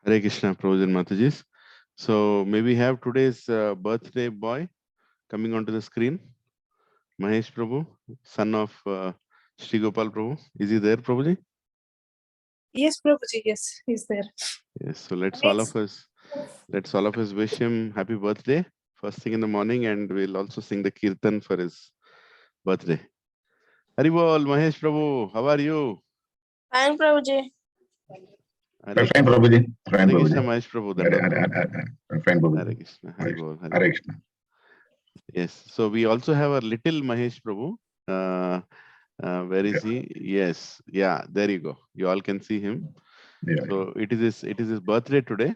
Hare Krishna, Prabhuji and Mataji. So may we have today's birthday boy coming onto the screen? Mahesh Prabhu, son of Shri Gopal Prabhu. Is he there, Prabhuji? Yes, Prabhuji. Yes, he's there. Yes. So let's all Yes. of us wish him happy birthday first thing in the morning, and we'll also sing the kirtan for his birthday. Haribol, Mahesh Prabhu, how are you? Fine, Prabhuji. Hare Fine, Prabhuji. Fine, Hare Krishna, Prabhuji. Mahesh Prabhu. Dandavad Prabhu. Fine, Hare Prabhuji. Krishna, Hare Haribol, Hare Haribol. Krishna. Yes. So we also have a little Mahesh Prabhu. Where is he? Yes. Yeah. There you go. You all can see him. Yeah. So it is his birthday today.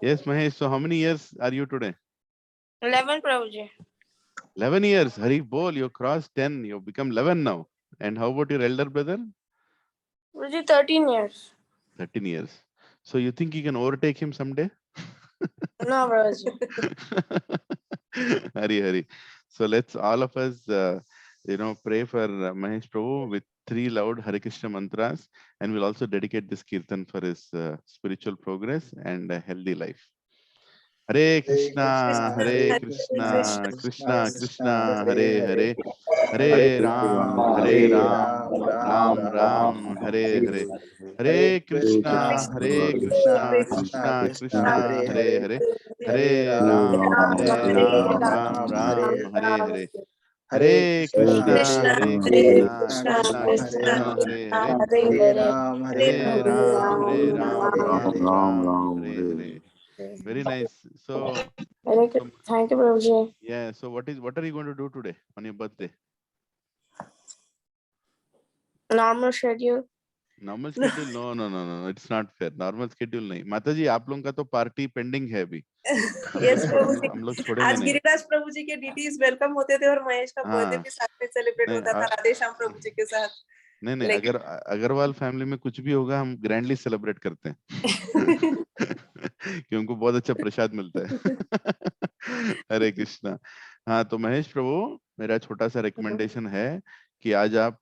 Yes, Mahesh. So how many years are you today? 11, Prabhuji. 11 years. Hari bol. You crossed 10. You become 11 now. And how about your elder brother? Prabhuji, 13 years. 13 years. So you think you can overtake him someday? No, Prabhuji. Hari. So let's all of us, pray for Mahesh Prabhu with 3 loud Hare Krishna mantras, and we'll also dedicate this kirtan for his spiritual progress and a healthy life. Hare Krishna, Hare Krishna, Krishna Krishna, Hare Hare, Hare Ram, Ram Ram, Hare Hare. Hare Krishna, Krishna Krishna, Hare Hare, Hare Ram, Ram Ram, Hare Hare. Hare Krishna, Krishna Krishna, Hare Hare, Hare Ram, Ram Ram, Hare Hare. Very nice. So, Thank you, Prabhuji. yeah. So, what are you going to do today on your birthday? Normal schedule. Normal schedule? No. It's not fair. Normal schedule नहीं. माता जी आप लोगों का तो party pending है अभी. Yes, प्रभु हम लोग छोड़ेंगे आज नहीं. गिरिराज प्रभु जी के डीटीज वेलकम होते थे और महेश का बर्थडे हाँ. भी साथ में सेलिब्रेट नहीं, होता था राधेश्याम प्रभु जी के साथ. नहीं अगर अग्रवाल फैमिली में कुछ भी होगा हम ग्रैंडली सेलिब्रेट करते हैं. कि उनको बहुत अच्छा प्रसाद मिलता है. हरे कृष्णा. हाँ तो महेश प्रभु मेरा छोटा सा रिकमेंडेशन है कि आज आप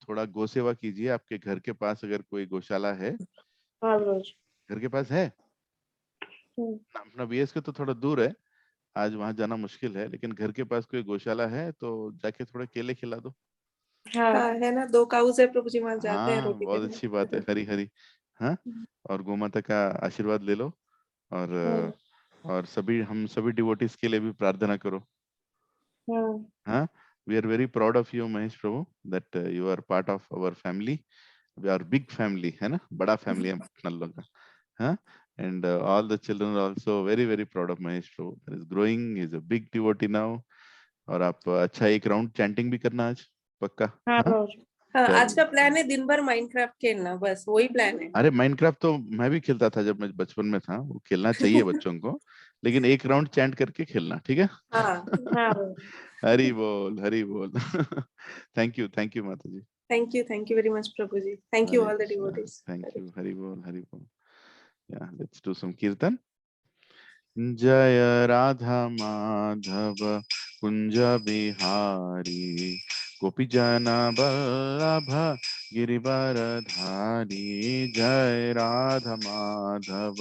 थोड़ा गौ सेवा कीजिए. आपके घर के पास अगर कोई गौशाला है. हाँ, Prabhuji. घर के पास है. अपना बीएस के तो थोड़ा दूर है. आज वहां जाना मुश्किल है, लेकिन घर के पास कोई गौशाला है तो जाके थोड़े केले खिला दो. हाँ है ना, 2 काउस है प्रभु जी, वहां जाते हैं हाँ रोटी बहुत अच्छी बात है. हरी. हाँ और गोमाता का आशीर्वाद ले लो. और हम सभी डिवोटीज के लिए भी प्रार्थना करो. हाँ we are very proud of you Mahesh Prabhu that you are part of our family. We are big family है ना, बड़ा family है अपना लोग का. हाँ and all the children are also very proud of Mahesh Prabhu. That is growing. He is a big devotee now. और आप अच्छा एक राउंड चैंटिंग भी करना आज पक्का. हाँ, हाँ Prabhuji. हाँ आज का प्लान है दिन भर माइनक्राफ्ट खेलना, बस वही प्लान है. अरे माइनक्राफ्ट तो मैं भी खेलता था जब मैं बचपन में था. वो खेलना चाहिए बच्चों को, लेकिन एक राउंड चैंट करके खेलना. ठीक है. हाँ हरी बोल. थैंक यू माता जी. थैंक यू वेरी मच प्रभु जी. Thank you all the devotees. Thank you. Hari बोल. Yeah, let's do some kirtan. जय राधा माधव कुंज बिहारी गोपी जन वल्लभ गिरिवर धारी. जय राधा माधव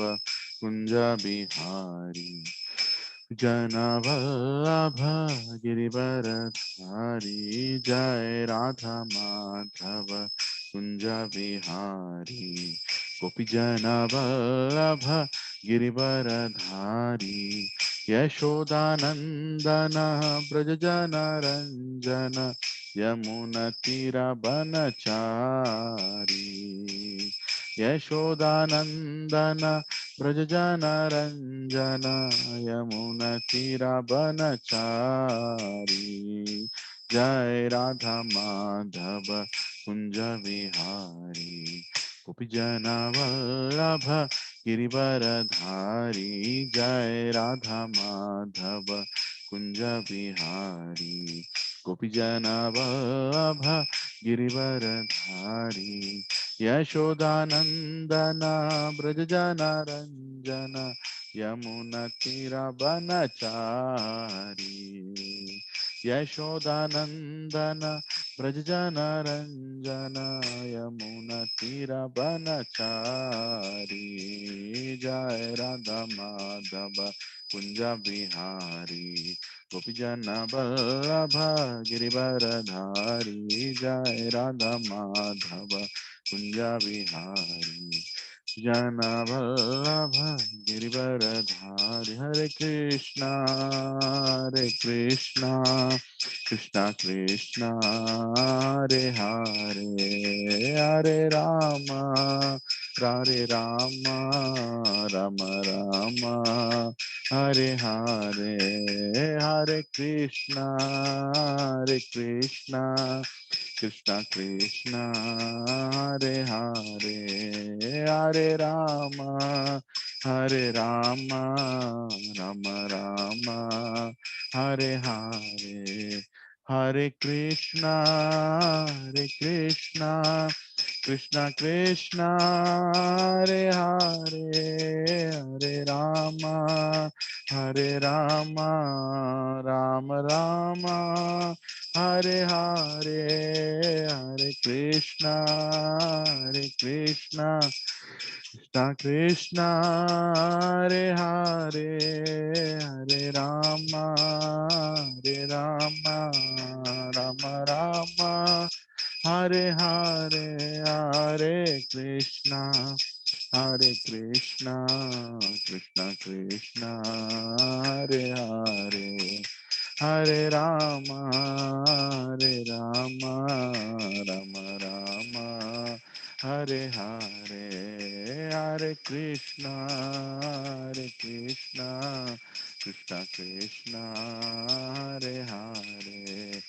कुंज बिहारी जन वल्लभ गिरिवर धारी. जय राधा माधव कुंज बिहारी गोपी जन वल्लभ गिरिवर धारी. यशोदानंदन ब्रज जन रंजन यमुना तीर बनचारी. यशोदानंदन ब्रज जन रंजन यमुना तीर बनचारी. जय राधा माधव कुंज विहारी गोपी जन वल्लभ गिरिवर धारी. जय राधा माधव कुंज बिहारी गोपी जन वल्लभ गिरिवर धारी. यशोदानंदन ब्रज जन रंजन यमुना तीर बनचारी. यशोदानंदन ब्रजजन रंजन यमुना तीरवनचारी जय राधा माधव कुंज बिहारी गोपीजन वल्लभ गिरिवरधारी जय राधा माधव कुंज बिहारी जन वल्लभ गिरिवरधारी हरे कृष्णा कृष्णा कृष्णा हरे हरे हरे राम राम राम हरे हरे हरे कृष्णा कृष्णा कृष्णा हरे हरे हरे राम राम राम हरे हरे हरे कृष्णा कृष्णा कृष्णा हरे हरे हरे राम राम हरे हरे हरे कृष्णा कृष्णा कृष्णा हरे हरे हरे राम राम हरे हरे हरे कृष्णा कृष्णा कृष्णा हरे हरे हरे राम राम हरे हरे हरे कृष्णा कृष्णा कृष्णा हरे हरे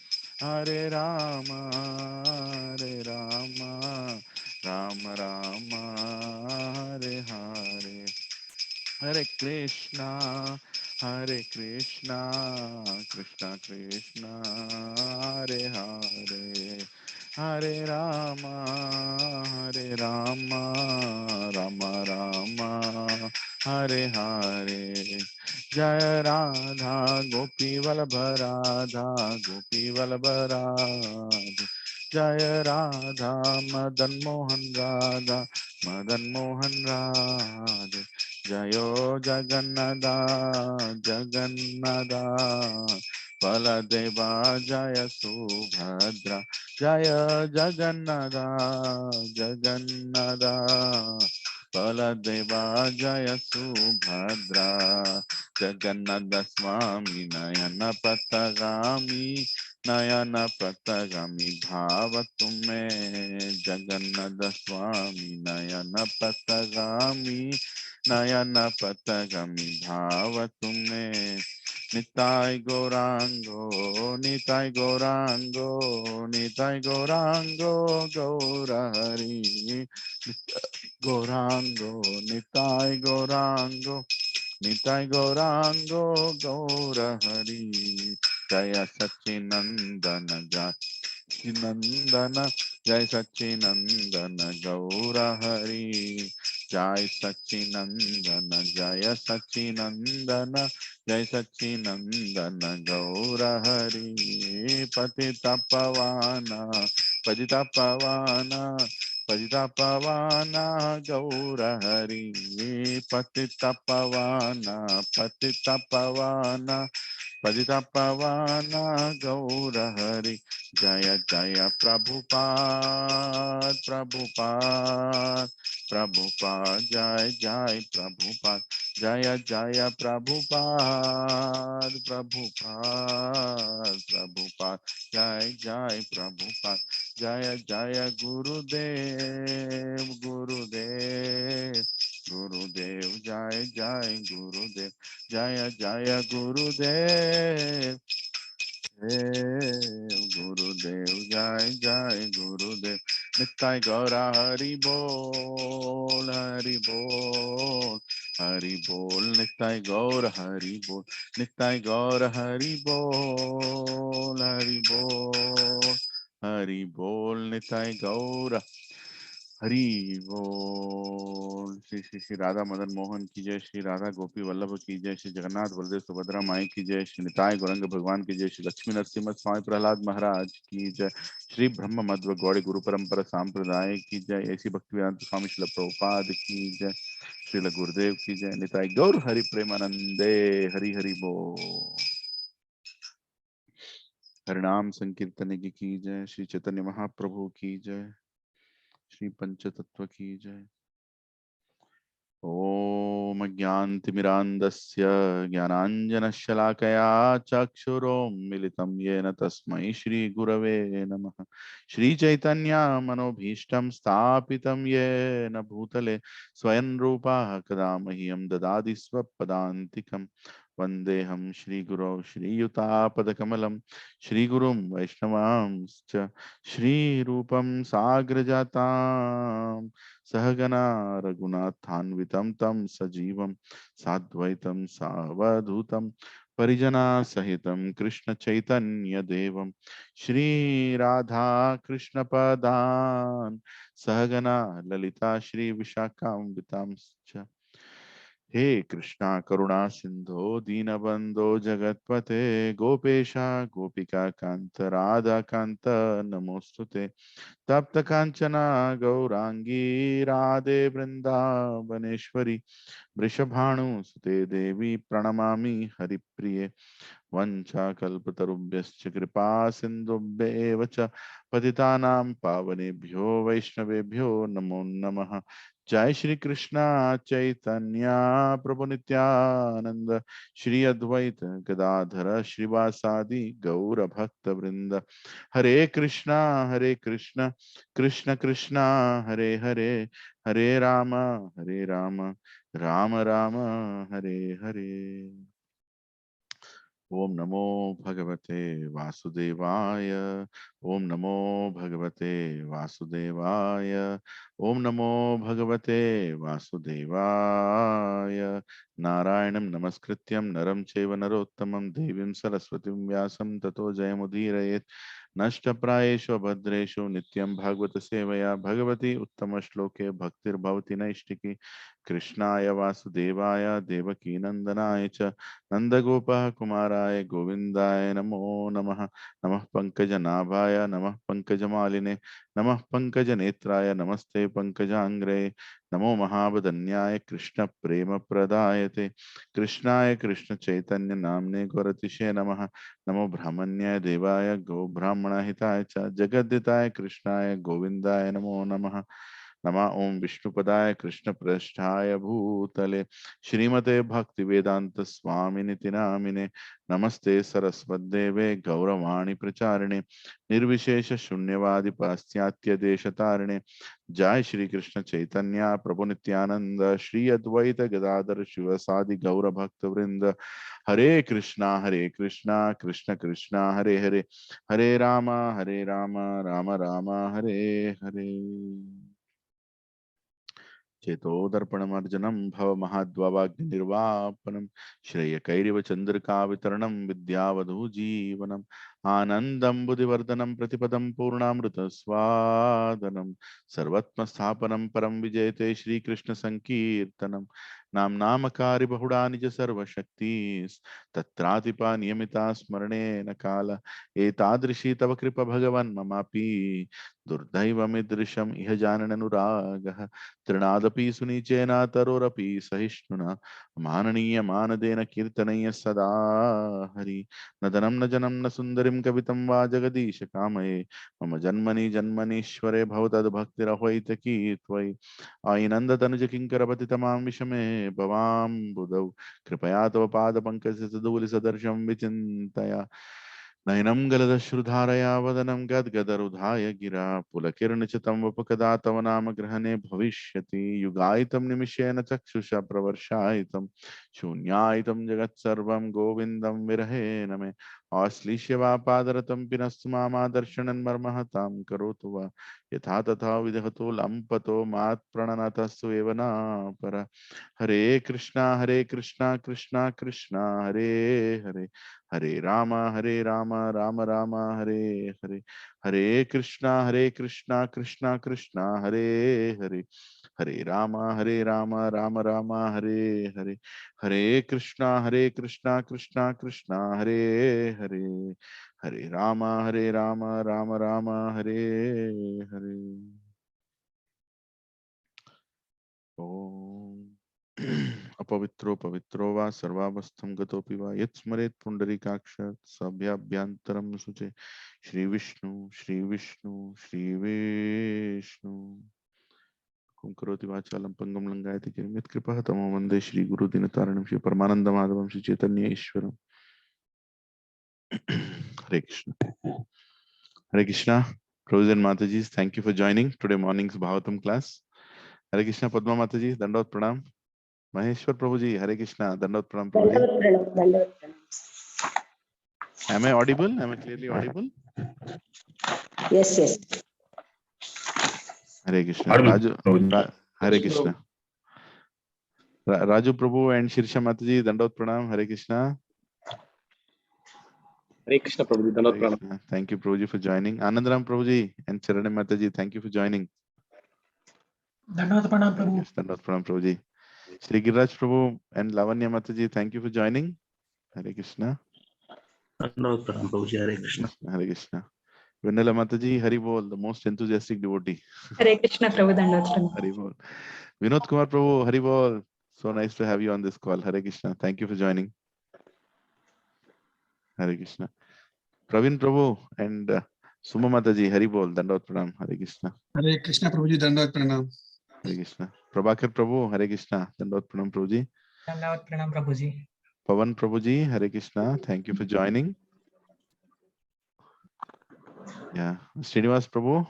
हरे राम राम हरे हरे हरे कृष्णा कृष्णा हरे हरे हरे राम राम हरे हरे जय राधा गोपी वल्लभ राधा गोपी वल्लभ राधा जय राधा मदन मोहन राधा मदन मोहन राधा जयो जगन्नादा जगन्नादा बलदेवा जय सुभद्रा जय जगन्नादा जगन्नादा बलदेवा जय सुभद्रा जगन्नाथ स्वामी नयन पतगामी नयन पतगामी भाव तुम्हें जगन्नाथ स्वामी नयन पतगामी नयन पतगामी भाव तुम्हें निताय गौरांगो निताय गौरांगो निताय गौरांगो गौरहरि गौरांगो निताय गौरांगो गौरहरि जय सच्चिनंदन जय नंदन जय सच्चिनंदन गौरहरि जय सच्चिनंदन जय सच्चिनंदन जय सच्चिनंदन गौरहरि पतित पवन पतित पवन पतित पवन गौरहरि पतित पवन पतित पवन पतित पवन गौरहरि जय जय प्रभुपाद प्रभुपाद प्रभुपाद जय जय प्रभुपाद जय जय प्रभुपाद प्रभुपाद प्रभुपाद जय जय प्रभुपाद जय जय गुरुदेव गुरुदेव गुरुदेव जय जय गुरुदेव जय जय गुरुदेव गुरुदेव जय जय गुरुदेव निताय गौरा हरि बोल निताय गौर हरि बोल निताय गौर हरि बोल निताय गौर हरि बोल। श्री श्री श्री राधा मदन मोहन की जय, श्री राधा गोपी वल्लभ की जय, श्री जगन्नाथ बलदेव सुभद्रा माई की जय, श्री निताय गौरंग भगवान की जय, श्री लक्ष्मी नरसिम्हा स्वामी प्रहलाद महाराज की जय, श्री ब्रह्म मध्व गौड़ी गुरु परंपरा सांप्रदाय की जय, ऐसी भक्ति वेदांत स्वामी श्रील प्रभुपाद की जय, श्रील गुरुदेव की जय, निताय गौर हरि प्रेमानंदे। हरि हरि बोल। हरिनाम संकीर्तन की जय, श्री चैतन्य महाप्रभु की जय, श्री पंचतत्व की जय। ओम ज्ञानतिमिरान्धस्य ज्ञानाञ्जनशलाकया चक्षुरोन्मिलितं येन तस्मै श्रीगुरवे नमः। श्रीचैतन्यमनोभीष्टं स्थापितं येन भूतले स्वयं रूपः कदा मह्यं ददाति स्वपदान्तिकम्। वन्देऽहं श्रीगुरौ श्रीयुतापदकमलं श्रीगुरुं वैष्णवांश्च श्रीरूपं साग्रजातां सहगना रघुनाथान्वितं तं सजीवं साद्वैतं सावधूतं परिजना सहितं कृष्ण चैतन्य देवं श्रीराधा कृष्ण पदान् सहगना ललिता श्री विशाखान्वितांश्च। हे कृष्णा करुणा सिंधो दीनबंधो जगतपते गोपेशा गोपिका कांत राधा कांत नमोस्तुते। तप्त कांचना गौरांगी राधे वृंदावनेश्वरी वृषभानुसुते देवी प्रणमामि हरिप्रिये। वंशाकल्पतरुभ्यश्च कृपा सिन्धुभ्येव च पतितानां पावनेभ्यो वैष्णवेभ्यो नमो नमः। जय श्री कृष्णा चैतन्य प्रभु नित्यानंद श्री अद्वैत गदाधर श्रीवासादि गौर भक्त वृंद। हरे कृष्णा कृष्ण कृष्णा हरे हरे, हरे राम राम राम हरे हरे। ओम नमो भगवते वासुदेवाय, ओम नमो भगवते वासुदेवाय, ओम नमो भगवते वासुदेवाय। नारायणं नमस्कृत्यं नरं चैव नरोत्तमं देवीं सरस्वतीं व्यासं ततो जयमुदीरयेत्। नष्टप्रायेषु भद्रेषु नित्यं भागवत सेवया भगवती उत्तमश्लोके भक्तिर्भवति नैष्टिकी। कृष्णाय वासुदेवाय देवकी नंदनाय च नंदगोपः कुमाराय गोविंदाय नमो नमः। नमः पंकजनाभाय नमः पंकजमालिने नमः पंकजनेत्राय नमस्ते पंकजांग्रे। नमो महावदन्याय कृष्ण प्रेम प्रदायते कृष्णाय कृष्ण चैतन्य नामने गौरतिशे नमः। नमो ब्राह्मण्याय देवाय गो ब्राह्मण हिताय च जगद्दिताय कृष्णाय गोविंदाय नमो नमः। नमः ओम विष्णुपदाय कृष्ण पृष्ठाय भूतले श्रीमते भक्ति वेदांत स्वामिनिति नामिने। नमस्ते सरस्वद्देवे गौरवाणी प्रचारिणे निर्विशेष शून्यवादि पाश्चात्य देशतारिणे। जय श्री कृष्ण चैतन्य प्रभु नित्यानंद श्री अद्वैत गदाधर शिवसादि गौर भक्त वृंद। हरे कृष्णा कृष्ण कृष्णा हरे हरे, हरे राम राम राम हरे हरे। चेतोदर्पणमर्जनं भवमहाद्वाग्निर्वापनं श्रेयकैरिव चन्द्रिकावितरणं विद्यावधूजीवनम् आनन्दं बुधिवर्धनं प्रतिपदं पूर्णामृतस्वादनं सर्वत्मस्थापनं परं विजयते श्रीकृष्णसङ्कीर्तनं। नाम्नामकारि बहुडा निज सर्वशक्ति तत्रातिपा नियमिता स्मरणेन काल एतादृशी तव कृपा भगवन् ममापि दुर्दैवमिदृशम् इह जानननुरागः तृणादपि सुनीचेन तरोरपि सहिष्णुना माननीय मानदेन कीर्तनय्य सदा हरि। न धनं न जनं न सुन्दरीं कवितं वा जगदीश कामये मम जन्मनि जन्मनीश्वरे भवतद्भक्तिरह्वैतकी त्वयि। आयिनन्दतनुज किङ्करपतितमां विषमे भवाम्बुधौ कृपया तव पादपङ्कजसधूलिसदर्शं विचिन्तया नयनं गलदश्रुधारया वदनं गद्गदरुधाय गिरा पुलकिर्निचितं वपुकदा तव नाम ग्रहणे भविष्यति। युगायितं निमिषेण चक्षुषा प्रवर्षायितं शून्यायितं जगत्सर्वं गोविन्दं विरहेण मे आश्लिष्य वा पादरतं पिनस्तु मामादर्शनं मर्महतां करोतु वा यथा तथा विदहतो लम्पतो मात्प्रणनतस्तु एव नापर। हरे Krishna Krishna Krishna Hare Hare, Hare Rama, Rama Rama, Hare Hare. Hare Krishna, Krishna Krishna, Hare Hare. Hare Rama, Rama Rama, Hare Hare. Hare Krishna, Krishna Krishna, Hare Hare. Hare Rama, Rama Rama, Hare Hare. Om. अपवित्रो पवित्रो वा सर्वावस्थं गतोऽपि वा यत् स्मरेत् पुण्डरीकाक्षात् सभ्याभ्यन्तरं शुचे श्री विष्णु कुं करोति वाचालं पंगुं लंघयति गिरिं यत्कृपः तमो वन्दे Shri गुरुदिनतारिणं Shri परमानन्दमाधवं Shri Chaitanya ईश्वरम्. Hare Krishna. Hare Krishna. Prabhuji and Mataji, thank you for joining today morning's Bhagavatam class. Hare Krishna. Padma Mataji, Dandavat Pranam. Maheshwar Prabhuji, Hare Krishna, Dandavat Pranam Prabhuji. Am I audible? Am I clearly audible? Yes, yes. Hare Krishna. Audible, Raju, Prabhuji. Hare Krishna. Raju Prabhu and Shirsha Mataji, Dandavat Pranam, Hare Krishna. Hare Krishna Prabhuji, Hare Dandavат Pranam. Krishna. Thank you, Prabhuji, for joining. Anandaram Prabhuji and Charane Mataji, thank you for joining. Dandavata Pranam Prabhu. Yes, Dandavat Pranam Prabhuji. Shri Giraj Prabhu and Lavanya Mataji, thank you for joining. Hare Krishna. Dandavат Pranam Prabhuji, Hare Krishna. Hare Krishna. Vanilla Mataji, Hari Bol, the most enthusiastic devotee. Hare Krishna Prabhu Dandavata Pranam. Hari Bol. Vinod Kumar Prabhu, Hari Bol. So nice to have you on this call. Hare Krishna. Thank you for joining. Hare Krishna. Praveen Prabhu and Suma Mataji, Hari Bol, Dandavata Pranam, Hare Krishna. Hare Krishna Prabhuji Dandavata Pranam. Hare Krishna. Prabhakar Prabhu, Hare Krishna, Dandavata Pranam Prabhuji. Dandavata Pranam Prabhuji. Pavan Prabhuji, Hare Krishna. Thank you for joining. Yeah. Srinivas Prabhu,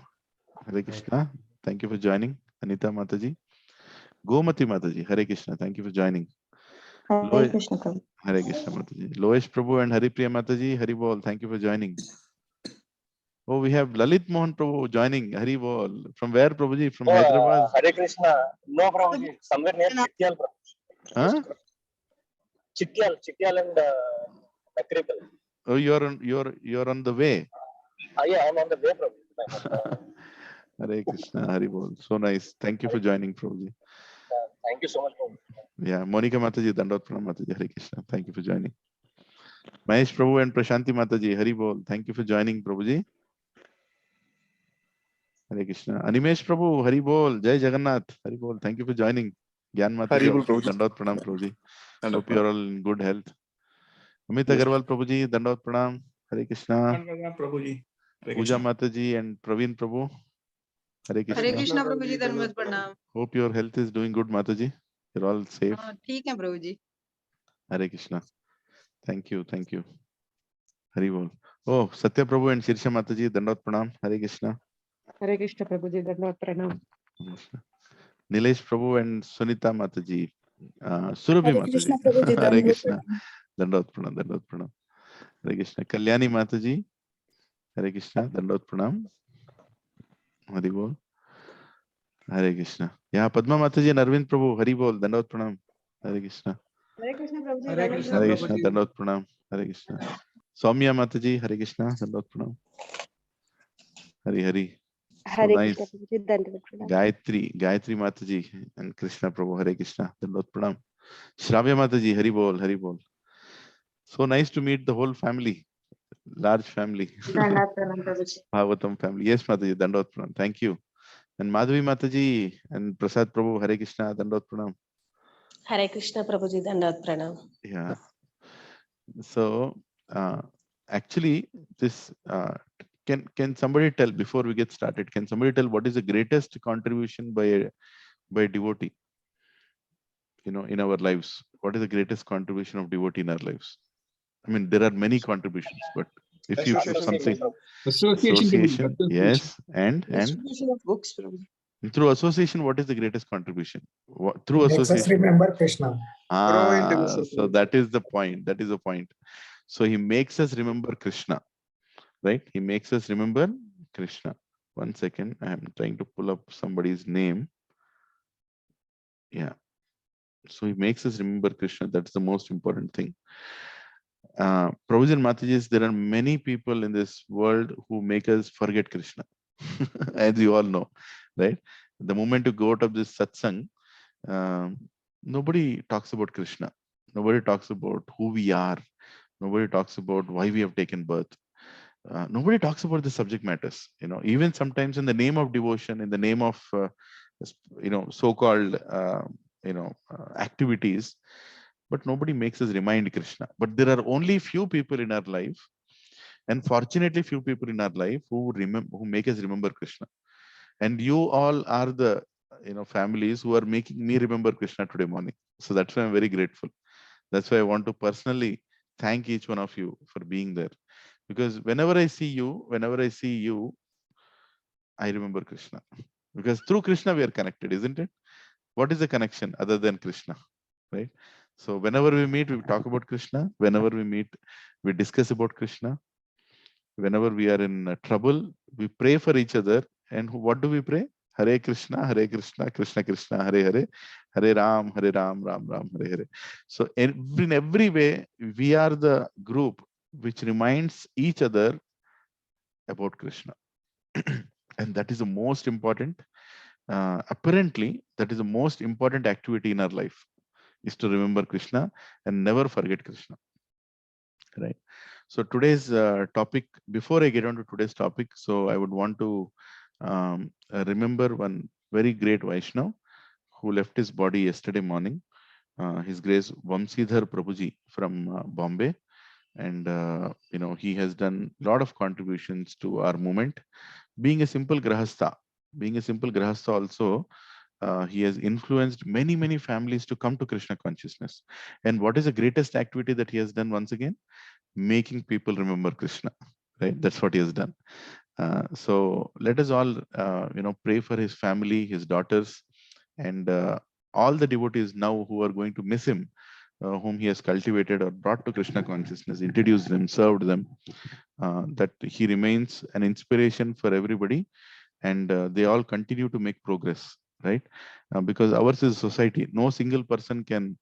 Hare Krishna. Thank you for joining. Anita Mataji. Gomati Mataji, Hare Krishna. Thank you for joining. Hare Krishna Prabhu. Hare Krishna Mataji. Loesh Prabhu and Haripriya Mataji, Hari Bol. Thank you for joining. Oh, we have Lalit Mohan Prabhu joining. Hari Bol. From where, Prabhuji? From Hyderabad? Hare Krishna. No Prabhuji, somewhere near Chittial Prabhuji. Huh? Chittial and Nakripal. Oh, you're on the way. Yeah, I'm on the way, Prabhuji. Hare Krishna, Hari Bol. So nice. Thank you for joining, Prabhuji. Thank you so much, Prabhuji. Yeah, Monica Mataji, Dandavata Pranam Mataji, Hare Krishna. Thank you for joining. Mahesh Prabhu and Prashanti Mataji, Hari Bol. Thank you for joining, Prabhuji. Hare Krishna. Animesh Prabhu, Hari Bol. Jai Jagannath, Hari Bol. Thank you for joining. Gyan Hari Mataji, Bol, also, Prabhuji. Dandavata Pranam, Prabhuji. Dandavata Hope you are all in good health. Amit Yes. Agarwal Prabhuji, Dandavata Pranam, Hare Krishna. Dandavata Prabhuji. Hare Pooja Krishna. Mataji and Praveen Prabhu, Hare Krishna. Hare Krishna Prabhu ji Dhanavad Pranam. Hope your health is doing good, Mataji. You're all safe. ठीक है प्रभु जी. Hare Krishna. Thank you. Thank you. Hari Bol. Oh, Satya Prabhu and Shirsha Mataji, Dandavata Pranam, Hare Krishna. Hare Krishna Prabhu ji Dhanavad Pranam. Nilesh Prabhu and Sunita Mataji. Surabhi Hare Mataji. Krishna Prabhuji, Hare Dandavata Krishna. Dandavata Pranam, Dandavata Pranam. Hare Krishna. Kalyani Mataji. Hare Krishna. Dandavata Pranam. Hari Bol. Hare Krishna. Yeah, Padma Mataji and Arvind Prabhu, Hari Bol, Dandavata Pranam. Hare Krishna. Hare Krishna Prabhu ji Hare Dhanavad Krishna Hare Pranam. Krishna. Dandavata Pranam. Hare Krishna. Soumya Mataji, Hare Krishna. Dandavata Pranam. Hari Hari. So Hare nice. Krishna Prabhuji, Dandavata Pranam. Gayatri Mataji and Krishna Prabhu, Hare Krishna. Dandavata Pranam. Shravya Mataji, Hari Bol, Hari Bol. So nice to meet the whole family. Large family. Dandavata Pranam Prabhuji. Bhagavatam family. Yes, Mataji, Dandavata Pranam. Thank you. And Madhavi Mataji and Prasad Prabhu, Hare Krishna, Dandavata Pranam. Hare Krishna Prabhuji Dandavata Pranam. Yeah. So actually, this can somebody tell before we get started? Can somebody tell what is the greatest contribution by a devotee? In our lives, what is the greatest contribution of devotee in our lives? I mean, there are many contributions, but if you put something, association, yes, and Distribution of books, Prabhuji. through association, what is the greatest contribution? Through Makes us association. remember Krishna. So that is the point. That is the point. So he makes us remember Krishna, right? He makes us remember Krishna. 1 second, I am trying to pull up somebody's name. Yeah. So he makes us remember Krishna. That's the most important thing. Prabhuji and Matajis, there are many people in this world who make us forget Krishna, as you all know, right? The moment you go out of this satsang, um, nobody talks about Krishna. Nobody talks about who we are. Nobody talks about why we have taken birth. Nobody talks about the subject matters. Even sometimes in the name of devotion, in the name of so-called activities, but nobody makes us remind Krishna. But there are only few people in our life, and fortunately few people in our life who make us remember Krishna. And you all are the families who are making me remember Krishna today morning. So that's why I'm very grateful. That's why I want to personally thank each one of you for being there. Because whenever I see you, I remember Krishna. Because through Krishna we are connected, isn't it? What is the connection other than Krishna, right? So whenever we meet, we talk about Krishna. Whenever we meet, we discuss about Krishna. Whenever we are in trouble, we pray for each other. And what do we pray? Hare Krishna, Krishna Krishna, Hare Hare, Hare Ram, Ram Ram, Hare Hare. So in every way, we are the group which reminds each other about Krishna. And that is the most important. Apparently, that is the most important activity in our life, is to remember Krishna and never forget Krishna. Right. So today's topic, before I get on to today's topic, so I would want to remember one very great Vaishnav who left his body yesterday morning. His Grace Vamsidhar Prabhuji from Bombay. And, he has done a lot of contributions to our movement. Being a simple Grahastha also, he has influenced many, many families to come to Krishna consciousness. And what is the greatest activity that he has done once again? Making people remember Krishna, right? That's what he has done. So let us all, pray for his family, his daughters, and all the devotees now who are going to miss him, whom he has cultivated or brought to Krishna consciousness, introduced them, served them, that he remains an inspiration for everybody, and they all continue to make progress, right? Because ours is society. No single person can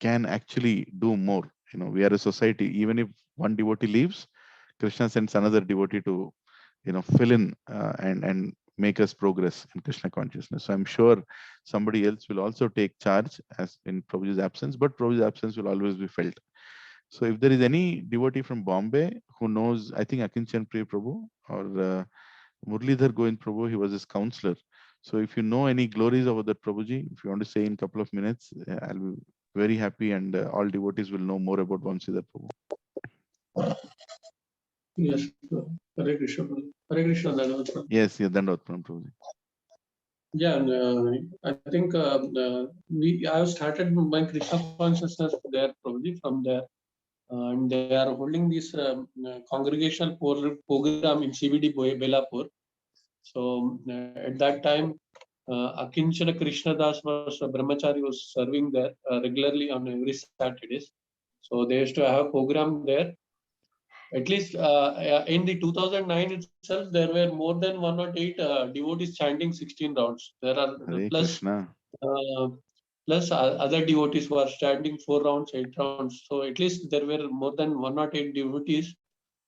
actually do more. We are a society. Even if one devotee leaves, Krishna sends another devotee to, fill in and make us progress in Krishna consciousness. So I'm sure somebody else will also take charge as in Prabhuji's absence, but Prabhuji's absence will always be felt. So if there is any devotee from Bombay who knows, I think Akinchan Priya Prabhu or Murlidhar Govind Prabhu, he was his counselor. So if you know any glories over that Prabhuji, if you want to say in a couple of minutes, I'll be very happy, and all devotees will know more about Vamsidhar Prabhu. Yes, Hare Krishna. Hare Krishna, Dandavat. Yes, Dandavat Prabhuji. Yeah, I think I have started my Krishna consciousness there, probably from there, and they are holding this congregational program in CBD Belapur. So at that time, Akinchana Krishna Das was Brahmachari was serving there regularly on every Saturdays. So they used to have a program there. At least in the 2009 itself, there were more than 108 devotees chanting 16 rounds. There are Hare plus Krishna. plus other devotees who are chanting 4 rounds, 8 rounds. So at least there were more than 108 devotees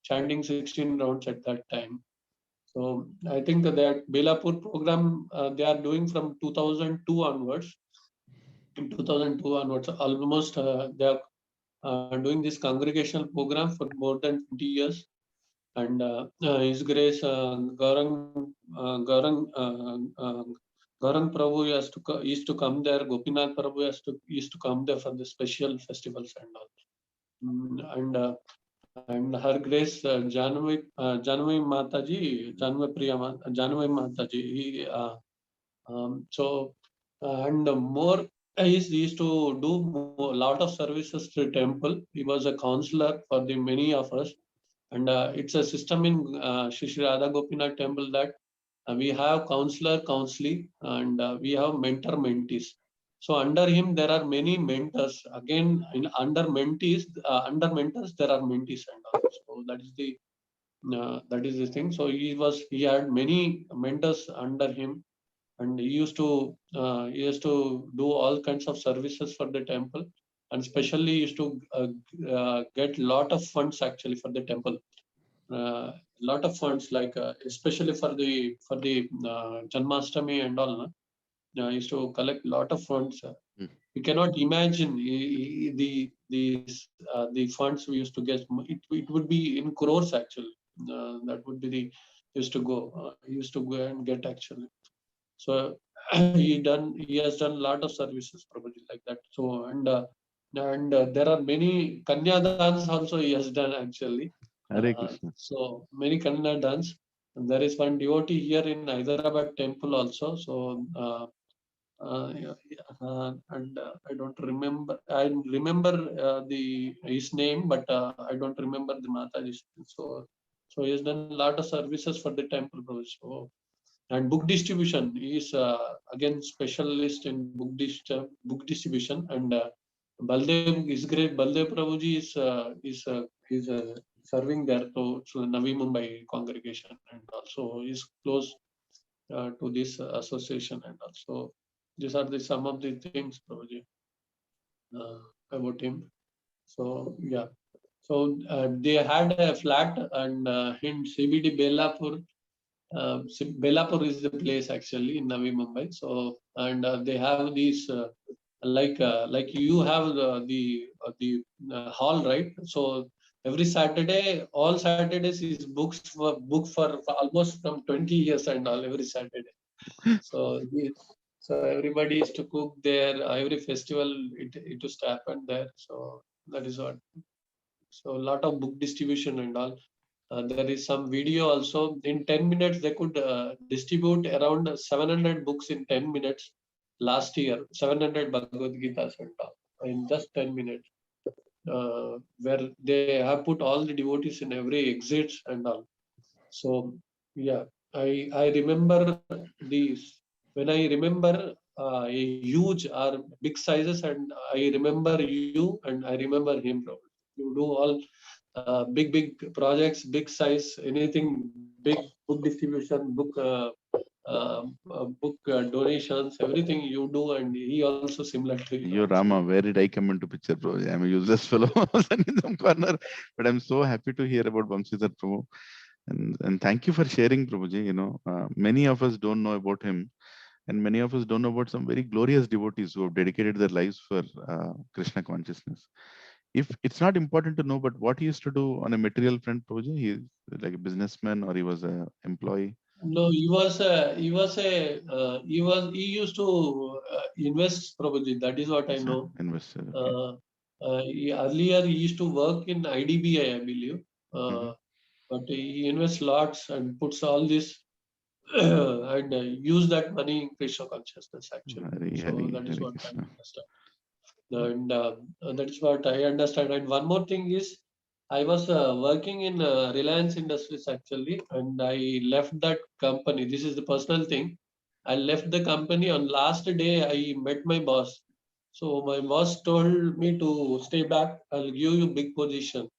chanting 16 rounds at that time. So I think that Belapur program they are doing from 2002 onwards. In 2002 onwards, almost they are doing this congregational program for more than 20 years. And His Grace Gaurang Prabhu used to come there. Gopinath Prabhu used to come there for the special festivals and all. And Her Grace Janvi Mataji, Janvi Mataji. And more, he used to do a lot of services to the temple. He was a counselor for the many of us. And it's a system in Shri Radha Gopinath temple that we have counselor, counselee, and we have mentor, mentees. So under him there are many mentors. Again, under mentors there are mentees and all. So that is the thing. So he had many mentors under him, and he used to do all kinds of services for the temple. and specially used to get lot of funds actually for the temple. Lot of funds, like especially for the Janmashtami and all. Used to collect lot of funds. You cannot imagine the funds we used to get. It would be in crores actually. That would be the used to go and get actually. So he has done a lot of services probably like that. So and there are many Kanyadans also he has done actually. Hare Krishna. So many Kanyadans. And there is one devotee here in Hyderabad temple also. So and I don't remember. I remember his name, but I don't remember the Mataji's. So he has done a lot of services for the temple. So and book distribution, he is again specialist in book distribution. And Baldev is great. Baldev Prabhuji is serving there to Navi Mumbai congregation, and also is close to this association. And also these are the some of the things Prabhuji about him. So yeah, so they had a flat and in CBD Belapur. Belapur is the place actually in Navi Mumbai. So and they have these like you have the hall, right? So every Saturday, all Saturdays is booked for almost from 20 years and all every Saturday. So so everybody is to cook there. Every festival it used to happen there. So that is what. So a lot of book distribution and all. There is some video also. In 10 minutes, they could distribute around 700 books in 10 minutes last year. 700 Bhagavad Gitas and all in just 10 minutes. Where they have put all the devotees in every exit and all. So yeah, I remember these when I remember a huge or big sizes, and I remember you and I remember him. You do all big projects, big size, anything, big book distribution, book donations, everything you do, and he also similar to you. Yo Rama, where did I come into picture, bro? I'm a useless fellow in some corner, but I'm so happy to hear about Vamsidhar Prabhu. And thank you for sharing, Prabhuji. You know, many of us don't know about him, and many of us don't know about some very glorious devotees who have dedicated their lives for Krishna consciousness. If it's not important to know, but what he used to do on a material front, Prabhuji, he is like a businessman or he was an employee. No, he used to invest Prabhuji. That is what I know. Investor. Okay. Earlier he used to work in IDBI, I believe. But he invests lots and puts all this and use that money in Krishna consciousness actually. So that is what I understand. And that is what I understand. And one more thing is, I was working in Reliance Industries actually, and I left that company. This is the personal thing. I left the company on last day. I met my boss. So my boss told me to stay back. I'll give you big position.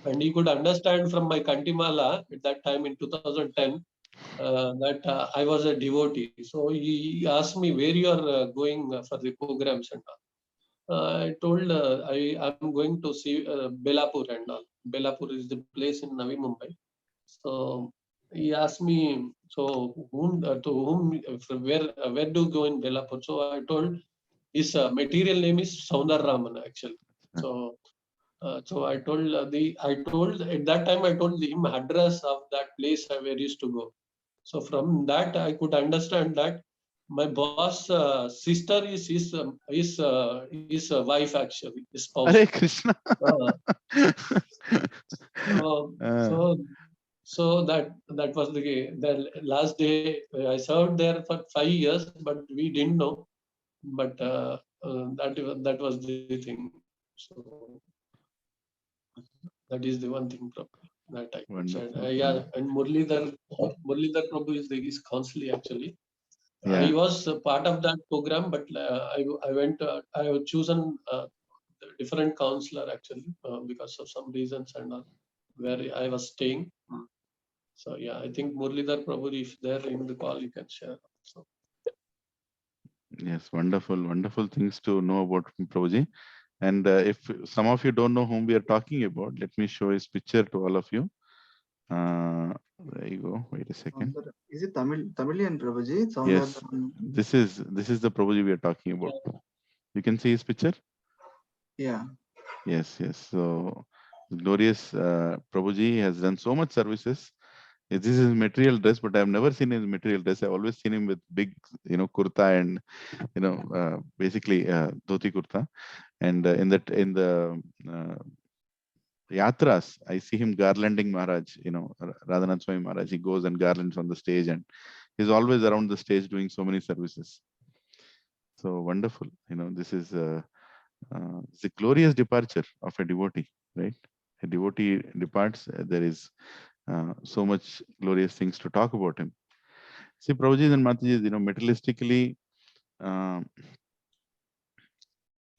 And he could understand from my Kantimala at that time in 2010 that I was a devotee. So he asked me where you are going for the programs and all. I told I'm going to see Belapur and all. Belapur is the place in Navi Mumbai. So he asked me, so where do you go in Belapur? So I told his material name is Saundar Raman actually. So so I told at that time I told him address of that place where I used to go. So from that I could understand that my boss sister is his wife actually, his spouse. Hare Krishna. So that was the last day. I served there for 5 years, but we didn't know. But that was the thing. So that is the one thing that I could say. Yeah, and Murlidhar Prabhu is constantly actually. He was part of that program, but I went. I have chosen different counselor actually because of some reasons and all, where I was staying. So yeah, I think Murlidhar Prabhu, if they're in the call, you can share. So. Yes, wonderful things to know about Prabhuji. And if some of you don't know whom we are talking about, let me show his picture to all of you. There you go. Wait a second. Is it Tamilian Prabhuji? Yes, this is the Prabhuji we are talking about. You can see his picture. Yeah. Yes. So glorious Prabhuji has done so much services. This is his material dress, but I've never seen his material dress. I've always seen him with big, kurta and basically dhoti kurta. And in the yatras, I see him garlanding Maharaj. Radhanath Swami Maharaj. He goes and garlands on the stage, and he's always around the stage doing so many services. So wonderful. This is it's a glorious departure of a devotee, right? A devotee departs, there is so much glorious things to talk about him. See, Prabhuji and Mataji, materialistically,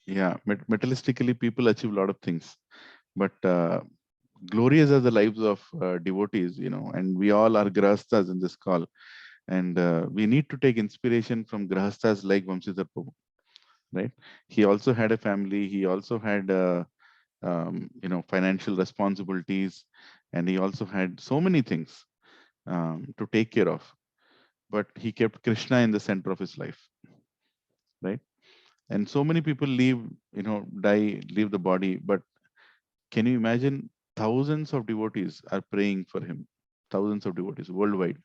materialistically people achieve a lot of things, but glorious are the lives of devotees, and we all are grahasthas in this call, and we need to take inspiration from grahasthas like Vamsidhar Prabhu, right? He also had a family, he also had financial responsibilities, and he also had so many things to take care of, but he kept Krishna in the center of his life, right? And so many people leave the body, but can you imagine, thousands of devotees are praying for him, thousands of devotees worldwide,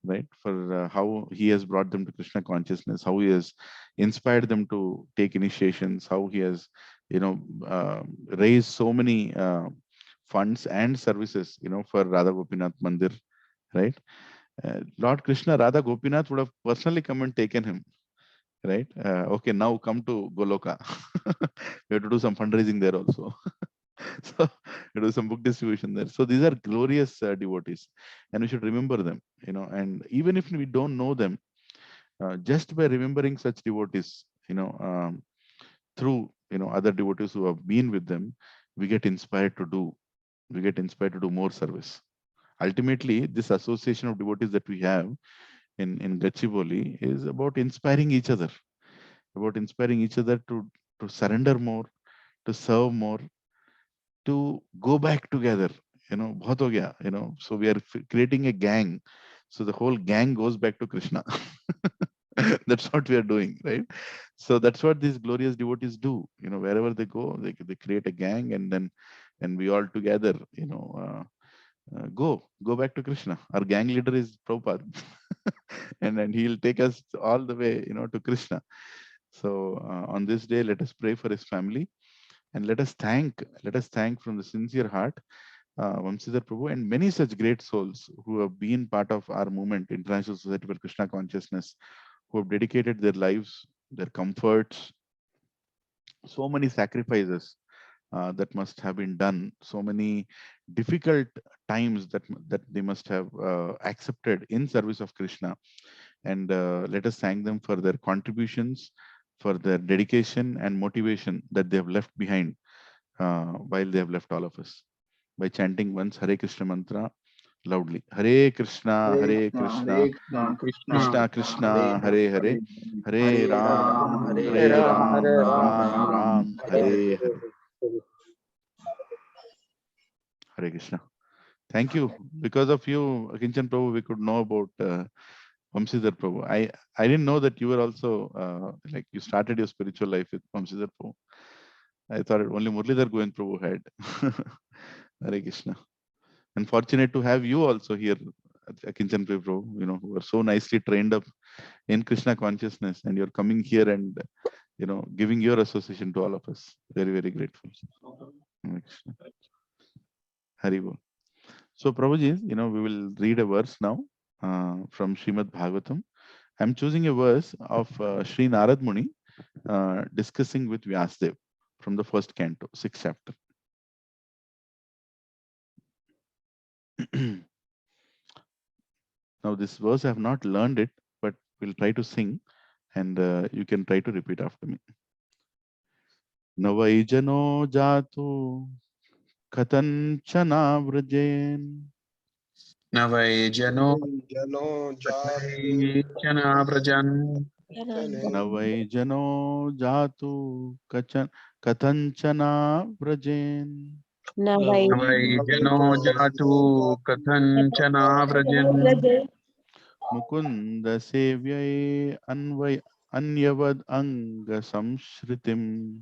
right? For how he has brought them to Krishna consciousness, how he has inspired them to take initiations, how he has raised so many funds and services for Radha Gopinath Mandir, right? Lord Krishna, Radha Gopinath would have personally come and taken him, right? Okay, now come to Goloka. We have to do some fundraising there also. So we do some book distribution there. So these are glorious devotees, and we should remember them, and even if we don't know them, just by remembering such devotees, through other devotees who have been with them, we get inspired to do more service. Ultimately, this association of devotees that we have in Gachibowli is about inspiring each other, to surrender more, to serve more, to go back together. Bahut ho gaya, so we are creating a gang, so the whole gang goes back to Krishna. That's what we are doing, right? So that's what these glorious devotees do. Wherever they go, they create a gang, and we all together, go back to Krishna. Our gang leader is Prabhupada. and he'll take us all the way, to Krishna. So on this day, let us pray for his family, and let us thank from the sincere heart Vamsidhar Prabhu and many such great souls who have been part of our movement, International Society for Krishna Consciousness, who have dedicated their lives, their comforts, so many sacrifices that must have been done, so many difficult times that they must have accepted in service of Krishna. And let us thank them for their contributions, for their dedication and motivation that they have left behind while they have left all of us, by chanting once Hare Krishna mantra loudly. Hare Krishna, Hare Krishna, Krishna Krishna, Hare Hare, Hare Ram, Hare Ram, Ram Ram, Hare Hare. Hare Krishna. Thank you. Because of you, Kinchan Prabhu, we could know about Vamsidhar Prabhu. I didn't know that you were also like you started your spiritual life with Vamsidhar Prabhu. I thought only Murlidhar Govind Prabhu had. Hare Krishna. And fortunate to have you also here, Kinchan Prabhu, who are so nicely trained up in Krishna consciousness, and you're coming here and giving your association to all of us. Very, very grateful. Hare Krishna. Hari Bol. So Prabhuji, we will read a verse now from Srimad Bhagavatam. I'm choosing a verse of Sri Narad Muni discussing with Vyasdev from the first canto, 6th chapter. Now this verse I have not learned it, but we'll try to sing, and you can try to repeat after me. Navai jano jatu katanchana vrajen Navai jano chana vrajan Navai jano jatu katanchana vrajen. Navai Navai jano jatu kathanchana vrajan. Mukunda sevyai anyavad anga samshritim.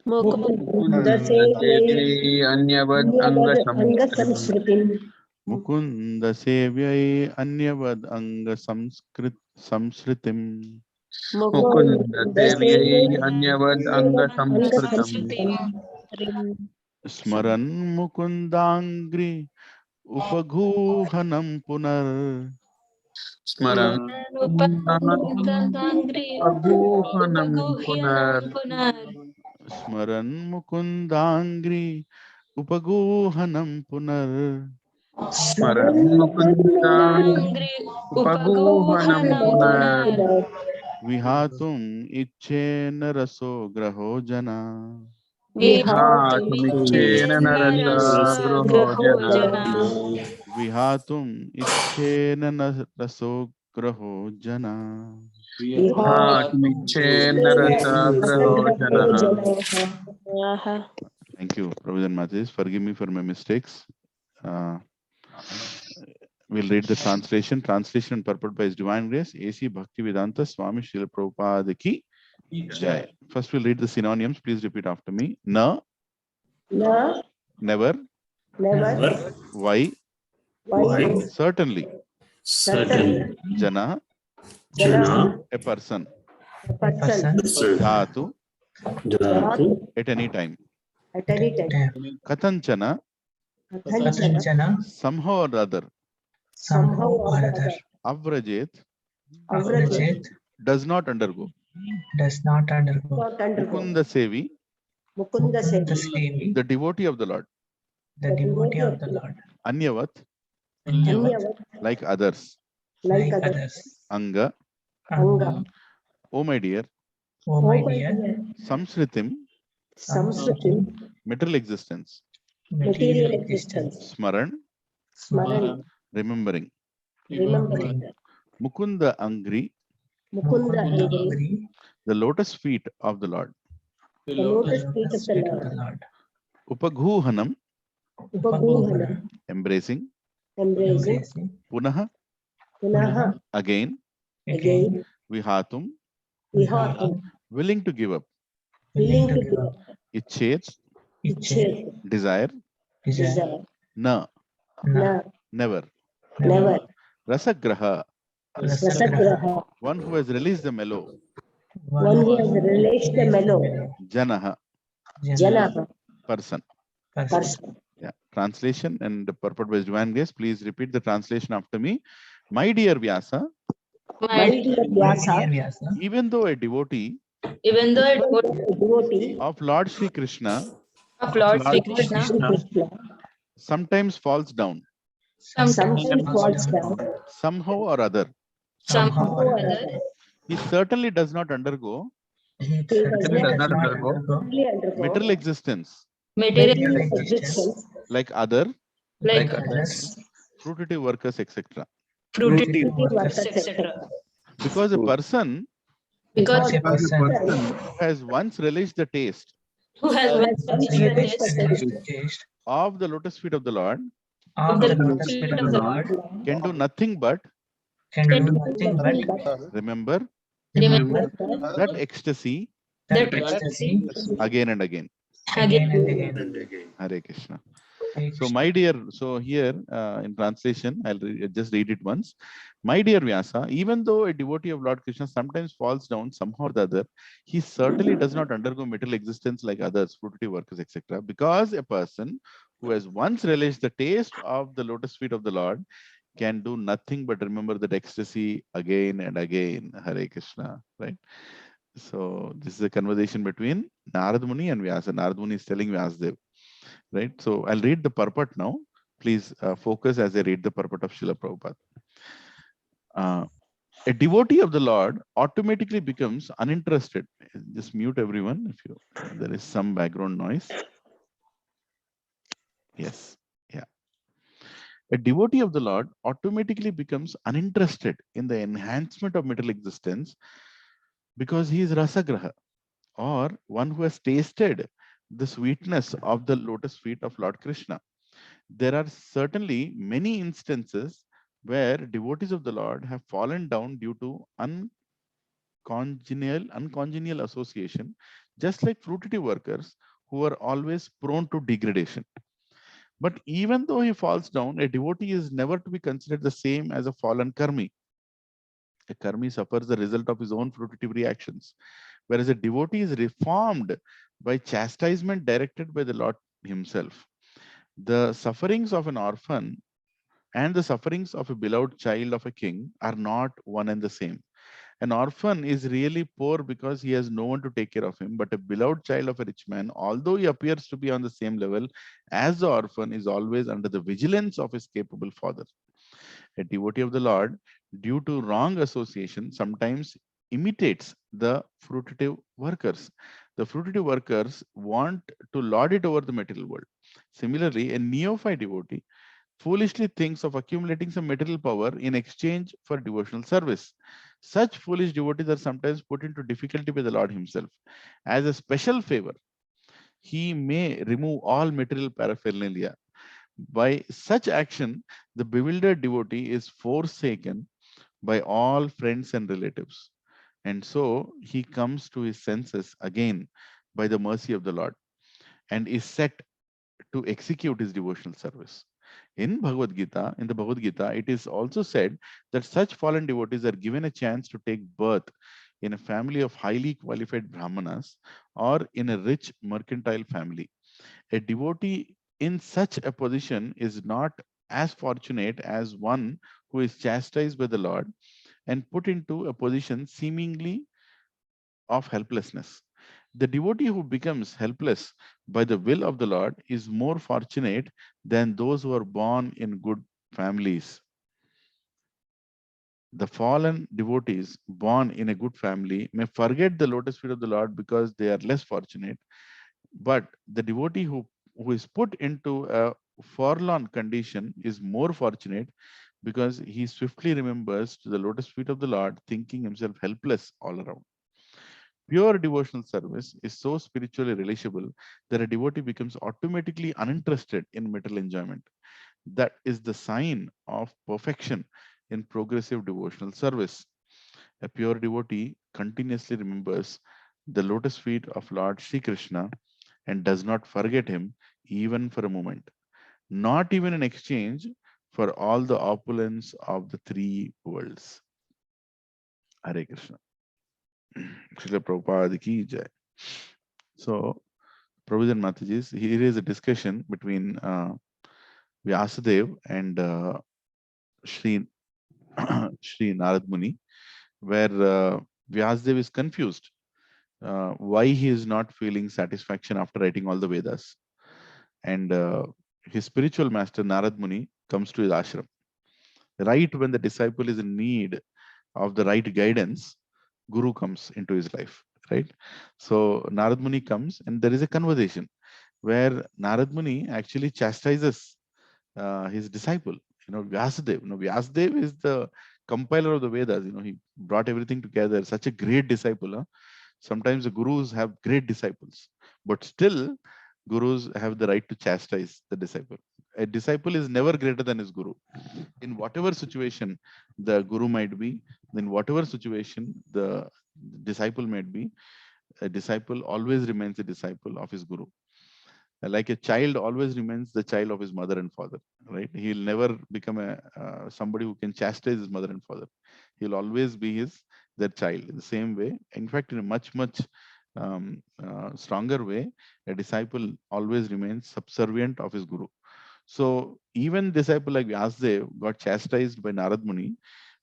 Mukunda Devi anyavad anga Anga samskritam. Samsritim. Mukunda sevyai anyavad anga samshritim. Mukunda Devi anyavad anga Anga samskritam. Samsritim. Smaran mukundangri upaguhanam punar. Smaran Abhuhanam punar. Smaran mukundangri upaguhanam punar. Smaran mukundang upaguhanam punar. Vihatum ichena raso graho jana. Vihatmichena narasa brahojana. Vihatum ichena raso graho jana. Vihatmichena narasa brahojana. Thank you, Prabhupada Matis. Forgive me for my mistakes. We'll read the translation. Translation and purport by His Divine Grace, A.C. Bhaktivedanta Swami Srila Prabhupada Ki Jai. First, we'll read the synonyms. Please repeat after me. Na, Na, never. never, Why, why, certainly. certainly, Jana, Jana, a person. person, Dhatu, not at any time. at any time. Katanchana, Athanchana, somehow or other. somehow or other. Avrajet, Avrajit, does not undergo. not undergo. Mukunda Sevi, Mukunda Sevi, the devotee of the Lord. the devotee of the Lord. Anyavat, Anyavat, like others. like others. Anga, Anga, oh my dear. oh my dear, Samsritim, Samsritim, material existence. material existence. Smaran, Smaran, remembering. remembering. Mukunda Angri, Mukunda Angri, the lotus feet of the Lord. the lotus feet of the Lord. Upaghuhanam, Upaguhanam, embracing. embracing. Punaha, Punaha, again. again. Vihatum, Vihatum, willing to give up. willing to give up. Ichet, Ichhe, desire. desire. Na, Na, never. never. Rasagraha, Rasagraha, one who has released the mellow. one who has released the mellow. Janaha, Janaha, person. person. Yeah. Translation and the purport by His Divine Grace. Please repeat the translation after me. My dear Vyasa, My dear Vyasa, even though a devotee Even though it would a devotee of Lord Sri Krishna of Lord Sri Krishna Krishna sometimes falls down, sometimes falls down, somehow or other. somehow or other. He certainly does not undergo He does Does not not undergo only undergo material existence material existence like other like others, fruitive workers, etc. fruitive workers, etc. Because a person Because because a person who has once relished the taste who has who one has realized once taste of the lotus feet of the Lord of the feet of the Lord can do nothing but can do nothing but remember remember that ecstasy that ecstasy again and again. again and again. Hare Krishna. So my dear, so here in translation, I'll just read it once. My dear Vyasa, even though a devotee of Lord Krishna sometimes falls down somehow or the other, he certainly does not undergo material existence like others, fruitive workers, etc. Because a person who has once relished the taste of the lotus feet of the Lord can do nothing but remember that ecstasy again and again. Hare Krishna, right? So this is a conversation between Narad Muni and Vyasa. Narad Muni is telling Vyasadev, right? So I'll read the purport now. Please focus as I read the purport of Srila Prabhupada. A devotee of the Lord automatically becomes uninterested. Just mute everyone if there is some background noise. Yes, yeah. A devotee of the Lord automatically becomes uninterested in the enhancement of material existence because he is rasagraha, or one who has tasted the sweetness of the lotus feet of Lord Krishna. There are certainly many instances where devotees of the Lord have fallen down due to uncongenial association, just like fruitive workers who are always prone to degradation. But even though he falls down, a devotee is never to be considered the same as a fallen karmi. A karmi suffers the result of his own fruitive reactions, whereas a devotee is reformed by chastisement directed by the Lord himself. The sufferings of an orphan and the sufferings of a beloved child of a king are not one and the same. An orphan is really poor because he has no one to take care of him, but a beloved child of a rich man, although he appears to be on the same level as the orphan, is always under the vigilance of his capable father. A devotee of the Lord, due to wrong association, sometimes imitates the fruitive workers. The fruitive workers want to lord it over the material world. Similarly, a neophyte devotee foolishly thinks of accumulating some material power in exchange for devotional service. Such foolish devotees are sometimes put into difficulty by the Lord himself. As a special favor, he may remove all material paraphernalia. By such action, the bewildered devotee is forsaken by all friends and relatives. And so he comes to his senses again by the mercy of the Lord and is set to execute his devotional service. In the Bhagavad Gita, it is also said that such fallen devotees are given a chance to take birth in a family of highly qualified brahmanas or in a rich mercantile family. A devotee in such a position is not as fortunate as one who is chastised by the Lord and put into a position seemingly of helplessness. The devotee who becomes helpless by the will of the Lord is more fortunate than those who are born in good families. The fallen devotees born in a good family may forget the lotus feet of the Lord because they are less fortunate, but the devotee who is put into a forlorn condition is more fortunate because he swiftly remembers to the lotus feet of the Lord, thinking himself helpless all around. Pure devotional service is so spiritually relishable that a devotee becomes automatically uninterested in material enjoyment. That is the sign of perfection in progressive devotional service. A pure devotee continuously remembers the lotus feet of Lord Sri Krishna and does not forget him even for a moment, not even in exchange for all the opulence of the three worlds. Hare Krishna. Srila Prabhupada ki jai. So, Prabhuji and Matajis, here is a discussion between Vyasadev and Sri, Sri Narad Muni, where Vyasadev is confused why he is not feeling satisfaction after writing all the Vedas. And his spiritual master Narad Muni comes to his ashram. Right when the disciple is in need of the right guidance, Guru comes into his life. Right? So Narad Muni comes and there is a conversation where Narad Muni actually chastises his disciple, Vyasadev. Vyasadev is the compiler of the Vedas. He brought everything together. Such a great disciple. Huh? Sometimes the gurus have great disciples, but still gurus have the right to chastise the disciple. A disciple is never greater than his guru. In whatever situation the guru might be, in whatever situation the disciple might be, a disciple always remains a disciple of his guru. Like a child always remains the child of his mother and father, right? He'll never become a somebody who can chastise his mother and father. He'll always be their child in the same way. In fact, in a much stronger way, a disciple always remains subservient of his guru. So even disciple like Vyasdev got chastised by Narad Muni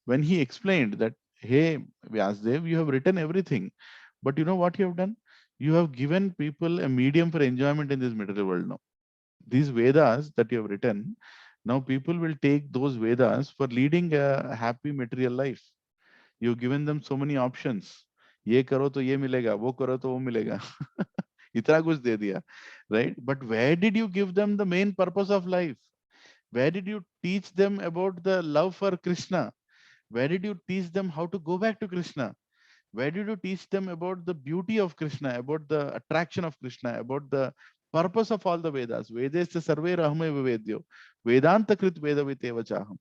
when he explained that, hey, Vyasdev, you have written everything, but you know what you have done? You have given people a medium for enjoyment in this material world now. These Vedas that you have written, now people will take those Vedas for leading a happy material life. You've given them so many options. ये करो तो ये मिलेगा, वो करो तो वो मिलेगा. इतना कुछ दे दिया, right? But where did you give them the main purpose of life? Where did you teach them about the love for Krishna? Where did you teach them how to go back to Krishna? Where did you teach them about the beauty of Krishna, about the attraction of Krishna, about the purpose of all the Vedas? Vedasya sarve rahme vivedyo, Vedanta krit vedaviteva chaham.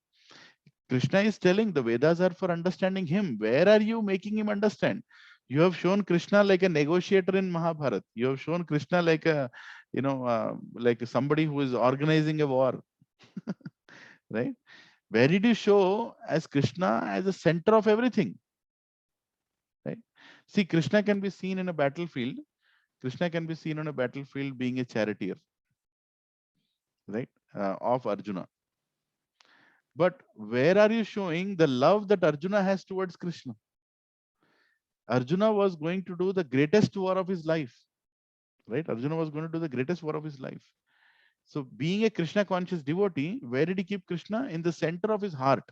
Krishna is telling the Vedas are for understanding him. Where are you making him understand? You have shown Krishna like a negotiator in Mahabharata. You have shown Krishna like a, like somebody who is organizing a war, right? Where did you show as Krishna as the center of everything, right? See, Krishna can be seen in a battlefield. Krishna can be seen on a battlefield being a charioteer, right, of Arjuna. But where are you showing the love that Arjuna has towards Krishna? Arjuna was going to do the greatest war of his life, right? Arjuna was going to do the greatest war of his life. So being a Krishna conscious devotee, where did he keep Krishna? In the center of his heart.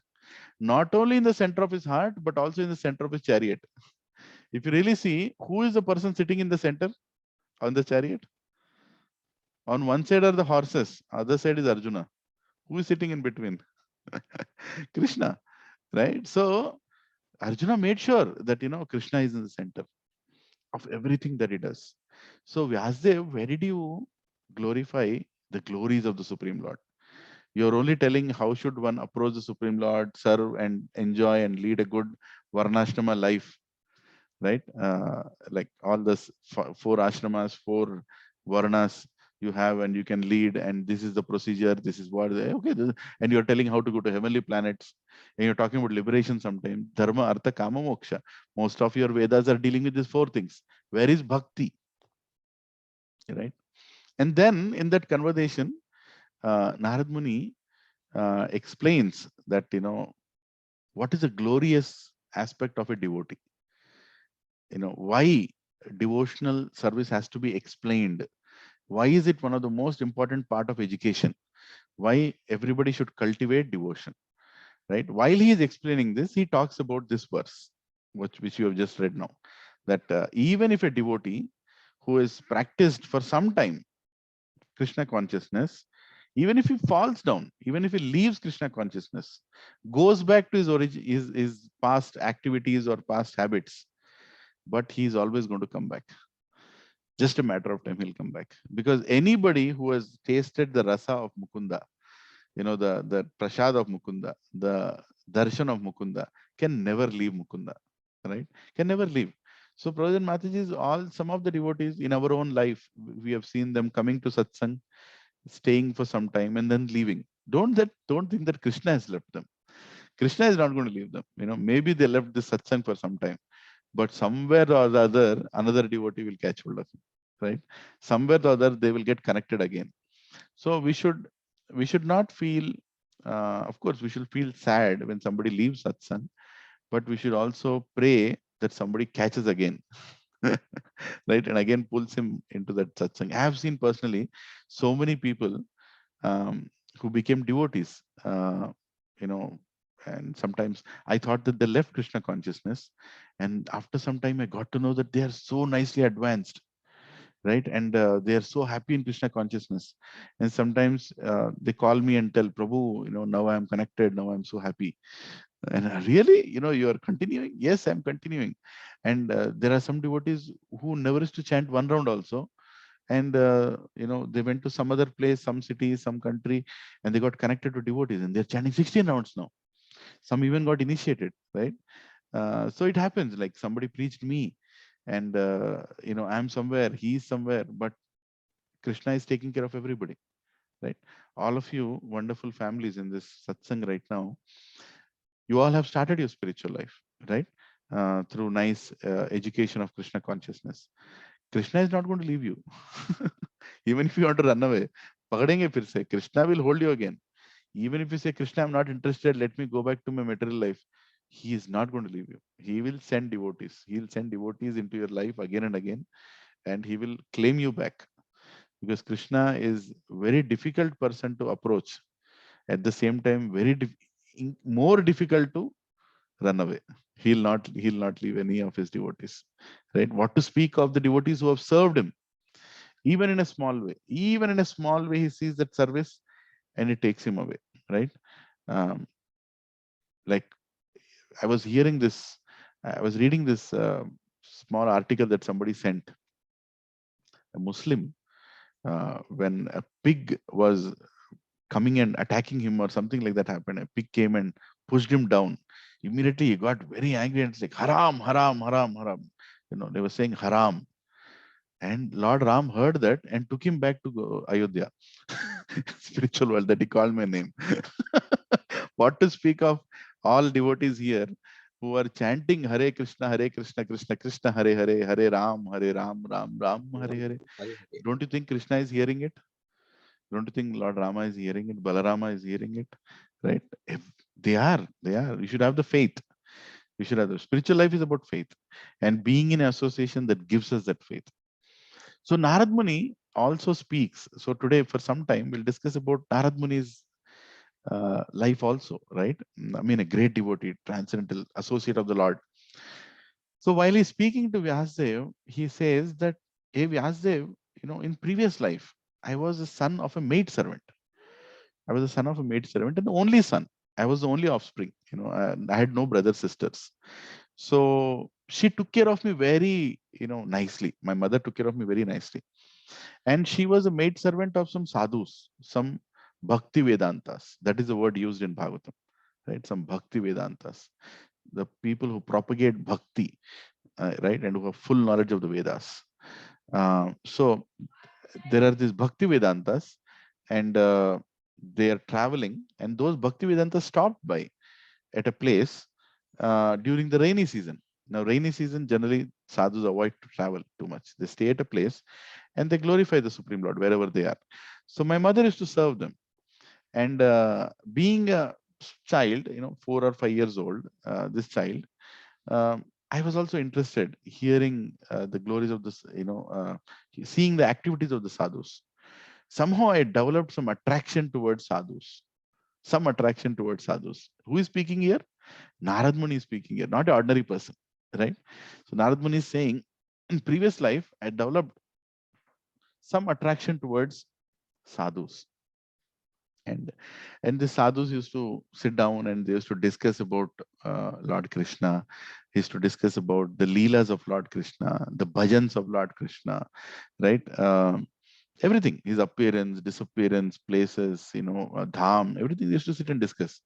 Not only in the center of his heart, but also in the center of his chariot. If you really see, who is the person sitting in the center on the chariot? On one side are the horses, other side is Arjuna. Who is sitting in between? Krishna, right? So Arjuna made sure that, Krishna is in the center of everything that he does. So Vyasdev, where did you glorify the glories of the Supreme Lord? You're only telling how should one approach the Supreme Lord, serve and enjoy and lead a good Varnashrama life, right? Like all this four ashramas, four Varnas you have, and you can lead, and this is the procedure, this is what, okay, and you're telling how to go to heavenly planets, and you're talking about liberation sometimes, dharma, artha, kama, moksha. Most of your Vedas are dealing with these four things. Where is bhakti, right? And then in that conversation, Narad Muni explains that, what is a glorious aspect of a devotee? Why devotional service has to be explained. Why is it one of the most important part of education? Why everybody should cultivate devotion, right? While he is explaining this, he talks about this verse, which you have just read now, that even if a devotee who is practiced for some time Krishna consciousness, even if he falls down, even if he leaves Krishna consciousness, goes back to his origin, his past activities or past habits, but he is always going to come back. Just a matter of time, he'll come back. Because anybody who has tasted the rasa of Mukunda, the prasad of Mukunda, the darshan of Mukunda, can never leave Mukunda, right? Can never leave. So Prabhupada and Mataji, some of the devotees in our own life, we have seen them coming to satsang, staying for some time and then leaving. Don't think that Krishna has left them. Krishna is not going to leave them. Maybe they left the satsang for some time, but somewhere or the other, another devotee will catch hold of him, right? Somewhere or the other, they will get connected again. So we should not feel, of course, we should feel sad when somebody leaves satsang, but we should also pray that somebody catches again, right? And again pulls him into that satsang. I have seen personally so many people who became devotees, and sometimes I thought that they left Krishna consciousness, and after some time I got to know that they are so nicely advanced, right? And they are so happy in Krishna consciousness. And sometimes they call me and tell, Prabhu, now I'm connected, now I'm so happy. And really, you are continuing? Yes, I'm continuing. And there are some devotees who never used to chant one round also. And they went to some other place, some city, some country, and they got connected to devotees, and they're chanting 16 rounds now. Some even got initiated, right? So it happens, like somebody preached me, and I'm somewhere, he's somewhere, but Krishna is taking care of everybody, right? All of you wonderful families in this satsang right now, you all have started your spiritual life, right? Through nice education of Krishna consciousness. Krishna is not going to leave you. Even if you want to run away, pakadenge fir se, Krishna will hold you again. Even if you say, Krishna, I'm not interested, let me go back to my material life, he is not going to leave you. He will send devotees. He will send devotees into your life again and again, and he will claim you back. Because Krishna is very difficult person to approach. At the same time, more difficult to run away. He'll not leave any of his devotees, right? What to speak of the devotees who have served him, even in a small way. Even in a small way, he sees that service and it takes him away, right? Like I was hearing this I was reading this small article that somebody sent. A Muslim, when a pig was coming and attacking him or something like that happened, a pig came and pushed him down. Immediately he got very angry and it's like haram, haram, haram, haram. They were saying haram. And Lord Ram heard that and took him back to Ayodhya. Spiritual world, that he called my name. What to speak of all devotees here who are chanting Hare Krishna, Krishna Krishna, Hare Hare, Hare Ram, Ram Ram, Hare Hare. Don't you think Krishna is hearing it? Don't you think Lord Rama is hearing it? Balarama is hearing it, right? If they are. You should have the faith. You should have the spiritual life is about faith and being in an association that gives us that faith. So Narad Muni also speaks. So today, for some time, we'll discuss about Narad Muni's life also, right? I mean, a great devotee, transcendental associate of the Lord. So while he's speaking to Vyasadev, he says that, hey Vyasadev, in previous life, I was the son of a maid servant. I was the son of a maid servant and the only son. I was the only offspring. I had no brothers, sisters. So she took care of me very, nicely. My mother took care of me very nicely. And she was a maid servant of some sadhus, some bhakti Vedantas. That is the word used in Bhagavatam, right? Some bhakti Vedantas. The people who propagate bhakti, right? And who have full knowledge of the Vedas. So there are these bhakti Vedantas and they are traveling, and those bhakti Vedantas stopped by at a place during the rainy season. Now, rainy season, generally sadhus avoid to travel too much. They stay at a place and they glorify the Supreme Lord wherever they are. So my mother used to serve them. And being a child, 4 or 5 years old, this child, I was also interested hearing the glories of this, seeing the activities of the sadhus. Somehow I developed some attraction towards sadhus. Some attraction towards sadhus. Who is speaking here? Narad Muni is speaking here, not an ordinary person, right? So Narad Muni is saying, in previous life, I developed some attraction towards sadhus. And the sadhus used to sit down and they used to discuss about Lord Krishna. He used to discuss about the leelas of Lord Krishna, the bhajans of Lord Krishna, right? Everything, his appearance, disappearance, places, dham, everything they used to sit and discuss.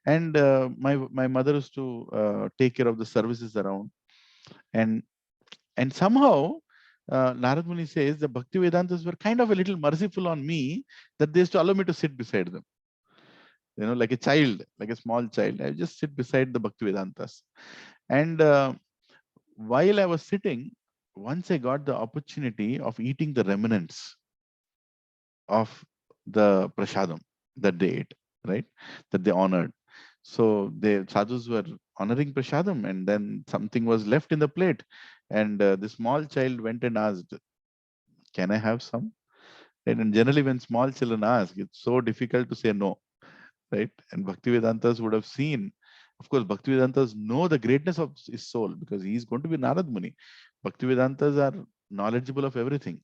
And my mother used to take care of the services around. And somehow, Narad Muni says the Bhakti Vedantas were kind of a little merciful on me that they used to allow me to sit beside them. Like a child, like a small child. I just sit beside the Bhakti Vedantas. And while I was sitting, once I got the opportunity of eating the remnants of the prasadam that they ate, right? That they honored. So the sadhus were honoring prasadam, and then something was left in the plate. And the small child went and asked, "Can I have some?" And generally, when small children ask, it's so difficult to say no, right? And Bhaktivedantas would have seen, of course, Bhaktivedantas know the greatness of his soul because he is going to be Narad Muni. Bhaktivedantas are knowledgeable of everything,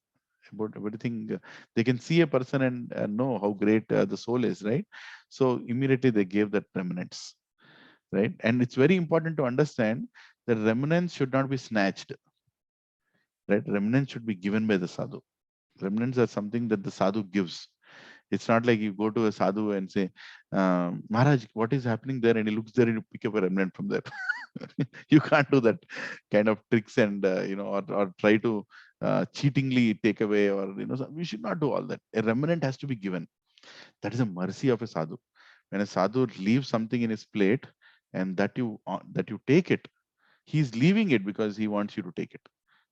about everything. They can see a person and know how great the soul is, right? So immediately they gave that remnants, right? And it's very important to understand that remnants should not be snatched, right? Remnants should be given by the sadhu. Remnants are something that the sadhu gives. It's not like you go to a sadhu and say, Maharaj, what is happening there? And he looks there and you pick up a remnant from there. You can't do that kind of tricks and, or try to cheatingly take away or, we should not do all that. A remnant has to be given. That is a mercy of a sadhu. When a sadhu leaves something in his plate and that you take it, he's leaving it because he wants you to take it,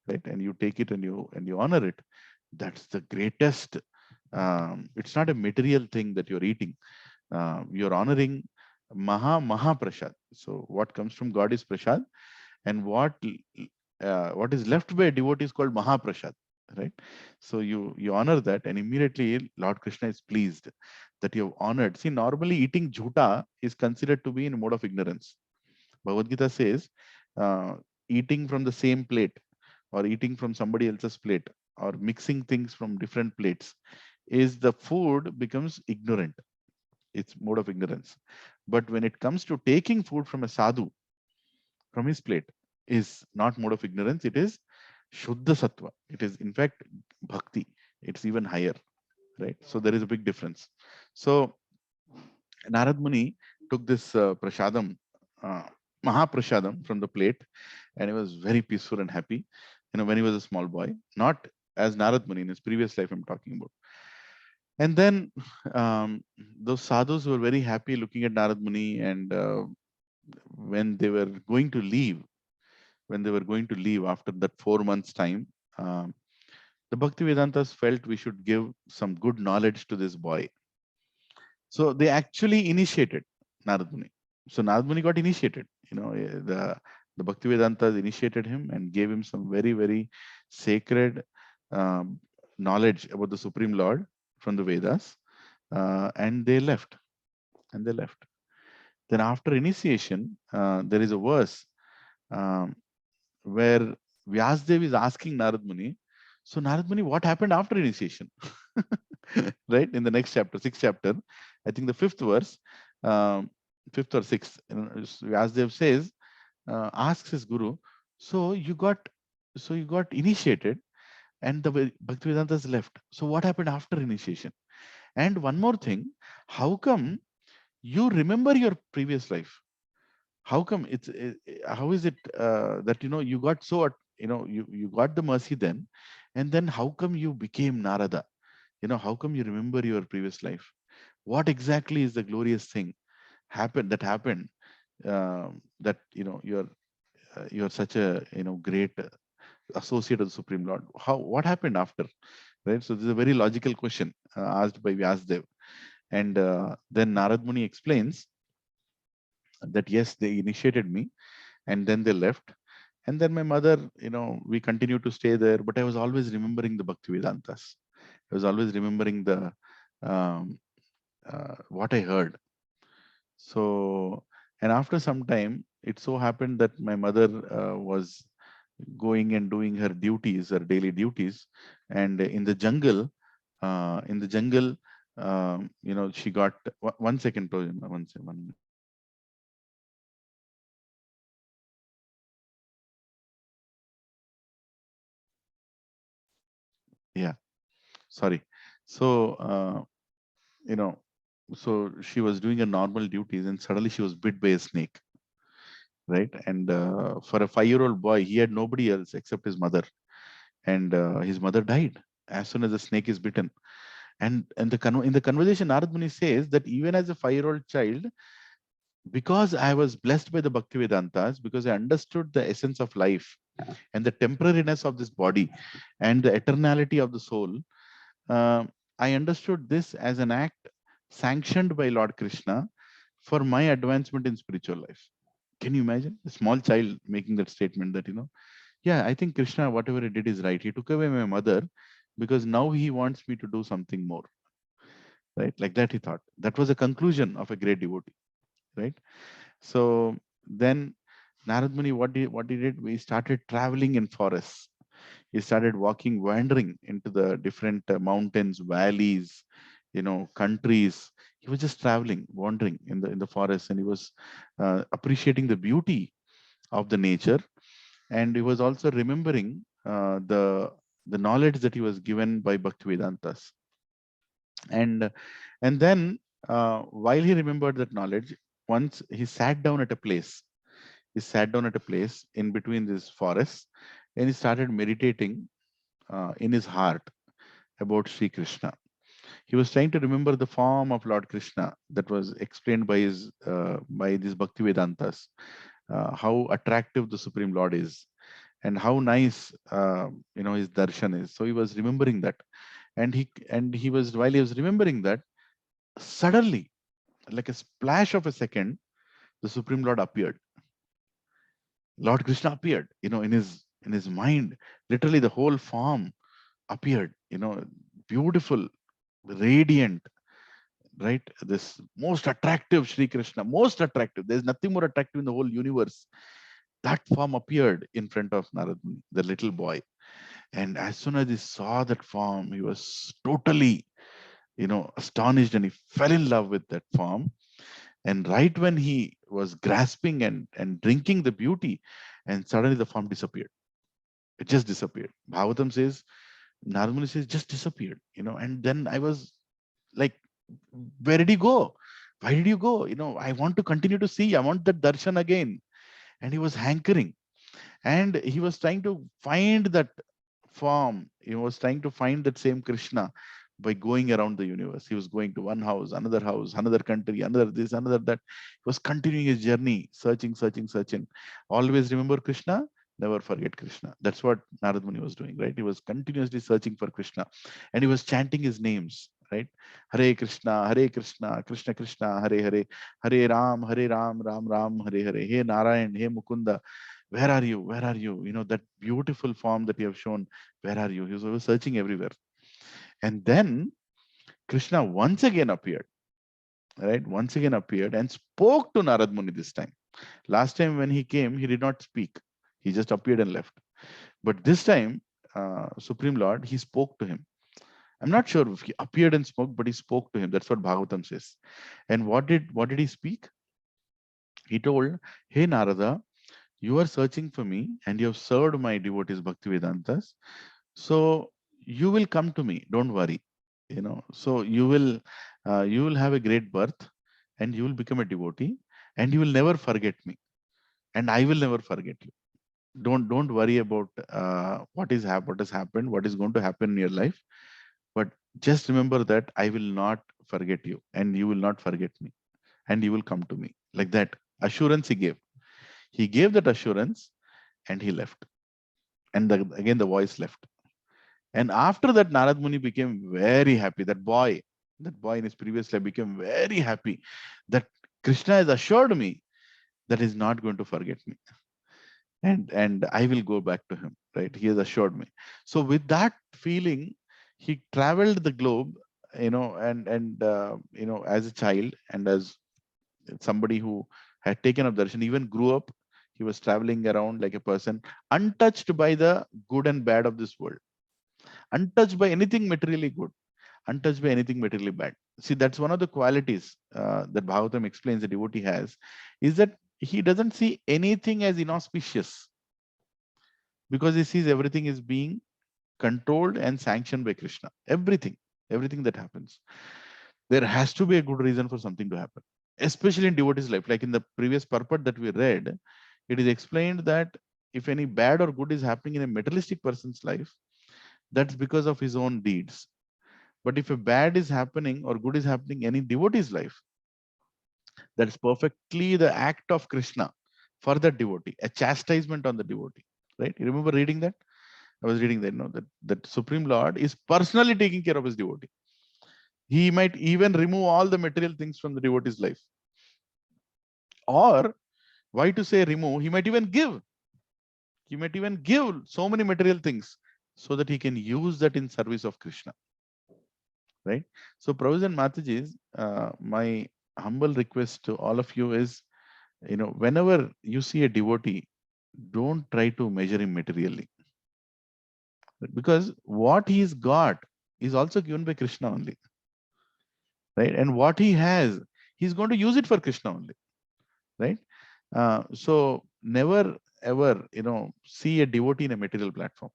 right? And you take it and you honor it. That's the greatest. It's not a material thing that you're eating. You're honoring Maha Prasad. So what comes from God is Prasad, and what is left by a devotee is called Maha Prasad, right? So you honor that, and immediately Lord Krishna is pleased that you have honored. See, normally eating jhuta is considered to be in a mode of ignorance. Bhagavad Gita says, eating from the same plate or eating from somebody else's plate or mixing things from different plates is the food becomes ignorant. It's mode of ignorance. But when it comes to taking food from a sadhu, from his plate is not mode of ignorance. It is Shuddha Sattva. It is in fact Bhakti. It's even higher, right? So there is a big difference. So Narad Muni took this prasadam, Mahaprasadam from the plate, and he was very peaceful and happy, when he was a small boy, not as Narad Muni in his previous life I'm talking about. And then those sadhus were very happy looking at Narad Muni, and when they were going to leave, after that 4 months time, the Bhaktivedantas felt we should give some good knowledge to this boy. So they actually initiated Narad Muni. So Narad Muni got initiated. The Bhaktivedantas initiated him and gave him some very, very sacred knowledge about the Supreme Lord from the Vedas, and they left. Then after initiation, there is a verse where Vyasdev is asking Narad Muni, so Narad Muni, what happened after initiation? Right? In the next chapter, 6th chapter, I think the 5th verse, 5th or 6th, Vyasdev says, asks his guru, so you got initiated and the Bhaktivedantas left. So what happened after initiation? And one more thing, how come you remember your previous life? How come how is it that you got so you got the mercy then, and then how come you became Narada? How come you remember your previous life? What exactly is the glorious thing that happened, that you're such a great associate of the Supreme Lord? What happened after? Right? So this is a very logical question asked by Vyasdev, and then Narad Muni explains that yes, they initiated me and then they left, and then my mother, we continued to stay there, but I was always remembering the Bhaktivedantas. I was always remembering the what I heard. So, and after some time, it so happened that my mother was going and doing her duties, her daily duties, and in the jungle, she got 1 second, Prajna, 1 second. Yeah, sorry. So, so she was doing her normal duties and suddenly she was bit by a snake, right? And for a 5-year-old boy, he had nobody else except his mother, and his mother died as soon as the snake is bitten. And in the conversation, Narad Muni says that even as a 5-year-old child, because I was blessed by the Bhaktivedantas, because I understood the essence of life and the temporariness of this body and the eternality of the soul, I understood this as an act sanctioned by Lord Krishna for my advancement in spiritual life. Can you imagine a small child making that statement that, yeah, I think Krishna, whatever he did is right. He took away my mother because now he wants me to do something more, right? Like that he thought. That was a conclusion of a great devotee, right? So then Narad Muni, what he did, we started traveling in forests. He started wandering into the different mountains, valleys, countries. He was just traveling, wandering in the forest, and he was appreciating the beauty of the nature, and he was also remembering the knowledge that he was given by Bhaktivedantas. And then while he remembered that knowledge, once he sat down at a place. He sat down at a place in between these forests, and he started meditating in his heart about Sri Krishna. He was trying to remember the form of Lord Krishna that was explained by these Bhaktivedantas, how attractive the Supreme Lord is, and how nice his darshan is. So he was remembering that, and he was, while he was remembering that, suddenly, like a splash of a second, the Supreme Lord appeared. Lord Krishna appeared, in his mind. Literally, the whole form appeared. Beautiful, radiant, right? This most attractive Sri Krishna, most attractive. There's nothing more attractive in the whole universe. That form appeared in front of Narad Muni, the little boy. And as soon as he saw that form, he was totally, astonished, and he fell in love with that form. And right when he was grasping and drinking the beauty, and suddenly the form disappeared. It just disappeared. Bhagavatam says, Narad Muni says, just disappeared, and then I was like, where did he go? Why did you go? I want to continue to see. I want that darshan again. And he was hankering, and he was trying to find that form. He was trying to find that same Krishna by going around the universe. He was going to one house, another country, another this, another that. He was continuing his journey, searching, searching, searching. Always remember Krishna, never forget Krishna. That's what Narad Muni was doing, right? He was continuously searching for Krishna, and he was chanting his names, right? Hare Krishna, Krishna Krishna, Hare Hare, Hare Ram, Ram Ram, Hare Hare. Hey Narayan, hey Mukunda, where are you? Where are you? That beautiful form that you have shown. Where are you? He was searching everywhere. And then Krishna once again appeared, right? Once again appeared and spoke to Narad Muni this time. Last time when he came, he did not speak. He just appeared and left. But this time, Supreme Lord, he spoke to him. I'm not sure if he appeared and spoke, but he spoke to him. That's what Bhagavatam says. And what did he speak? He told, hey Narada, you are searching for me and you have served my devotees Bhaktivedantas. So you will come to me. Don't worry. So you will have a great birth, and you will become a devotee, and you will never forget me, and I will never forget you. Don't worry about what has happened, what is going to happen in your life, but just remember that I will not forget you, and you will not forget me, and you will come to me. Like that assurance he gave. He gave that assurance, and he left. And again the voice left. And after that, Narad Muni became very happy. That boy in his previous life became very happy that Krishna has assured me that he's not going to forget me. And I will go back to him, right? He has assured me. So with that feeling, he traveled the globe, and as a child and as somebody who had taken up darshan, even grew up, he was traveling around like a person untouched by the good and bad of this world, untouched by anything materially good, untouched by anything materially bad. See, that's one of the qualities that Bhagavatam explains the devotee has, is that he doesn't see anything as inauspicious, because he sees everything is being controlled and sanctioned by Krishna. Everything that happens, there has to be a good reason for something to happen, especially in devotee's life. Like in the previous purport that we read, it is explained that if any bad or good is happening in a materialistic person's life, that's because of his own deeds. But if a bad is happening or good is happening in any devotee's life, that's perfectly the act of Krishna for that devotee, a chastisement on the devotee. Right? You remember reading that? I was reading that, that Supreme Lord is personally taking care of his devotee. He might even remove all the material things from the devotee's life. Or, why to say remove? He might even give. He might even give so many material things so that he can use that in service of Krishna. Right? So, Prabhus and Matajis, my humble request to all of you is, whenever you see a devotee, don't try to measure him materially. Because what he's got is also given by Krishna only. Right? And what he has, he's going to use it for Krishna only. Right? So never ever, see a devotee in a material platform.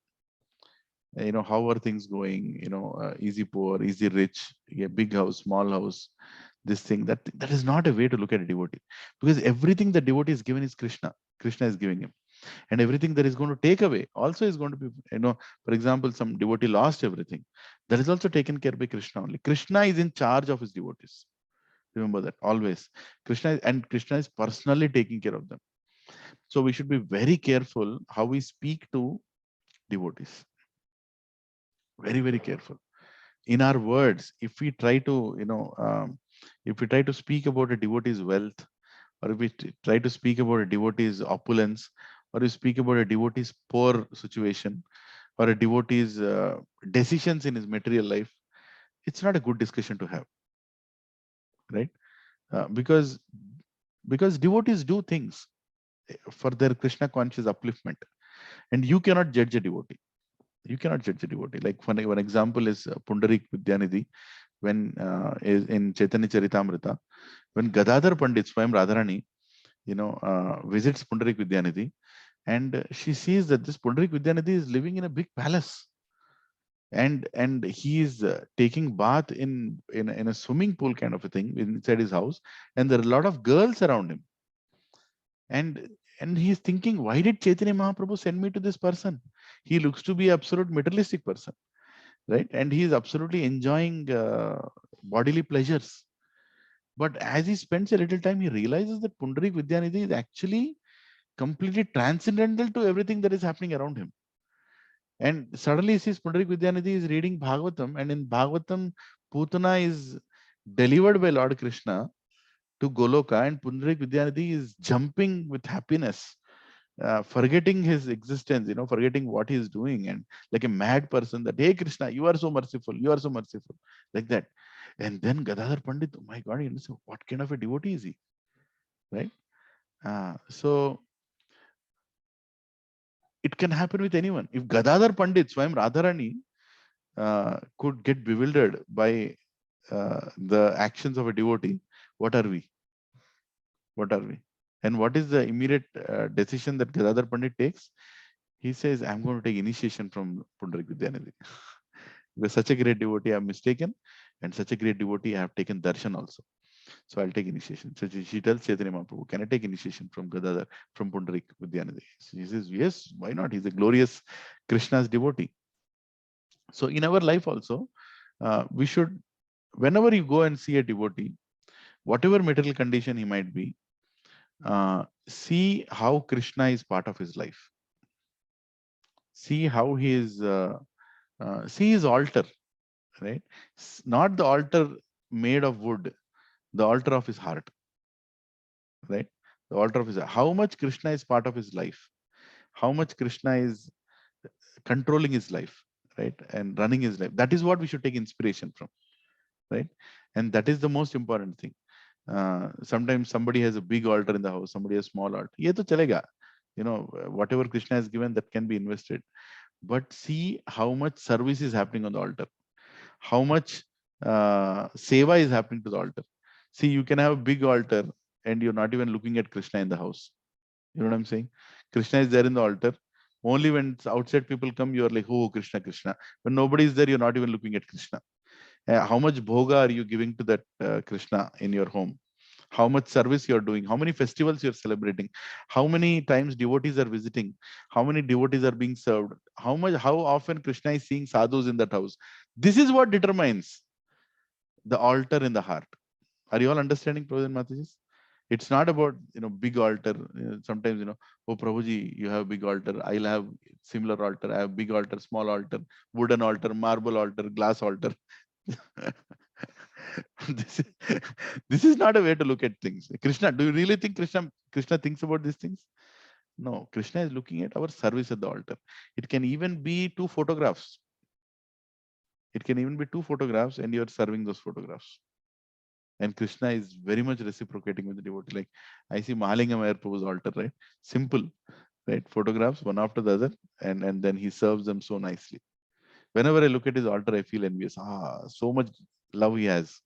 How are things going? Easy poor, easy rich, a big house, small house, this thing. That is not a way to look at a devotee, because everything the devotee is given is Krishna. Krishna is giving him, and everything that is going to take away also is going to be, for example, some devotee lost everything. That is also taken care by Krishna only. Krishna is in charge of his devotees. Remember that always. Krishna is personally taking care of them. So we should be very careful how we speak to devotees. Very, very careful. In our words, if we try to, speak about a devotee's wealth, or if we try to speak about a devotee's opulence, or we speak about a devotee's poor situation, or a devotee's decisions in his material life, it's not a good discussion to have, right? Because devotees do things for their Krishna conscious upliftment, and you cannot judge a devotee. You cannot judge a devotee. Like one example is Pundarik Vidyanidhi, when is in Chaitanya Charitamrita, When Gadadhar Pandit, Swayam Radharani, visits Pundarik Vidyanidhi, and she sees that this Pundarik Vidyanidhi is living in a big palace, and he is taking bath in a swimming pool kind of a thing inside his house, and there are a lot of girls around him, and he's thinking, why did Chaitanya Mahaprabhu send me to this person? He looks to be absolute materialistic person, right? And he is absolutely enjoying bodily pleasures. But as he spends a little time, he realizes that Pundarik Vidyanidhi is actually completely transcendental to everything that is happening around him. And suddenly he sees Pundarik Vidyanidhi is reading Bhagavatam, and in Bhagavatam, Putana is delivered by Lord Krishna to Goloka, and Pundarik Vidyanidhi is jumping with happiness, forgetting his existence, forgetting what he is doing, and like a mad person that, hey Krishna, you are so merciful, like that. And then Gadadhar Pandit, oh my God, what kind of a devotee is he, right? So it can happen with anyone. If Gadadhar Pandit, Swayam Radharani, could get bewildered by the actions of a devotee, what are we? What are we? And what is the immediate decision that Gadadhar Pandit takes? He says, I'm going to take initiation from Pundarik Vidyanidhi. Because such a great devotee I have mistaken, and such a great devotee I have taken darshan also. So I'll take initiation. So she tells Chaitanya Mahaprabhu, can I take initiation from Gadadhar, from Pundarik Vidyanidhi? So he says, yes, why not? He's a glorious Krishna's devotee. So in our life also, we should, whenever you go and see a devotee, whatever material condition he might be, see how Krishna is part of his life. See how he is, see his altar, right? Not the altar made of wood, the altar of his heart, right? The altar of his, how much Krishna is part of his life, how much Krishna is controlling his life, right? And running his life. That is what we should take inspiration from, right? And that is the most important thing. Sometimes somebody has a big altar in the house, somebody has a small altar. Ye to chalega. Whatever Krishna has given, that can be invested. But see how much service is happening on the altar, how much seva is happening to the altar. See, you can have a big altar and you're not even looking at Krishna in the house. You know what I'm saying? Krishna is there in the altar. Only when outside people come, you're like, oh, Krishna, Krishna. When nobody is there, you're not even looking at Krishna. How much bhoga are you giving to that Krishna in your home? How much service you're doing? How many festivals you're celebrating? How many times devotees are visiting? How many devotees are being served? How often Krishna is seeing sadhus in that house? This is what determines the altar in the heart. Are you all understanding, Prabhupada and Matajis? It's not about big altar. Sometimes oh Prabhuji, you have big altar. I'll have similar altar. I have big altar, small altar, wooden altar, marble altar, glass altar. this is not a way to look at things. Krishna, do you really think Krishna thinks about these things? No, Krishna is looking at our service at the altar. It can even be two photographs. It can even be two photographs and you're serving those photographs. And Krishna is very much reciprocating with the devotee. Like I see Mahalingam Ayar Prabhu's altar, right? Simple, right? Photographs one after the other, and then he serves them so nicely. Whenever I look at his altar, I feel envious. So much love he has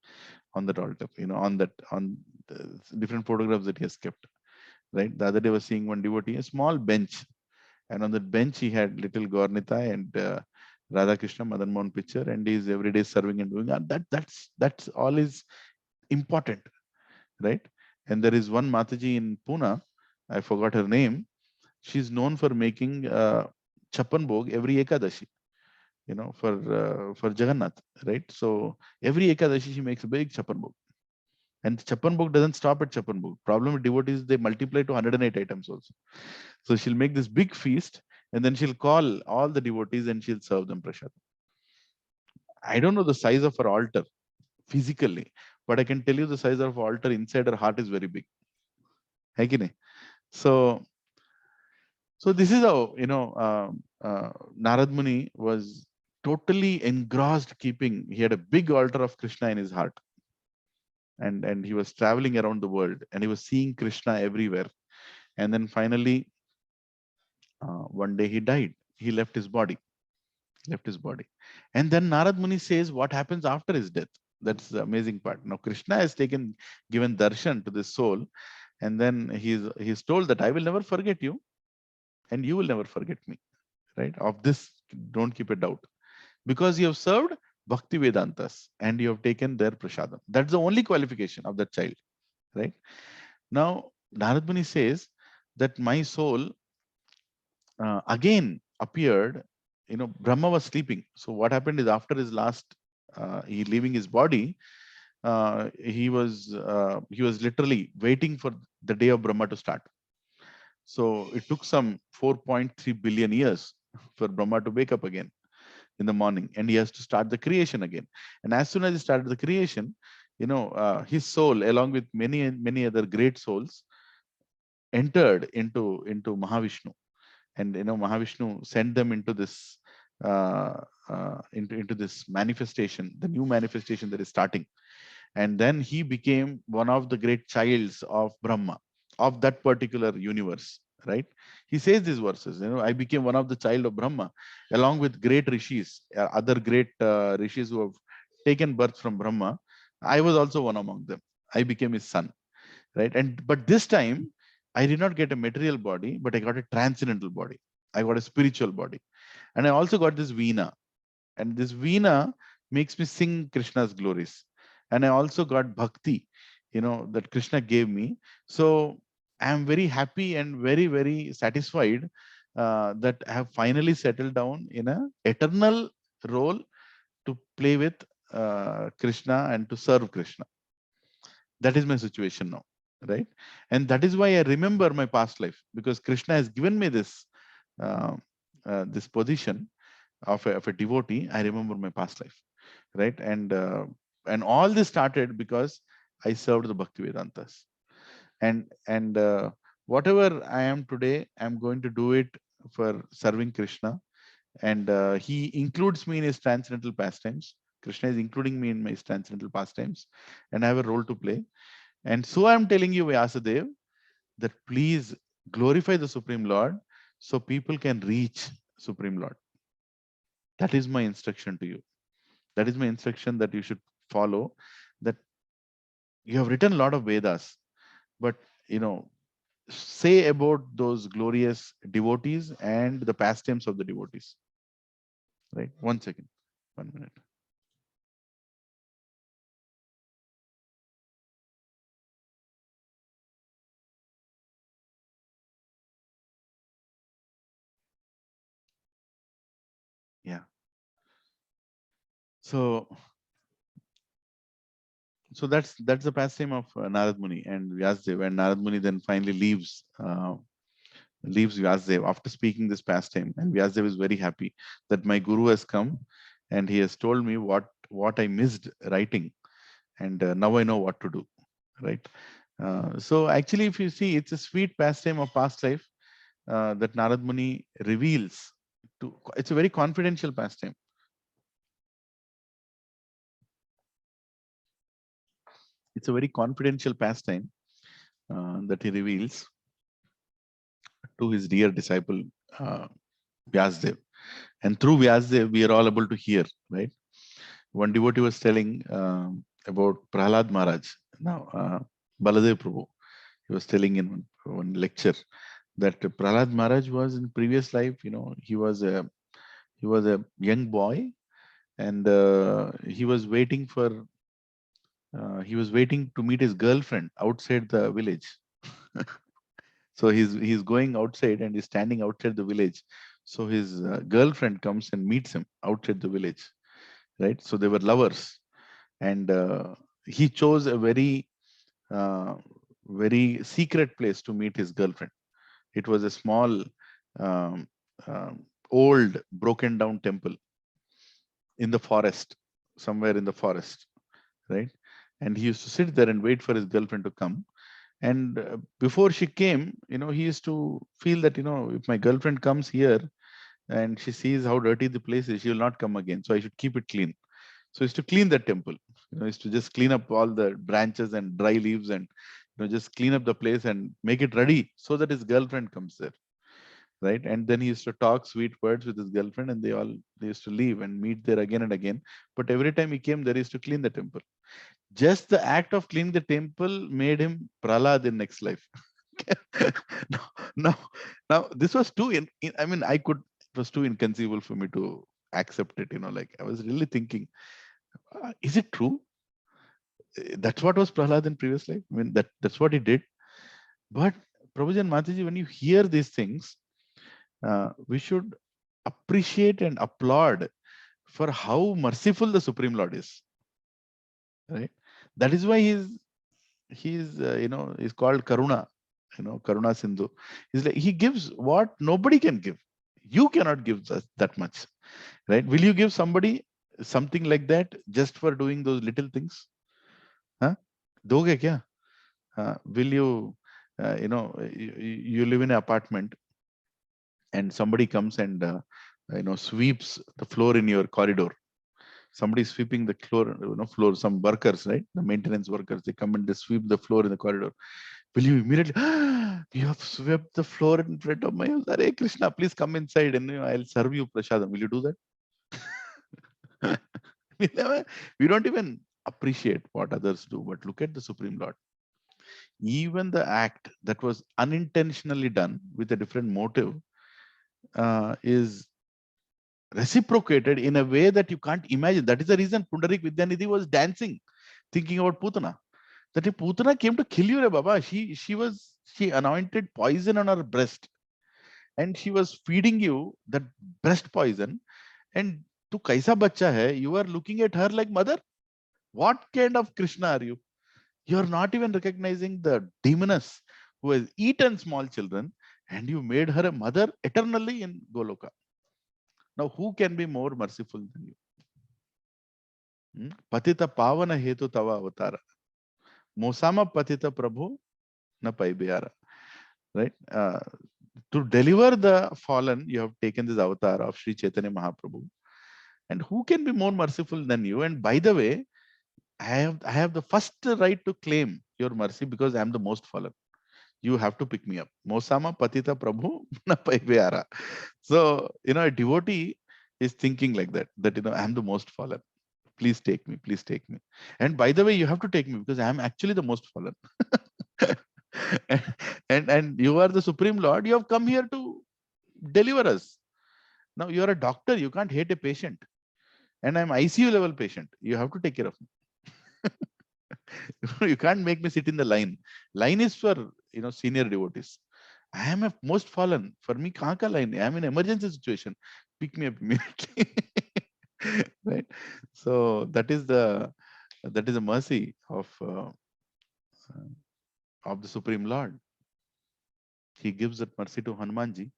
on that altar, on the different photographs that he has kept, right? The other day I was seeing one devotee, a small bench, and on that bench he had little Gaurnitai and Radha Krishna Madan Mohan picture, and he's every day serving and doing that's all is important, right? And there is one Mataji in Pune, I forgot her name. She's known for making Chappan Bhog every Ekadashi, for Jagannath, right? So every Ekadashi she makes a big Chappan Bhog. And Chappan Bhog doesn't stop at Chappan Bhog. Problem with devotees, they multiply to 108 items also. So she'll make this big feast and then she'll call all the devotees and she'll serve them prasad. I don't know the size of her altar physically, but I can tell you the size of her altar inside her heart is very big. So this is how Narad Muni was totally engrossed keeping. He had a big altar of Krishna in his heart, and he was traveling around the world, and he was seeing Krishna everywhere. And then finally, one day he died. He left his body. And then Narad Muni says, what happens after his death? That's the amazing part. Now Krishna has given darshan to this soul, and then he's told that I will never forget you, and you will never forget me. Right? Of this, don't keep a doubt, because you have served Bhakti Vedantas and you have taken their prasadam. That's the only qualification of that child. Right? Now Narad Muni says that my soul again appeared. Brahma was sleeping. So what happened is, after his last he leaving his body, he was literally waiting for the day of Brahma to start. So it took some 4.3 billion years for Brahma to wake up again in the morning, and he has to start the creation again. And as soon as he started the creation, his soul, along with many other great souls, entered into Mahavishnu, and Mahavishnu sent them into this into this manifestation, the new manifestation that is starting. And then he became one of the great childs of Brahma, of that particular universe. Right? He says these verses, I became one of the child of Brahma, along with great rishis, other great rishis who have taken birth from Brahma. I was also one among them. I became his son. Right? But this time I did not get a material body, but I got a transcendental body. I got a spiritual body. And I also got this veena. And this veena makes me sing Krishna's glories. And I also got bhakti, that Krishna gave me. So I am very happy and very, very satisfied that I have finally settled down in an eternal role to play with Krishna and to serve Krishna. That is my situation now. Right? And that is why I remember my past life, because Krishna has given me this this position of a devotee. I remember my past life. Right? And all this started because I served the Bhakti Vedantas. And whatever I am today, I'm going to do it for serving Krishna. And he includes me in his transcendental pastimes. Krishna is including me in my transcendental pastimes, and I have a role to play. And so I'm telling you, Vyasadev, that please glorify the Supreme Lord so people can reach Supreme Lord. That is my instruction to you. That is my instruction that you should follow. That you have written a lot of Vedas, but say about those glorious devotees and the pastimes of the devotees. Right? 1 second. 1 minute. Yeah. So that's the pastime of Narad Muni and Vyasdev. And Narad Muni then finally leaves Vyasdev after speaking this pastime. And Vyasdev is very happy that my guru has come and he has told me what I missed writing, and now I know what to do. Right? So actually, if you see, it's a sweet pastime of past life that Narad Muni reveals. It's a very confidential pastime. It's a very confidential pastime that he reveals to his dear disciple Vyasdev. And through Vyasdev, we are all able to hear, right? One devotee was telling about Prahlad Maharaj. Now, Baladev Prabhu, he was telling in one lecture that Prahlad Maharaj was in previous life, he was a young boy, and he was waiting to meet his girlfriend outside the village. So he's going outside and he's standing outside the village. So his girlfriend comes and meets him outside the village, right? So they were lovers, and he chose a very very secret place to meet his girlfriend. It was a small, um, old, broken down temple in the forest, somewhere in the forest, right? And he used to sit there and wait for his girlfriend to come. And before she came, he used to feel that, if my girlfriend comes here and she sees how dirty the place is, she will not come again. So I should keep it clean. So he used to clean that temple. He used to just clean up all the branches and dry leaves and just clean up the place and make it ready so that his girlfriend comes there. right? And then he used to talk sweet words with his girlfriend, and they used to leave and meet there again and again. But every time he came there, he used to clean the temple. Just the act of cleaning the temple made him Prahlad in next life. no, no, now this was too. I mean, it was too inconceivable for me to accept it. Like I was really thinking, is it true? That's what was Prahlad in previous life. I mean, that's what he did. But Prabhuji and Mataji, when you hear these things, we should appreciate and applaud for how merciful the Supreme Lord is. Right? That is why he's called Karuna. Karuna Sindhu. He's like, he gives what nobody can give. You cannot give that much, right? Will you give somebody something like that just for doing those little things? Huh? Doge kya? Will you, you live in an apartment and somebody comes and, sweeps the floor in your corridor. Somebody is sweeping the floor, some workers, right? The maintenance workers, they come and they sweep the floor in the corridor. Will you immediately, you have swept the floor in front of my house. Hare Krishna, please come inside and I'll serve you prasadam. Will you do that? We don't even appreciate what others do, but look at the Supreme Lord. Even the act that was unintentionally done with a different motive is reciprocated in a way that you can't imagine. That is the reason Pundarik Vidyanidhi was dancing, thinking about Putana. That if Putana came to kill you, Re Baba, she anointed poison on her breast and she was feeding you that breast poison. And tu kaisa bacha hai, you are looking at her like mother. What kind of Krishna are you? You are not even recognizing the demoness who has eaten small children, and you made her a mother eternally in Goloka. Now, who can be more merciful than you? Patita pavana hetu tava avatara. Mosama patita prabhu na paibyara. Right? To deliver the fallen, you have taken this avatar of Sri Chaitanya Mahaprabhu. And who can be more merciful than you? And by the way, I have the first right to claim your mercy because I am the most fallen. You have to pick me up. Mosama patita prabhu na paivyara. So, a devotee is thinking like that, I am the most fallen. Please take me, please take me. And by the way, you have to take me because I am actually the most fallen. and you are the Supreme Lord. You have come here to deliver us. Now you are a doctor. You can't hate a patient. And I'm ICU level patient. You have to take care of me. You can't make me sit in the line. Line is for senior devotees. I am a most fallen. For me, kahan ka line? I am in emergency situation. Pick me up immediately. Right. So that is the mercy of the Supreme Lord. He gives that mercy to Hanumanji.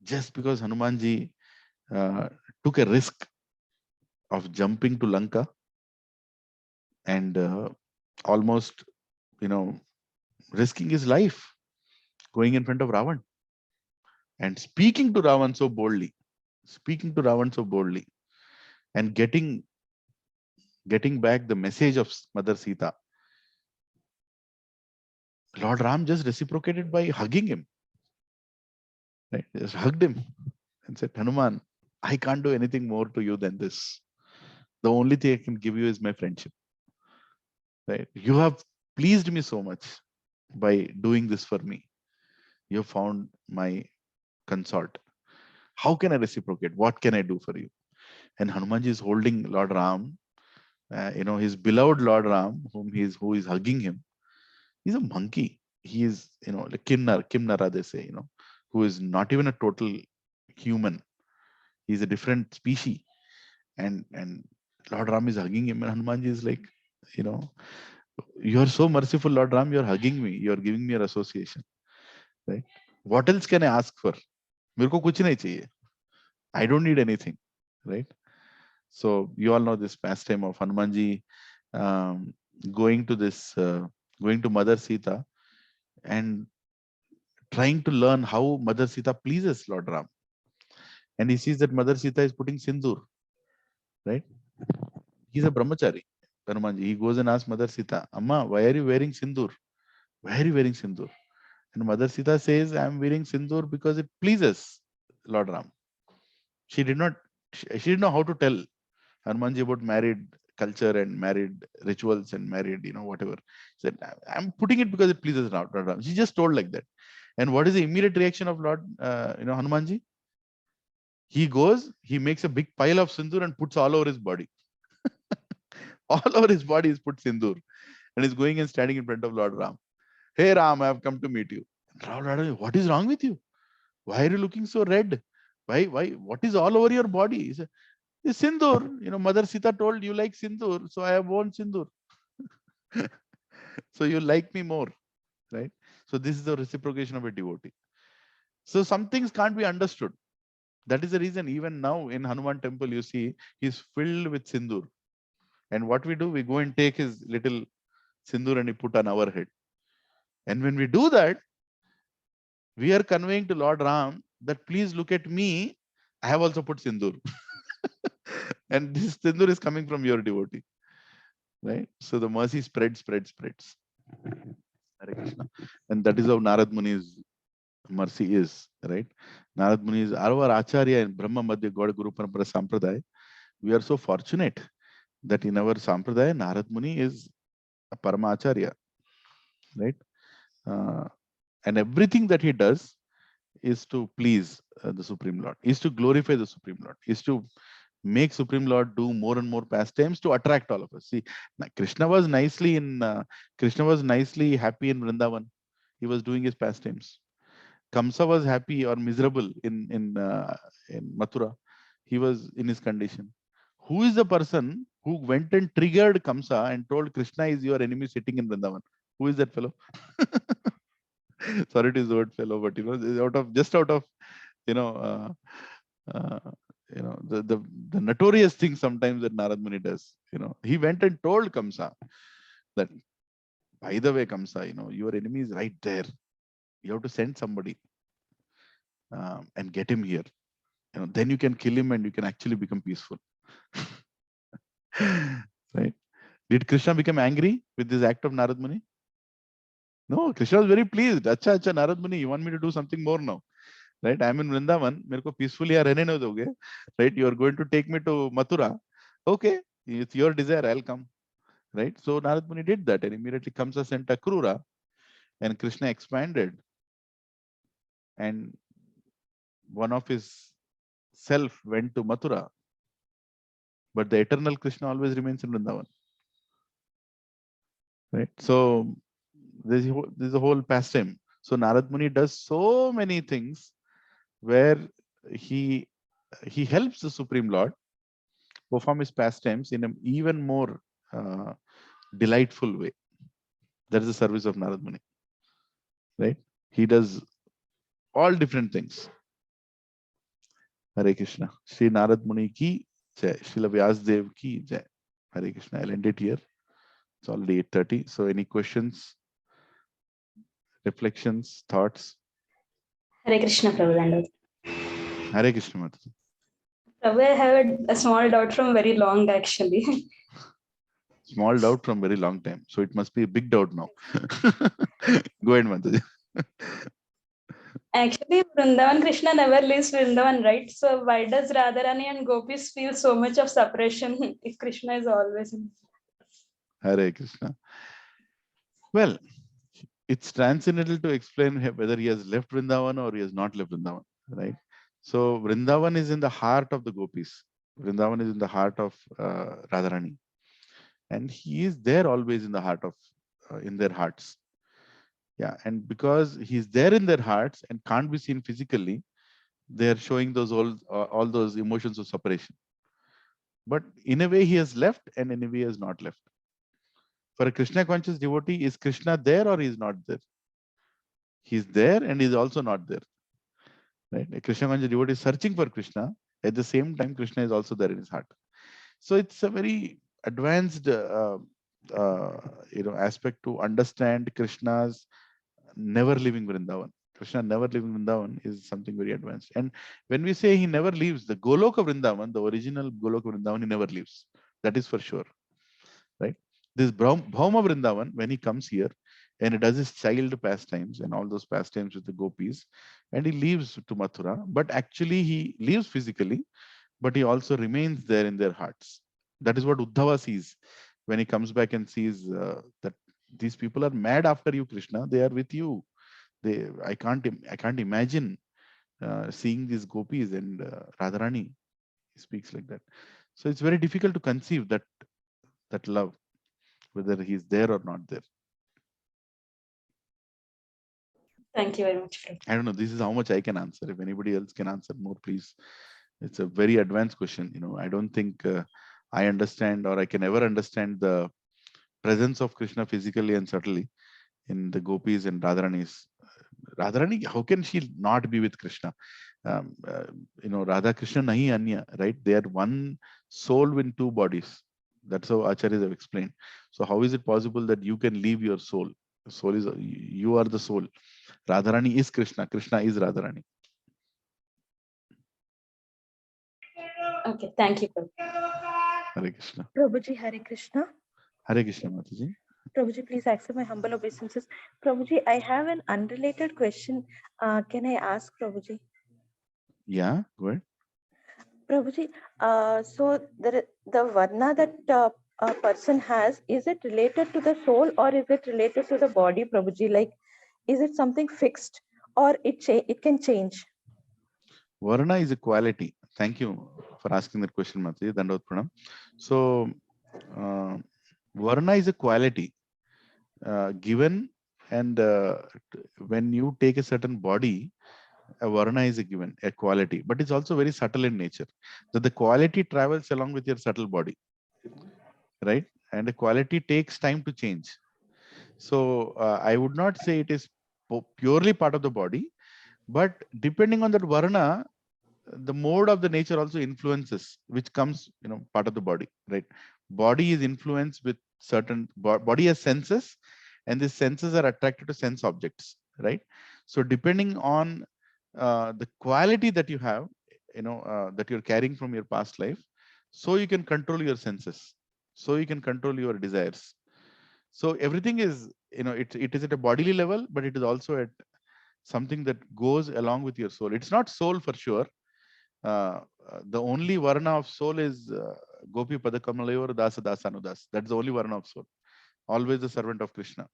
Just because Hanumanji took a risk of jumping to Lanka and almost, risking his life, going in front of Ravan and speaking to Ravan so boldly, and getting back the message of Mother Sita. Lord Ram just reciprocated by hugging him. Right? Just hugged him and said, Hanuman, I can't do anything more to you than this. The only thing I can give you is my friendship. Right? You have pleased me so much by doing this for me. You have found my consort. How can I reciprocate? What can I do for you? And Hanumanji is holding Lord Ram, his beloved Lord Ram, who is hugging him. He's a monkey. He is, like Kimnara, they say, who is not even a total human. He's a different species. And Lord Ram is hugging him, and Hanumanji is like, you are so merciful, Lord Ram, you're hugging me, you're giving me your association. Right? What else can I ask for? Mere ko kuch nahi chahiye. I don't need anything. Right? So you all know this pastime of Hanumanji going to Mother Sita and trying to learn how Mother Sita pleases Lord Ram. And he sees that Mother Sita is putting sindoor. Right? He's a brahmachari. Hanumanji. He goes and asks Mother Sita, Amma, why are you wearing sindoor? Why are you wearing sindoor? And Mother Sita says, I am wearing sindoor because it pleases Lord Ram. She didn't know how to tell Hanumanji about married culture and married rituals and married, whatever. She said, I'm putting it because it pleases Lord Ram. She just told like that. And what is the immediate reaction of Lord, Hanumanji? He goes, he makes a big pile of sindoor and puts all over his body. All over his body is put sindoor. And he's going and standing in front of Lord Ram. Hey Ram, I have come to meet you. Ram, what is wrong with you? Why are you looking so red? Why? What is all over your body? He said, it's sindoor. Mother Sita told you like sindoor, so I have worn sindoor. So you like me more, right? So this is the reciprocation of a devotee. So some things can't be understood. That is the reason even now in Hanuman temple, you see, he's filled with sindoor. And what we do, we go and take his little sindoor and we put on our head. And when we do that, we are conveying to Lord Ram that please look at me. I have also put sindoor. And this sindoor is coming from your devotee. Right? So the mercy spreads. Hare Krishna. And that is how Narad Muni's mercy is. Right? Narad Muni is our Acharya in Brahma Madhya God Guru Parampara Sampradaya. We are so fortunate that in our Sampradaya, Narad Muni is a Parama Acharya. Right? And everything that he does is to please the Supreme Lord, is to glorify the Supreme Lord, is to make Supreme Lord do more and more pastimes to attract all of us. See, Krishna was nicely happy in Vrindavan. He was doing his pastimes. Kamsa was happy or miserable in Mathura. He was in his condition. Who is the person who went and triggered Kamsa and told Krishna is your enemy sitting in Vrindavan? Who is that fellow? Sorry to use the word fellow, but out of the notorious thing sometimes that Narad Muni does. He went and told Kamsa that, by the way, Kamsa, your enemy is right there. You have to send somebody and get him here. Then you can kill him and you can actually become peaceful. Right? Did Krishna become angry with this act of Narad Muni? No, Krishna was very pleased. Acha, Narad Muni, you want me to do something more now? Right? I'm in Vrindavan. मेरे को peacefully यहाँ रहने दोगे? Right? You are going to take me to Mathura. Okay, it's your desire. I'll come. Right? So Narad Muni did that, and immediately Kamsa sent Akrura, and Krishna expanded, and one of his self went to Mathura, but the eternal Krishna always remains in Vrindavan. Right? So this is a whole pastime. So Narad Muni does so many things where he helps the Supreme Lord perform his pastimes in an even more delightful way. That is the service of Narad Muni. Right? He does all different things. Hare Krishna. Shri Narad Muni ki jai. Srila Vyasdev ki jai. Hare Krishna. I'll end it here. It's already 8:30. So any questions, reflections, thoughts? Hare Krishna, Prabhu. Hare Krishna Mataji. Prabhu, I have a small doubt from very long actually. Small doubt from very long time. So it must be a big doubt now. Go ahead, Mataji. Actually, Vrindavan Krishna never leaves Vrindavan, right? So why does Radharani and Gopis feel so much of separation if Krishna is always in? Hare Krishna. Well, it's transcendental to explain whether he has left Vrindavan or he has not left Vrindavan, right? So Vrindavan is in the heart of the Gopis. Vrindavan is in the heart of Radharani. And he is there always in the heart of, in their hearts. Yeah, and because he's there in their hearts and can't be seen physically, they're showing those all those emotions of separation. But in a way he has left, and in a way he has not left. For a Krishna conscious devotee, is Krishna there or he is not there? He's there and he's also not there. Right? A Krishna conscious devotee is searching for Krishna. At the same time, Krishna is also there in his heart. So it's a very advanced aspect to understand Krishna's never leaving Vrindavan. Krishna never leaving Vrindavan is something very advanced. And when we say he never leaves, the Goloka Vrindavan, the original Goloka Vrindavan, he never leaves. That is for sure. Right? This Bhauma Vrindavan, when he comes here, and he does his child pastimes and all those pastimes with the gopis, and he leaves to Mathura. But actually, he leaves physically, but he also remains there in their hearts. That is what Uddhava sees when he comes back and sees that these people are mad after you, Krishna. They are with you. I can't imagine seeing these gopis and Radharani. He speaks like that. So it's very difficult to conceive that love, whether he's there or not there. Thank you very much. I don't know. This is how much I can answer. If anybody else can answer more, please. It's a very advanced question. I don't think I understand or I can ever understand the presence of Krishna physically and subtly in the gopis and Radharani's. Radharani, how can she not be with Krishna? Radha Krishna nahi anya, right? They are one soul in two bodies. That's how acharyas have explained. So how is it possible that you can leave your soul? Soul is, you are the soul. Radharani is Krishna. Krishna is Radharani. Okay, thank you. Hare Krishna. Prabhuji, Hare Krishna. Hare Krishna, Mataji. Prabhuji, please accept my humble obeisances. Prabhuji, I have an unrelated question. Can I ask Prabhuji? Yeah, go ahead. Prabhuji, so the varna that a person has, is it related to the soul or is it related to the body, Prabhuji? Like, is it something fixed or it can change? Varna is a quality. Thank you for asking that question, Mataji. Dandavata Pranam. So, Varna is a quality given, and when you take a certain body, a Varna is a given, a quality, but it's also very subtle in nature. So the quality travels along with your subtle body, right? And the quality takes time to change. So I would not say it is purely part of the body, but depending on that Varna, the mode of the nature also influences, which comes, part of the body, right? Body is influenced with certain, body has senses, and these senses are attracted to sense objects, right? So depending on the quality that you have, that you're carrying from your past life, so you can control your senses, so you can control your desires. So everything is, it is at a bodily level, but it is also at something that goes along with your soul. It's not soul for sure. The only varna of soul is Gopi Padakamalayur Dasa Dasanudas. That's the only varna of soul. Always the servant of Krishna.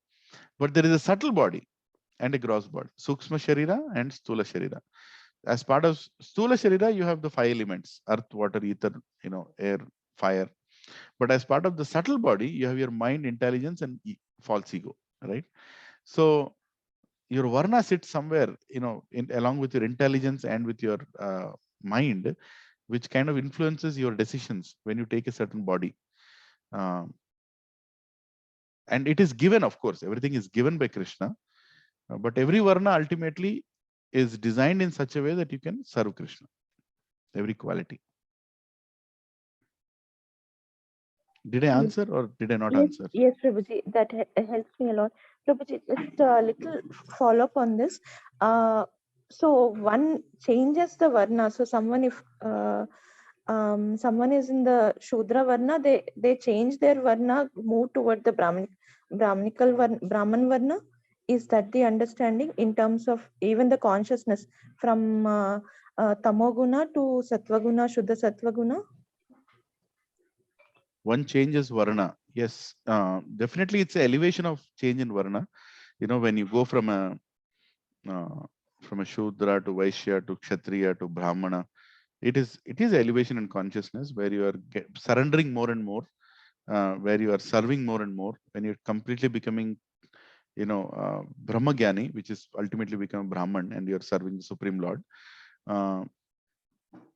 But there is a subtle body and a gross body. Sukshma Sharira and Stula Sharira. As part of Stula Sharira, you have the 5 elements: earth, water, ether, air, fire. But as part of the subtle body, you have your mind, intelligence, and false ego, right? So your varna sits somewhere, along with your intelligence and with your mind, which kind of influences your decisions when you take a certain body. And it is given, of course, everything is given by Krishna, but every varna ultimately is designed in such a way that you can serve Krishna, every quality. Did I answer or did I not answer? Yes, Prabhuji, that helps me a lot. Prabhuji, just a little follow-up on this. So one changes the varna. So someone, if someone is in the Shudra varna, they change their varna, move toward the Brahman varna. Is that the understanding in terms of even the consciousness from Tamoguna to Sattvaguna, Shuddha Sattvaguna? One changes varna. Yes, definitely it's an elevation of change in varna. When you go from a Shudra to Vaishya to Kshatriya to Brahmana, it is elevation in consciousness where you are surrendering more and more, where you are serving more and more, when you're completely becoming, Brahmagyani, which is ultimately become Brahman, and you're serving the Supreme Lord.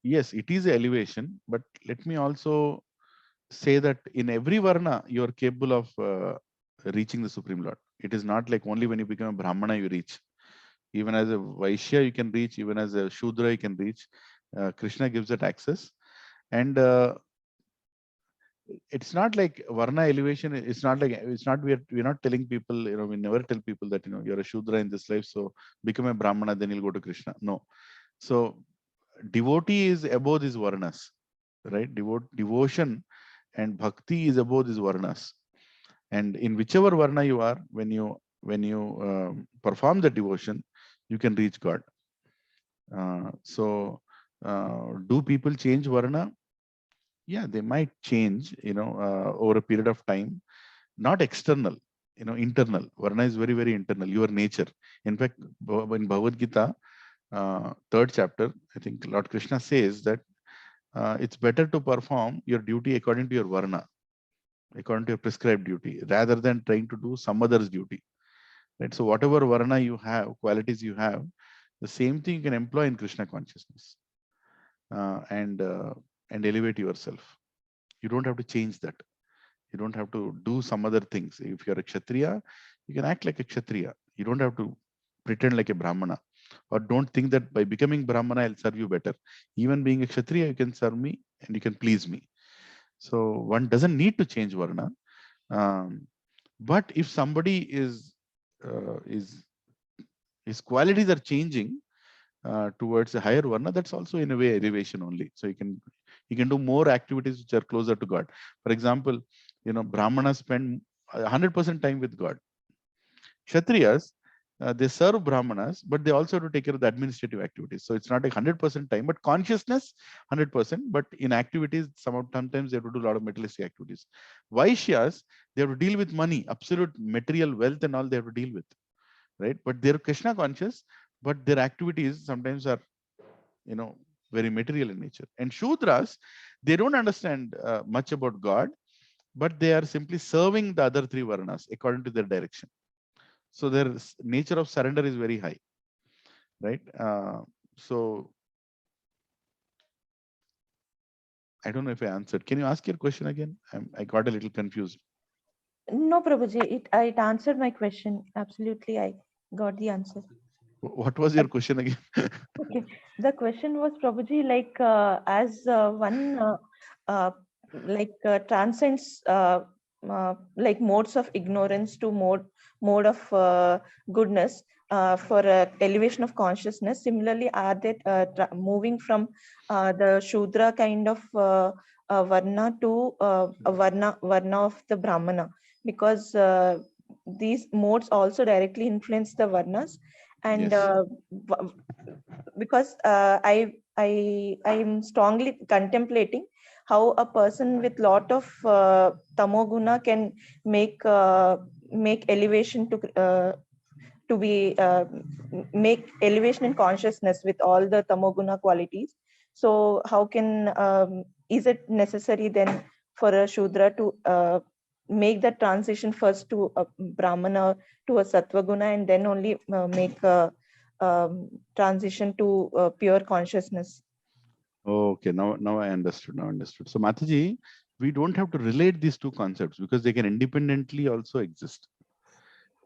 Yes, it is elevation, but let me also say that in every varna you are capable of reaching the Supreme Lord. It is not like only when you become a Brahmana you reach. Even as a Vaishya you can reach, even as a Shudra you can reach. Krishna gives that access. And it's not like varna elevation. It's not we're not telling people, we never tell people that, you're a Shudra in this life, so become a Brahmana, then you'll go to Krishna. No. So devotee is above these varnas, right? Devotion and bhakti is above these varnas. And in whichever varna you are, when you when you perform the devotion, you can reach God. Do people change varna? Yeah, they might change, over a period of time, not external, internal. Varna is very, very internal, your nature. In fact, in Bhagavad Gita, third chapter, I think Lord Krishna says that it's better to perform your duty according to your varna, according to your prescribed duty, rather than trying to do some other's duty. Right? So whatever varna you have, qualities you have, the same thing you can employ in Krishna consciousness, and elevate yourself. You don't have to change that. You don't have to do some other things. If you're a Kshatriya, you can act like a Kshatriya. You don't have to pretend like a Brahmana. Or don't think that by becoming Brahmana, I'll serve you better. Even being a Kshatriya, you can serve me and you can please me. So one doesn't need to change Varna. But if somebody his qualities are changing towards a higher Varna, that's also in a way elevation only. So you can do more activities which are closer to God. For example, Brahmanas spend 100% time with God. Kshatriyas, they serve Brahmanas, but they also have to take care of the administrative activities. So it's not a 100% time, but consciousness 100%. But in activities, sometimes they have to do a lot of materialistic activities. Vaishyas, they have to deal with money, absolute material wealth and all they have to deal with, right? But they're Krishna conscious, but their activities sometimes are, very material in nature. And Shudras, they don't understand much about God, but they are simply serving the other three Varnas according to their direction. So their nature of surrender is very high, right? So I don't know if I answered. Can you ask your question again? I got a little confused. No, Prabhuji, it answered my question. Absolutely, I got the answer. What was your question again? Okay, the question was, Prabhuji, like as one transcends like modes of ignorance to mode of goodness for elevation of consciousness. Similarly, are they moving from the Shudra kind of varna to a varna of the Brahmana? Because these modes also directly influence the varnas, and Yes. because I'm strongly contemplating how a person with lot of tamoguna can make elevation to be make elevation in consciousness with all the tamoguna qualities. So how can is it necessary then for a Shudra to make that transition first to a Brahmana, to a Sattvaguna, and then only make a transition to pure consciousness? Okay, now I understood. Now understood. So Mataji, we don't have to relate these two concepts because they can independently also exist,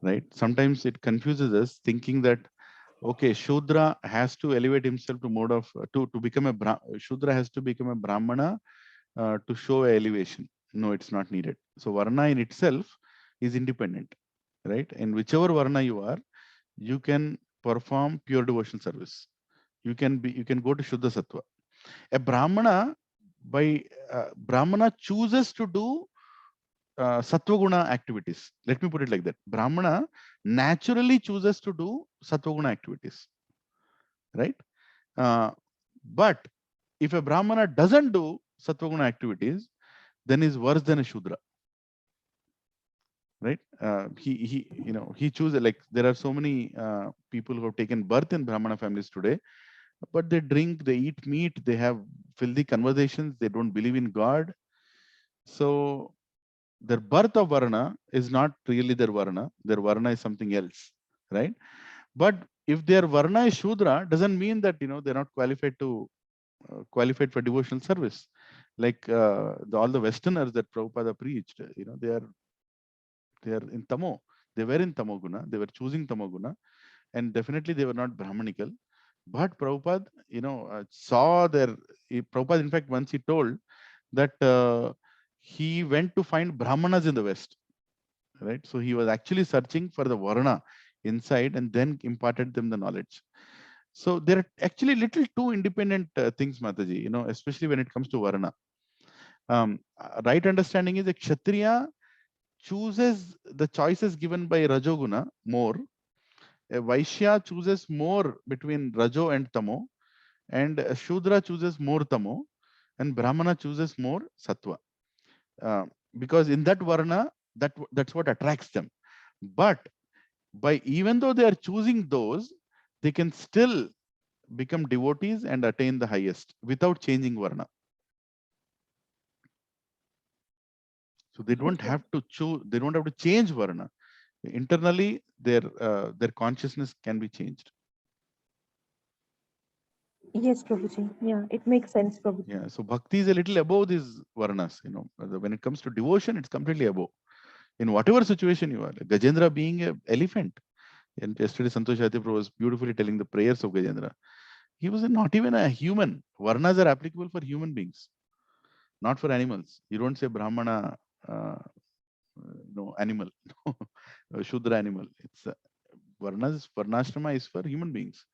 right? Sometimes it confuses us thinking that, okay, Shudra has to elevate himself to mode of to become Shudra has to become a Brahmana to show elevation. No, it's not needed. So Varna in itself is independent, right? And whichever Varna you are, you can perform pure devotional service. You can go to Shuddha Sattva. A Brahmana Brahmana chooses to do Sattva-guna activities. Let me put it like that. Brahmana naturally chooses to do Sattva-guna activities, right? But if a Brahmana doesn't do Sattva-guna activities, then is worse than a Shudra, right? He chooses, like there are so many people who have taken birth in Brahmana families today, but they drink, they eat meat, they have filthy conversations, they don't believe in God. So their birth of Varna is not really their Varna is something else, right? But if their Varna is Shudra, doesn't mean that they're not qualified for devotional service. Like all the Westerners that Prabhupada preached, they are in Tamo. They were in Tamoguna. They were choosing Tamoguna, and definitely they were not Brahmanical. But Prabhupada, saw Prabhupada, in fact, once he told that he went to find Brahmanas in the West, right? So he was actually searching for the Varna inside and then imparted them the knowledge. So there are actually little two independent things, Mataji, especially when it comes to Varna. Right understanding is that Kshatriya chooses the choices given by Rajoguna more. A Vaishya chooses more between Rajo and Tamo, and a Shudra chooses more Tamo, and Brahmana chooses more Sattva. Because in that Varna, that's what attracts them. But by even though they are choosing those, they can still become devotees and attain the highest without changing Varna. So they don't have to choose, they don't have to change Varna. Internally, their consciousness can be changed. Yes, Prabhuji. Yeah, it makes sense, Prabhuji. Yeah, so bhakti is a little above these varnas, you know. When it comes to devotion, it's completely above. In whatever situation you are, like Gajendra being an elephant. And yesterday, Santosh Ati Prabhu was beautifully telling the prayers of Gajendra. He was not even a human. Varnas are applicable for human beings, not for animals. You don't say Brahmana, no animal, Shudra animal. It's Varnashrama is for human beings.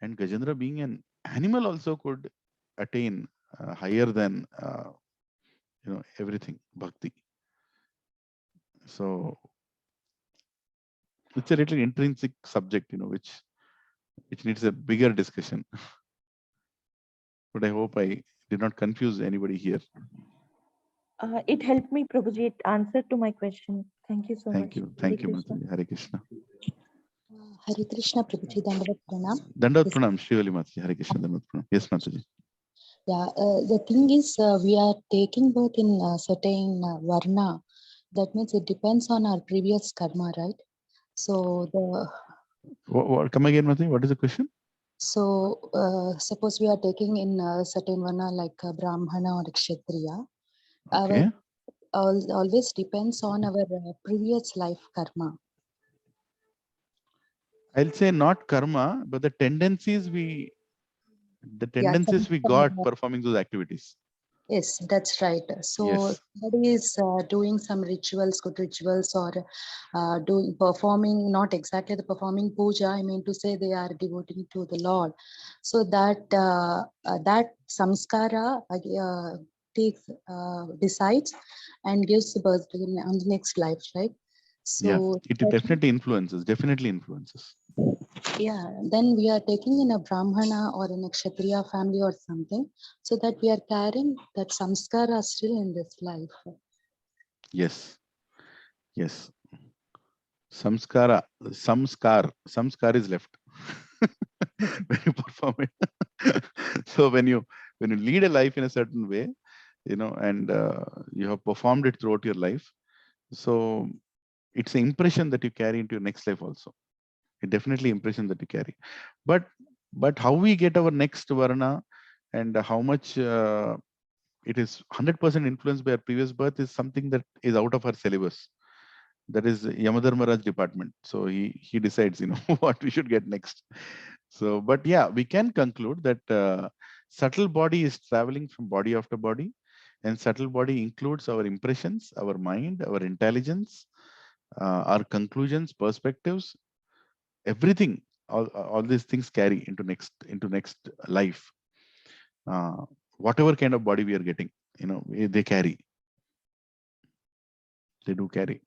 And Gajendra being an animal also could attain higher than everything bhakti. So it's a little intrinsic subject, which needs a bigger discussion. But I hope I did not confuse anybody here. It helped me, Prabhuji. It answered to my question. Thank you so Thank much. you. Thank you, Mataji. Hare Krishna. Hare Krishna, Prabhuji. Dandavat Pranam. Dandavat Pranam, Srivali Mataji. Hare Krishna. Dandavat Pranam. Yes, Mataji. Yeah, the thing is, we are taking birth in certain varna. That means it depends on our previous karma, right? So Come again, Mataji. What is the question? So suppose we are taking in certain varna like Brahmana or Kshatriya. Okay. Always depends on our previous life karma. I'll say not karma, but the tendencies we got performing those activities. Yes, that's right. So yes. somebody is doing some rituals, good rituals, or performing, not exactly the performing puja. I mean to say they are devoting to the Lord. So that that samskara decides and gives the birth on the next life, right? So yeah, it definitely influences. Definitely influences. Yeah, then we are taking in a Brahmana or in a Kshatriya family or something, so that we are carrying that samskara still in this life. Yes. Yes. Samskar is left when you perform it. So when you lead a life in a certain way, and you have performed it throughout your life, so it's an impression that you carry into your next life also. It definitely impression that you carry. But how we get our next varna and how much it is 100% influenced by our previous birth is something that is out of our syllabus. That is Yamadharmaraj department. So he decides, what we should get next. So, but yeah, we can conclude that subtle body is traveling from body after body, and subtle body includes our impressions, our mind, our intelligence, our conclusions, perspectives, everything. All these things carry into next life. Whatever kind of body we are getting, they carry. They do carry.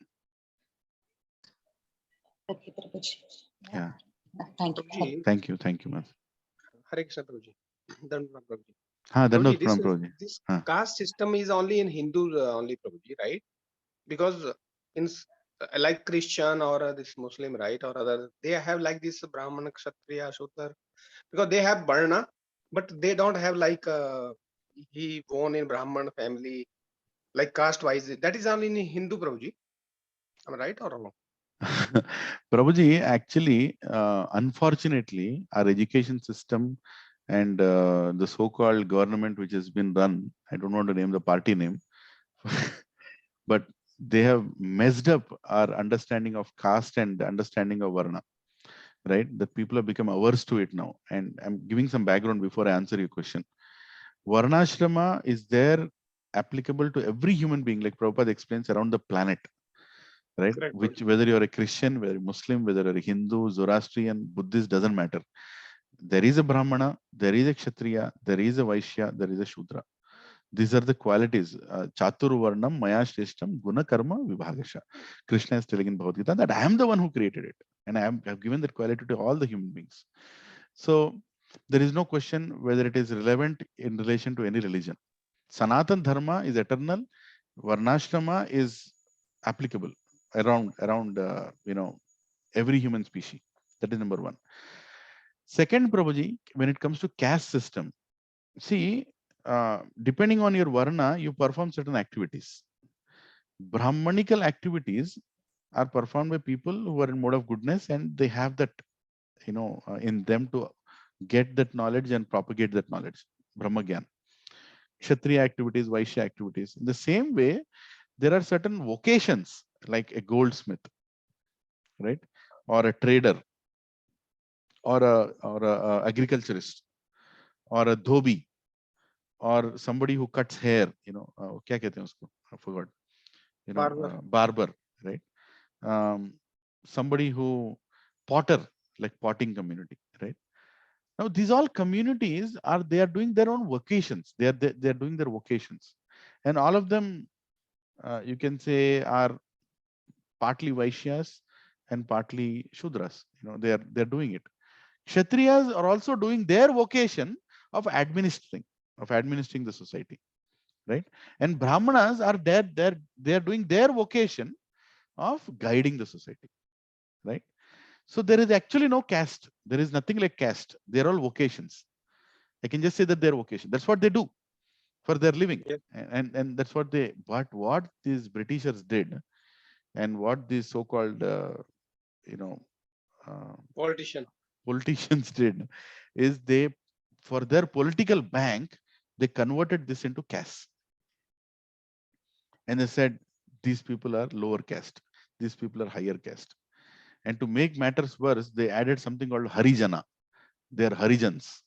Okay, Prabhuji. Yeah. Thank you. Thank you. Thank you, man. Hare Krishna, Prabhuji. Dandavat Prabhuji. Dandavat Prabhuji, Prabhuji. this caste system is only in Hindu only, Prabhuji, right? Because in like Christian or this Muslim, right, or other, they have like this Brahmana, Kshatriya, Shudra, because they have Varna, but they don't have like he born in Brahman family, like caste wise. That is only in Hindu, Prabhuji. Am I right or wrong? Prabhuji, actually, unfortunately, our education system and the so-called government which has been run, I don't want to name the party name, but they have messed up our understanding of caste and understanding of Varna, right? That people have become averse to it now. And I'm giving some background before I answer your question. Varnashrama is there applicable to every human being, like Prabhupada explains, around the planet. Right? Correct. Which, whether you're a Christian, whether you're Muslim, whether you're a Hindu, Zoroastrian, Buddhist, doesn't matter. There is a Brahmana, there is a Kshatriya, there is a Vaishya, there is a Shudra. These are the qualities. Chatur Varnam Maya Shreshtam Guna Karma Vibhagasha. Krishna is telling in Bhagavad Gita that I am the one who created it. And I have given that quality to all the human beings. So there is no question whether it is relevant in relation to any religion. Sanatan Dharma is eternal. Varnashrama is applicable around every human species. That is number one. Second, Prabhuji, when it comes to caste system, see, depending on your varna, you perform certain activities. Brahmanical activities are performed by people who are in mode of goodness, and they have that, in them to get that knowledge and propagate that knowledge. Brahmagyan. Kshatriya activities, Vaishya activities. In the same way, there are certain vocations like a goldsmith, right, or a trader, or a agriculturist, or a dhobi, or somebody who cuts hair. क्या कहते हैं उसको? I forgot. Barber, right? Somebody who potter, like potting community, right? Now these all communities are doing their own vocations. They are doing their vocations, and all of them, you can say, are partly Vaishyas and partly Shudras. They are doing it. Kshatriyas are also doing their vocation of administering the society, right? And Brahmanas are they are doing their vocation of guiding the society, right? So there is actually no caste. There is nothing like caste. They are all vocations. I can just say that they're vocation. That's what they do for their living. Yes. And that's what what these Britishers did, and what these so-called politicians did, is they, for their political bank, they converted this into caste. And they said, these people are lower caste, these people are higher caste. And to make matters worse, they added something called Harijana. They are Harijans.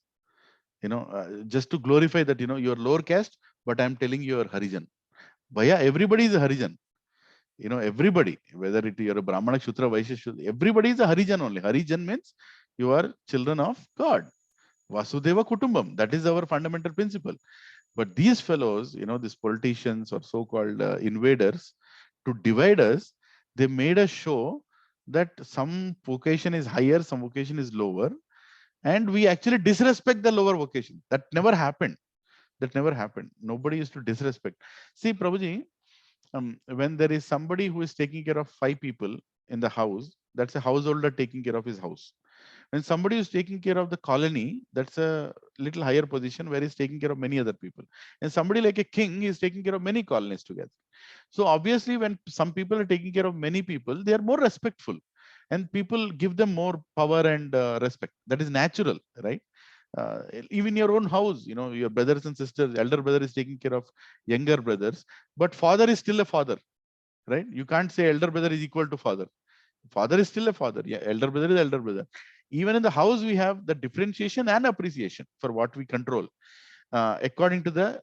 Just to glorify that, you're lower caste, but I'm telling you you're Harijan. Bhaiya, everybody is a Harijan. Everybody, whether you're a Brahmana, Shutra, Vaishya, Shudra, everybody is a Harijan only. Harijan means you are children of God. Vasudeva Kutumbam. That is our fundamental principle. But these fellows, these politicians or so-called invaders, to divide us, they made us show that some vocation is higher, some vocation is lower, and we actually disrespect the lower vocation. That never happened. Nobody used to disrespect. See, Prabhuji, when there is somebody who is taking care of 5 people in the house, that's a householder taking care of his house. When somebody is taking care of the colony, that's a little higher position where he's taking care of many other people. And somebody like a king is taking care of many colonies together. So obviously, when some people are taking care of many people, they are more respectful, and people give them more power and respect. That is natural, right? Even your own house, your brothers and sisters, elder brother is taking care of younger brothers, but father is still a father, right? You can't say elder brother is equal to father. Father is still a father. Yeah, elder brother is elder brother. Even in the house, we have the differentiation and appreciation for what we control, according to the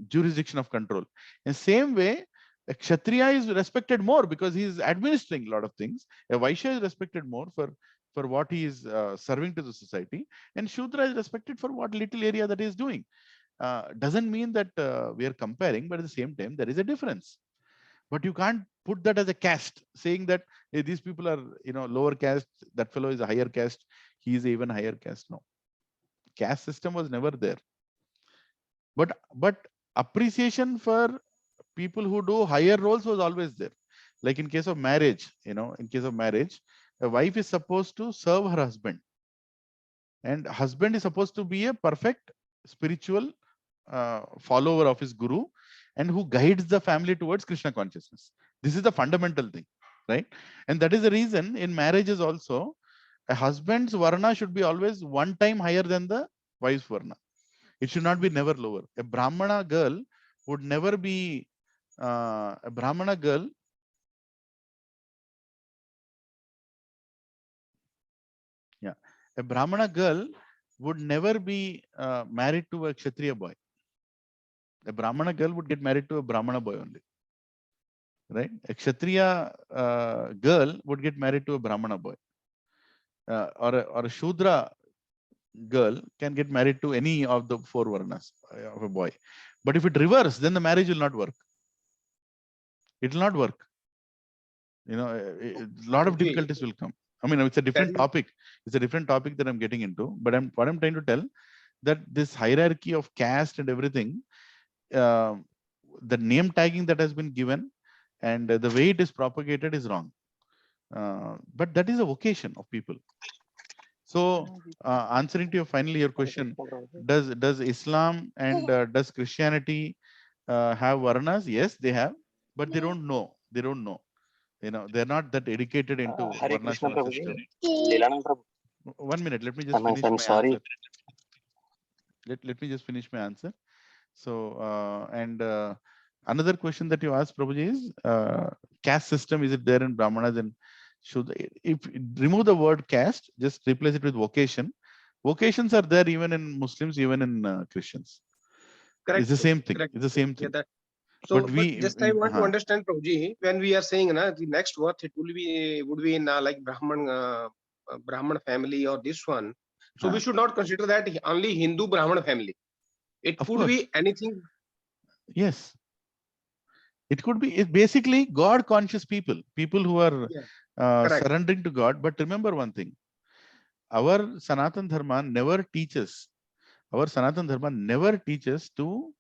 jurisdiction of control. In same way, a Kshatriya is respected more because he is administering a lot of things. A Vaishya is respected more for what he is serving to the society, and Shudra is respected for what little area that he is doing. Doesn't mean that we are comparing, but at the same time, there is a difference. But you can't put that as a caste, saying that, hey, these people are lower caste, that fellow is a higher caste, he is even higher caste. No, caste system was never there. But appreciation for people who do higher roles was always there. Like in case of marriage, in case of marriage, a wife is supposed to serve her husband, and husband is supposed to be a perfect spiritual follower of his guru, and who guides the family towards Krishna consciousness. This is the fundamental thing, right? And that is the reason in marriages also, a husband's varna should be always 1 time higher than the wife's varna. It should not be never lower. A Brahmana girl would never be a Brahmana girl. Yeah, a Brahmana girl would never be married to a Kshatriya boy. A Brahmana girl would get married to a Brahmana boy only. Right? A Kshatriya girl would get married to a Brahmana boy. Or a Shudra girl can get married to any of the 4 varnas of a boy. But if it reverse, then the marriage will not work. It will not work. You know, a lot of Okay. difficulties will come. I mean, it's a different That is- topic. It's a different topic that I'm getting into. But what I'm trying to tell, that this hierarchy of caste and everything, the name tagging that has been given and the way it is propagated is wrong. But that is a vocation of people. So answering to your finally your question, does Islam and does Christianity have varnas? Yes, they have, but they don't know. They don't know. You know, they're not that educated into Hare Krishna varnashram Prabhuji. system. Lilananda Prabhu. 1 minute, let me just finish I'm my sorry. answer. Let me just finish my answer. So another question that you asked, Prabhuji, is caste system, is it there in Brahmanas? And should, if remove the word caste, just replace it with vocation. Vocations are there even in Muslims, even in Christians. Correct. It's the same thing. Correct. It's the same thing. Yeah, that. So, But we, just I want to understand, Prabhuji, when we are saying the next word, it would be in like Brahman family or this one. So we should not consider that only Hindu Brahman family. It Of could course. be anything. Yes. It could be, it's basically God conscious people, people who are surrendering to God. But remember one thing, our Sanatan Dharma never teaches, to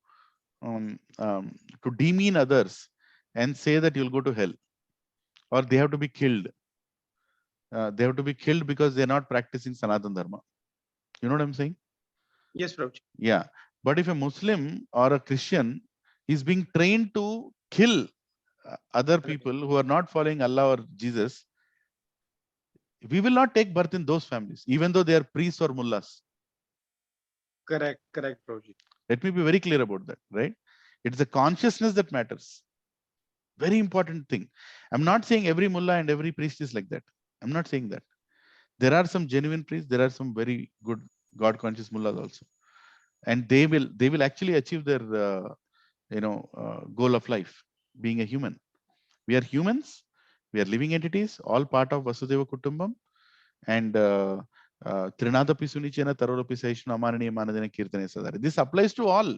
demean others and say that you'll go to hell or they have to be killed. They have to be killed because they're not practicing Sanatan Dharma. You know what I'm saying? Yes, Prabhuji. Yeah. But if a Muslim or a Christian is being trained to kill other people who are not following Allah or Jesus, we will not take birth in those families, even though they are priests or mullahs. Correct, Prabhuji. Let me be very clear about that, right? It's the consciousness that matters. Very important thing. I'm not saying every mullah and every priest is like that. I'm not saying that. There are some genuine priests. There are some very good God conscious mullahs also, and they will actually achieve their goal of life, being a human. We are humans. We are living entities, all part of Vasudeva Kutumbam. And Trinadapi Sunichena Tarolapi Saishnu Amanani Manadina Kirtane Sadari. This applies to all.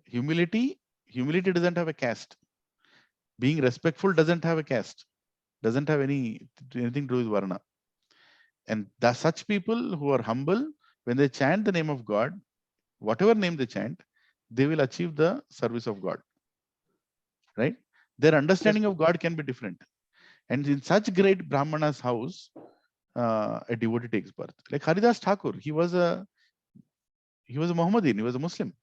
Humility doesn't have a caste. Being respectful doesn't have a caste. Doesn't have anything to do with Varna. And such people who are humble, when they chant the name of God, whatever name they chant, they will achieve the service of God. Right? Their understanding of God can be different. And in such great Brahmana's house, a devotee takes birth. Like Haridas Thakur, he was a Mohammedan, he was a Muslim,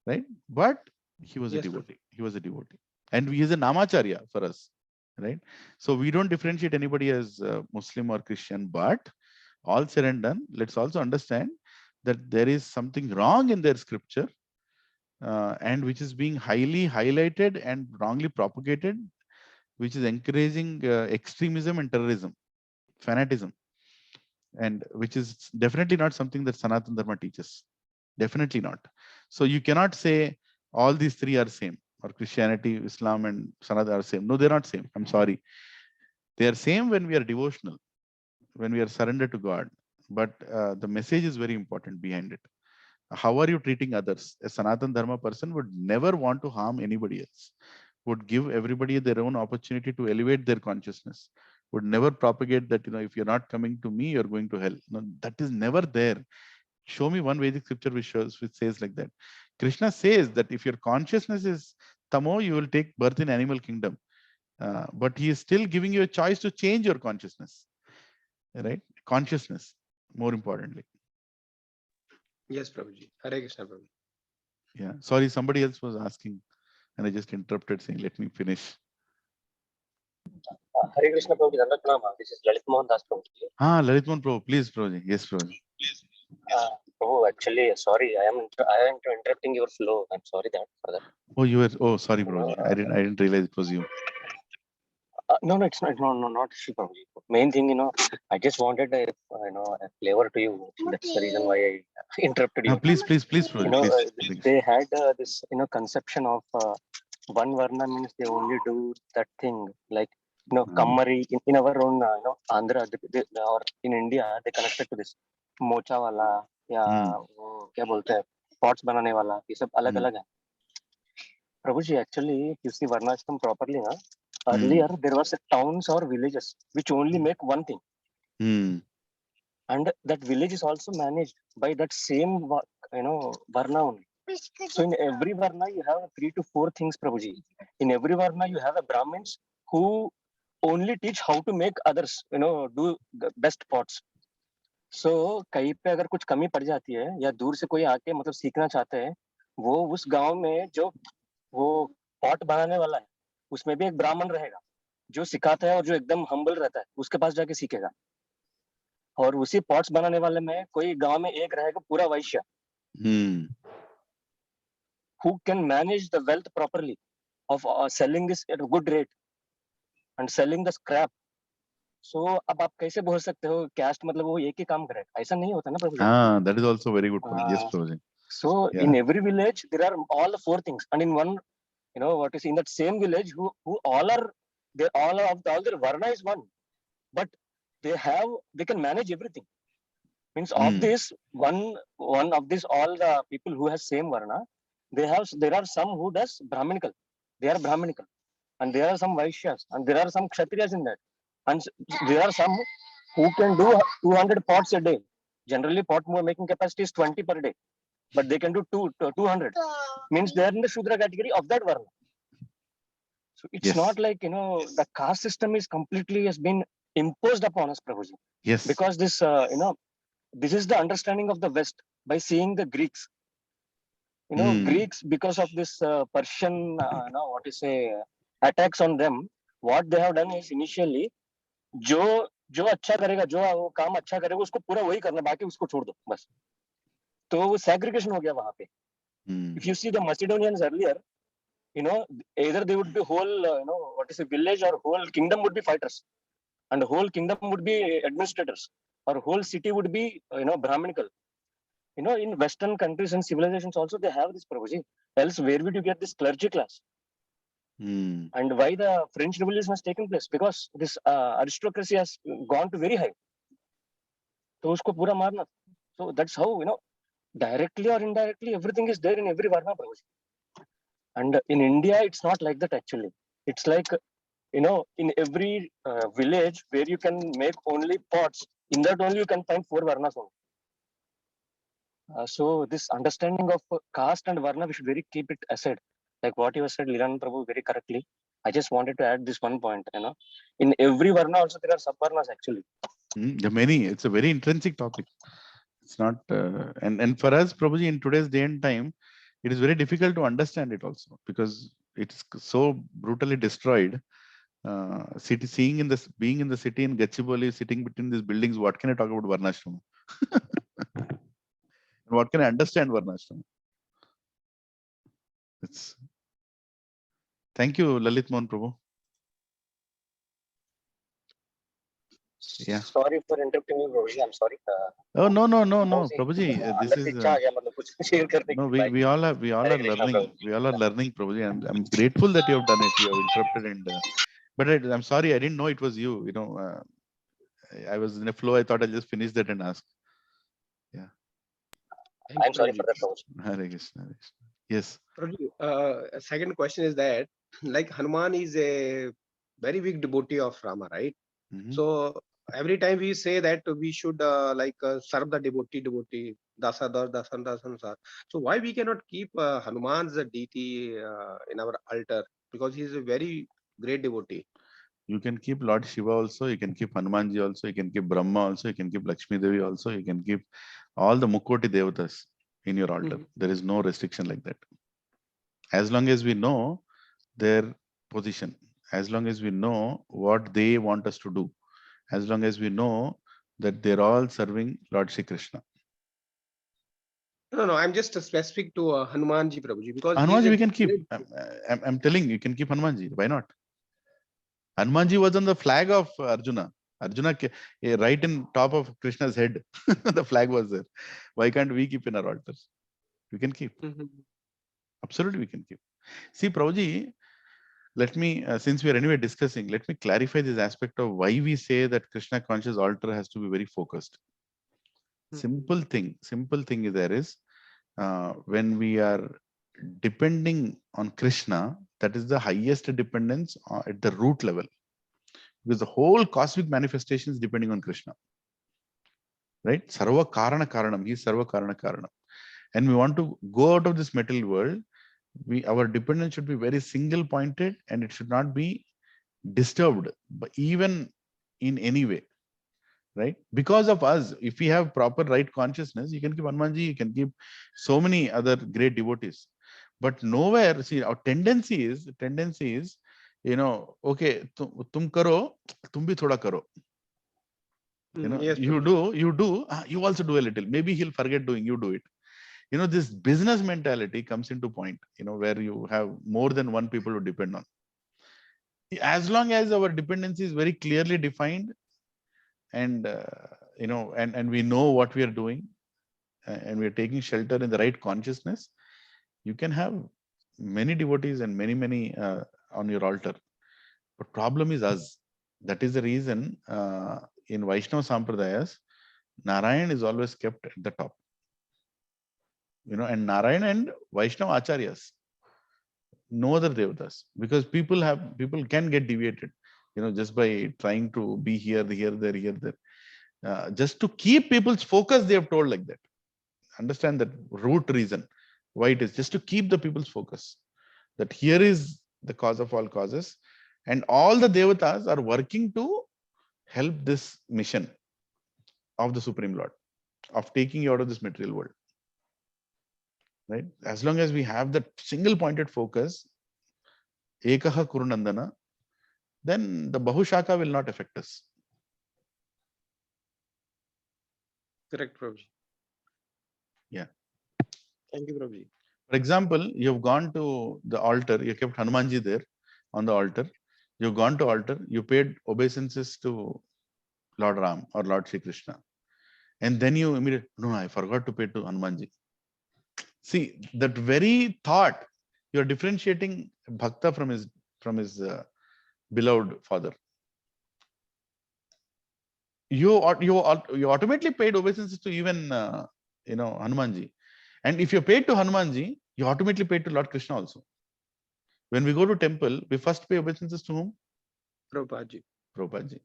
right? But he was a devotee. He was a devotee, and he is a Namacharya for us, right? So we don't differentiate anybody as Muslim or Christian. But all said and done, let's also understand that there is something wrong in their scripture, and which is being highly highlighted and wrongly propagated, which is encouraging extremism and terrorism, fanatism. And which is definitely not something that Sanatan Dharma teaches. Definitely not. So you cannot say all these three are same, or Christianity, Islam, and Sanatan are same. No, they're not same. I'm sorry. They are same when we are devotional, when we are surrendered to God. But the message is very important behind it. How are you treating others? A Sanatan Dharma person would never want to harm anybody else, would give everybody their own opportunity to elevate their consciousness, would never propagate that, if you're not coming to me, you're going to hell. No, that is never there. Show me one Vedic scripture which says like that. Krishna says that if your consciousness is tamo, you will take birth in animal kingdom. But he is still giving you a choice to change your consciousness, right? Consciousness, more importantly. Yes, Prabhuji. Hare Krishna, Prabhuji. Yeah. Sorry, somebody else was asking, and I just interrupted saying, let me finish. Hare Krishna Prabhuji, Dandakanama. This is Lalit Mohan Das Prabhuji. Lalit Mohan Prabhu, please, Prabhuji. Yes, Prabhuji. Prabhu, actually, sorry, I am interrupting your flow. I'm sorry for that. Oh, you were. Oh, sorry, Prabhuji. I didn't realize it was you. No, it's not. No, not issue, Prabhuji. Main thing, I just wanted a flavor to you. That's the reason why I interrupted you. Please, Prabhuji. Please. They had this, conception of one varna means they only do that thing, like Kammari in our own Andhra or in India, they connected to this mocha वाला या वो क्या बोलते हैं pots बनाने वाला, ये सब अलग अलग है। प्रभु जी, actually you see varnashram properly na, earlier there was a towns or villages which only make one thing, and that village is also managed by that same varna only. So in every varna you have 3 to 4 things, Prabhuji. In every varna you have a Brahmins who only teach how to make others do the best pots. So कहीं पे अगर कुछ कमी पड़ जाती है या दूर से कोई आके मतलब सीखना चाहते हैं, वो उस गांव में जो वो पॉट बनाने वाला है उसमें भी एक ब्राह्मण रहेगा जो सिखाता है और जो एकदम हम्बल रहता है, उसके पास जाके सीखेगा। और उसी पॉट्स बनाने वाले में कोई गांव में एक रहेगा पूरा वैश्य, who can manage the wealth properly of selling this at a good rate and selling the scrap. So अब आप कैसे बोल सकते हो caste मतलब वो एक ही काम करेगा? ऐसा नहीं होता ना प्रभु जी। That is also very good point. Yes, Prabhuji. So in every village there are all the 4 things, and in one what is in that same village who all are they all their varna is one, but they can manage everything. Means of this one of this all the people who has same varna, there are some who does brahminical, they are brahminical, and there are some vaishyas, and there are some kshatriyas in that, and there are some who can do 200 pots a day. Generally pot making capacity is 20 per day, but they can do 200. Means they are in the shudra category of that varna. So it's not like the caste system is completely has been imposed upon us, Prabhuji. Yes. Because this this is the understanding of the West by seeing the Greeks. Greeks, because of this Persian attacks on them, what they have done is initially जो अच्छा करेगा, जो वो काम अच्छा करेगा उसको पूरा वही करना, बाकी उसको छोड़ दो बस। तो वो segregation हो गया वहां पे। If you see the Macedonians earlier, either they would be whole village or whole kingdom would be fighters, and whole kingdom would be administrators, or whole city would be brahminical. In Western countries and civilizations also they have this, Prabhuji. Else where would you get this clergy class? And why the French Revolution has taken place? Because this aristocracy has gone to very high. तो उसको पूरा मारना. So that's how directly or indirectly everything is there in every varna, Prabhuji. And in India it's not like that actually. It's like in every village where you can make only pots, in that only you can find 4 varnas only. So this understanding of caste and varna, we should very keep it aside. Like what you said, Lilananda Prabhu, very correctly. I just wanted to add this one point. In every varna also there are sub-varnas actually. The many. It's a very intrinsic topic. It's not, and for us, Prabhuji, in today's day and time, it is very difficult to understand it also because it's so brutally destroyed. Being in the city in Gachibowli, sitting between these buildings, what can I talk about Varnashrama? And what can I understand Varnashrama? Thank you, Lalit Mohan Prabhu. Yeah. Sorry for interrupting you, Prabhuji. I'm sorry. Oh no, Prabhuji. This is no. We all are learning. We all are learning, Prabhuji. I'm grateful that you have done it. You have interrupted but I'm sorry. I didn't know it was you. I was in a flow. I thought I'll just finish that and ask. Yeah. I'm sorry for that, Prabhuji. Hare Krishna. Yes. Prabhuji, second question is that like Hanuman is a very big devotee of Rama, right? So every time we say that we should serve the devotee dasan. So why we cannot keep Hanuman's deity in our altar, because he is a very great devotee? You can keep Lord Shiva also, you can keep Hanumanji also, you can keep Brahma also, you can keep Lakshmi Devi also, you can keep all the Mukoti Devatas in your altar. There is no restriction like that. As long as we know their position, as long as we know what they want us to do, as long as we know that they're all serving Lord Shri Krishna. No, I'm just specific to Hanumanji, Prabhuji, because Hanumanji we can keep. I'm telling you, you can keep Hanumanji. Why not? Hanumanji was on the flag of Arjuna. Arjuna, right in top of Krishna's head, the flag was there. Why can't we keep in our altars? We can keep. Absolutely, we can keep. See, Prabhuji, let me, since we are anyway discussing, let me clarify this aspect of why we say that Krishna conscious altar has to be very focused. Simple thing is there is when we are depending on Krishna, that is the highest dependence at the root level, because the whole cosmic manifestation is depending on Krishna, right? Sarva Karana Karanam, he is Sarva Karana Karanam. And we want to go out of this material world, our dependence should be very single pointed, and it should not be disturbed, but even in any way, right? Because of us, if we have proper right consciousness, you can keep Hanumanji, you can keep so many other great devotees, but nowhere, see, our tendency is, okay, tum karo, tum bhi thoda karo. Yes, You do, you also do a little. Maybe he'll forget doing, you do it. This business mentality comes into point, where you have more than one people to depend on. As long as our dependency is very clearly defined, and and we know what we are doing, and we are taking shelter in the right consciousness, you can have many devotees and many on your altar. But problem is us. That is the reason in Vaishnava Sampradayas, Narayan is always kept at the top. And Narayan and Vaishnava Acharyas, no other devatas, because people can get deviated, just by trying to be here, there. Just to keep people's focus, they have told like that. Understand that root reason why it is, just to keep the people's focus, that here is the cause of all causes, and all the devatas are working to help this mission of the Supreme Lord, of taking you out of this material world, right? As long as we have that single pointed focus, Ekaha Kurunandana, then the Bahushaka will not affect us. correct, Prabhuji. Yeah. Thank you, Prabhuji. For example, you've gone to the altar, you kept Hanumanji there on the altar, you've gone to altar, you paid obeisances to Lord Ram or Lord Shri Krishna, and then you immediately, no, I forgot to pay to Hanumanji. See, that very thought, you're differentiating Bhakta from his beloved father. You automatically paid obeisances to even Hanumanji, and if you paid to Hanumanji, you automatically paid to Lord Krishna also. When we go to temple, we first pay obeisances to whom? Prabhupada.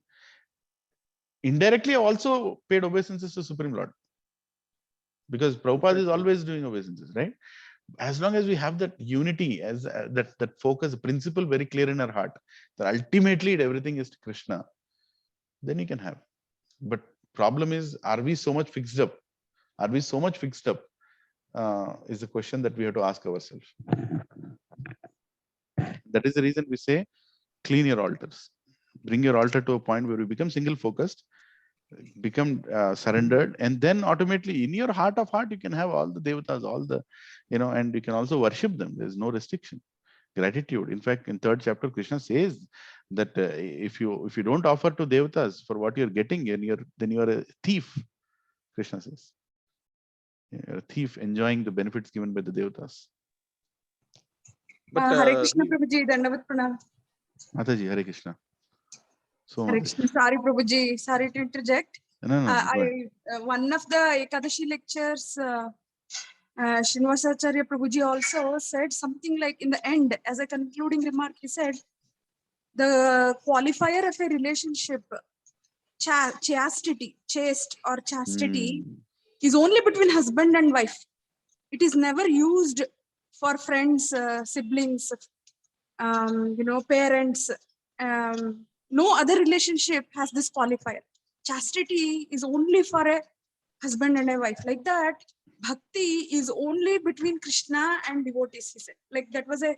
Indirectly, also paid obeisances to Supreme Lord, because Prabhupada is always doing obeisances, right? As long as we have that unity, as that focus, principle very clear in our heart, that ultimately everything is Krishna, then you can have. But problem is, are we so much fixed up? Is the question that we have to ask ourselves. That is the reason we say, clean your altars. Bring your altar to a point where you become single focused, become surrendered, and then automatically in your heart of heart, you can have all the devatas, all the, and you can also worship them. There's no restriction. Gratitude. In fact, in 3rd chapter, Krishna says that if you don't offer to devatas for what you're getting, then you're a thief. Krishna says, you're a thief enjoying the benefits given by the devatas. But Hare Krishna, Prabhuji, Dandavat Pranam. Mataji, Hare Krishna. So Hare Krishna, sorry, Prabhuji, sorry to interject. No, go ahead. One of the Ekadashi lectures, Srinivasacharya Prabhuji also said something like, in the end, as a concluding remark, he said, the qualifier of a relationship, chastity, chaste or chastity, is only between husband and wife. It is never used for friends, siblings, parents. No other relationship has this qualifier. Chastity is only for a husband and a wife. Like that, bhakti is only between Krishna and devotees, he said. Like that was a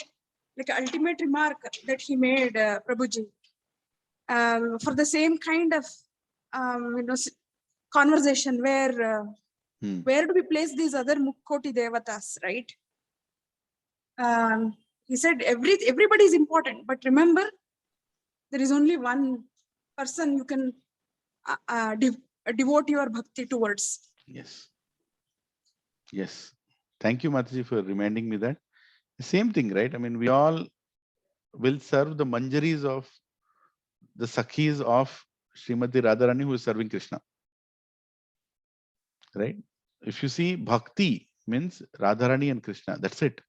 ultimate remark that he made, Prabhuji. For the same kind of conversation where do we place these other Mukkoti Devatas, right? He said everybody is important, but remember, there is only one person you can devote your bhakti towards. Yes. Thank you, Mataji, for reminding me that. Same thing, right? I mean, we all will serve the manjaris of the Sakhis of Srimati Radharani, who is serving Krishna. right? If you see, bhakti means Radharani and Krishna. That's it,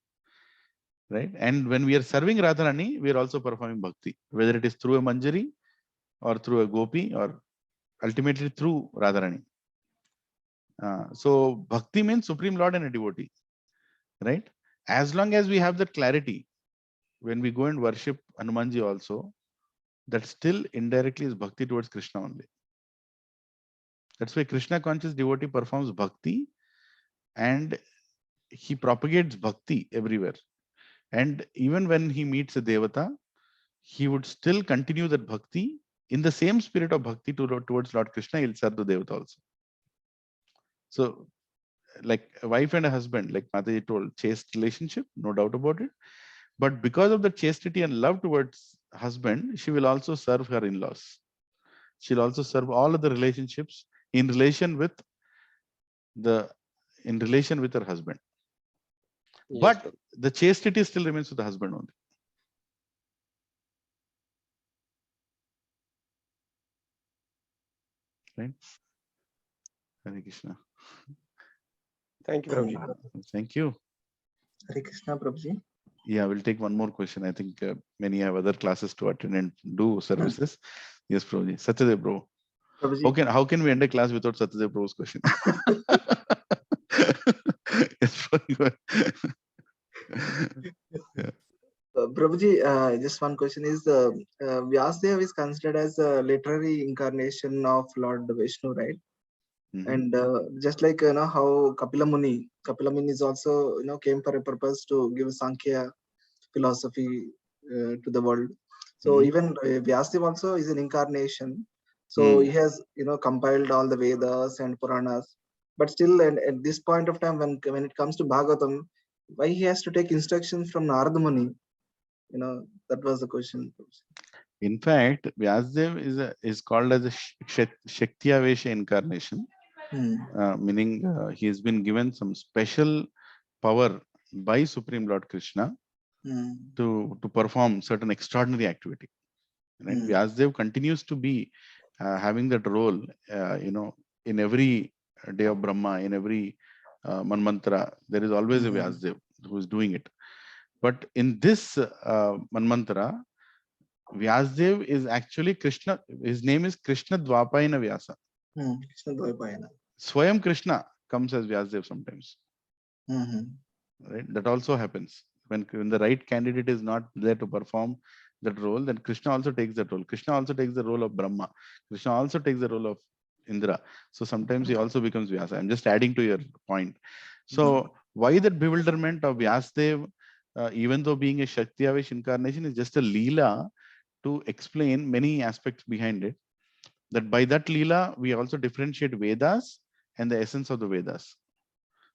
right? And when we are serving Radharani, we are also performing bhakti, whether it is through a manjari or through a gopi or ultimately through Radharani. So bhakti means Supreme Lord and a devotee, right? As long as we have that clarity, when we go and worship Hanumanji also, that still indirectly is bhakti towards Krishna only. That's why Krishna conscious devotee performs bhakti and he propagates bhakti everywhere. And even when he meets a devata, he would still continue that bhakti in the same spirit of bhakti towards Lord Krishna. He'll serve the devata also. So, like a wife and a husband, like Mataji told, chaste relationship, no doubt about it. But because of the chastity and love towards husband, she will also serve her in-laws. She'll also serve all of the relationships in relation with her husband. Yes, But Prabhu. the chastity still remains with the husband only. Right? Hare Krishna. Thank you, Prabhuji. Thank you. Hare Krishna, Prabhuji. Yeah, we'll take one more question. I think many have other classes to attend and do services. Yes, Prabhuji. Satyadev Prabhu. Prabhuji. How can we end a class without Satyadev Prabhu's question? Yes, Prabhu. Yeah. Prabhuji, just one question is Vyasadeva is considered as a literary incarnation of Lord Vishnu, right? And just like how Kapila Muni is also came for a purpose to give Sankhya philosophy to the world. So even Vyasadeva also is an incarnation. So he has compiled all the Vedas and Puranas. But still, and at this point of time, when it comes to Bhagavatam, why he has to take instructions from Narada Muni? That was the question. In fact, Vyasadeva is called as a Shaktyavesha incarnation, meaning he has been given some special power by Supreme Lord Krishna to perform certain extraordinary activity. Right? Vyasadeva continues to be having that role, in every day of Brahma, in every Manmantra, there is always a Vyasadeva who is doing it. But in this Manmantra, Vyasadeva is actually Krishna. His name is Krishna Dvapayana Vyasa. Krishna Dvapayana. Swayam Krishna comes as Vyasadeva sometimes. Right? That also happens. When the right candidate is not there to perform that role, then Krishna also takes that role. Krishna also takes the role of Brahma. Krishna also takes the role of Indra. So sometimes he also becomes Vyasa. I'm just adding to your point. So why that bewilderment of Vyasadeva, even though being a Shakti-Avesh incarnation, is just a Leela to explain many aspects behind it. That by that Leela, we also differentiate Vedas and the essence of the Vedas.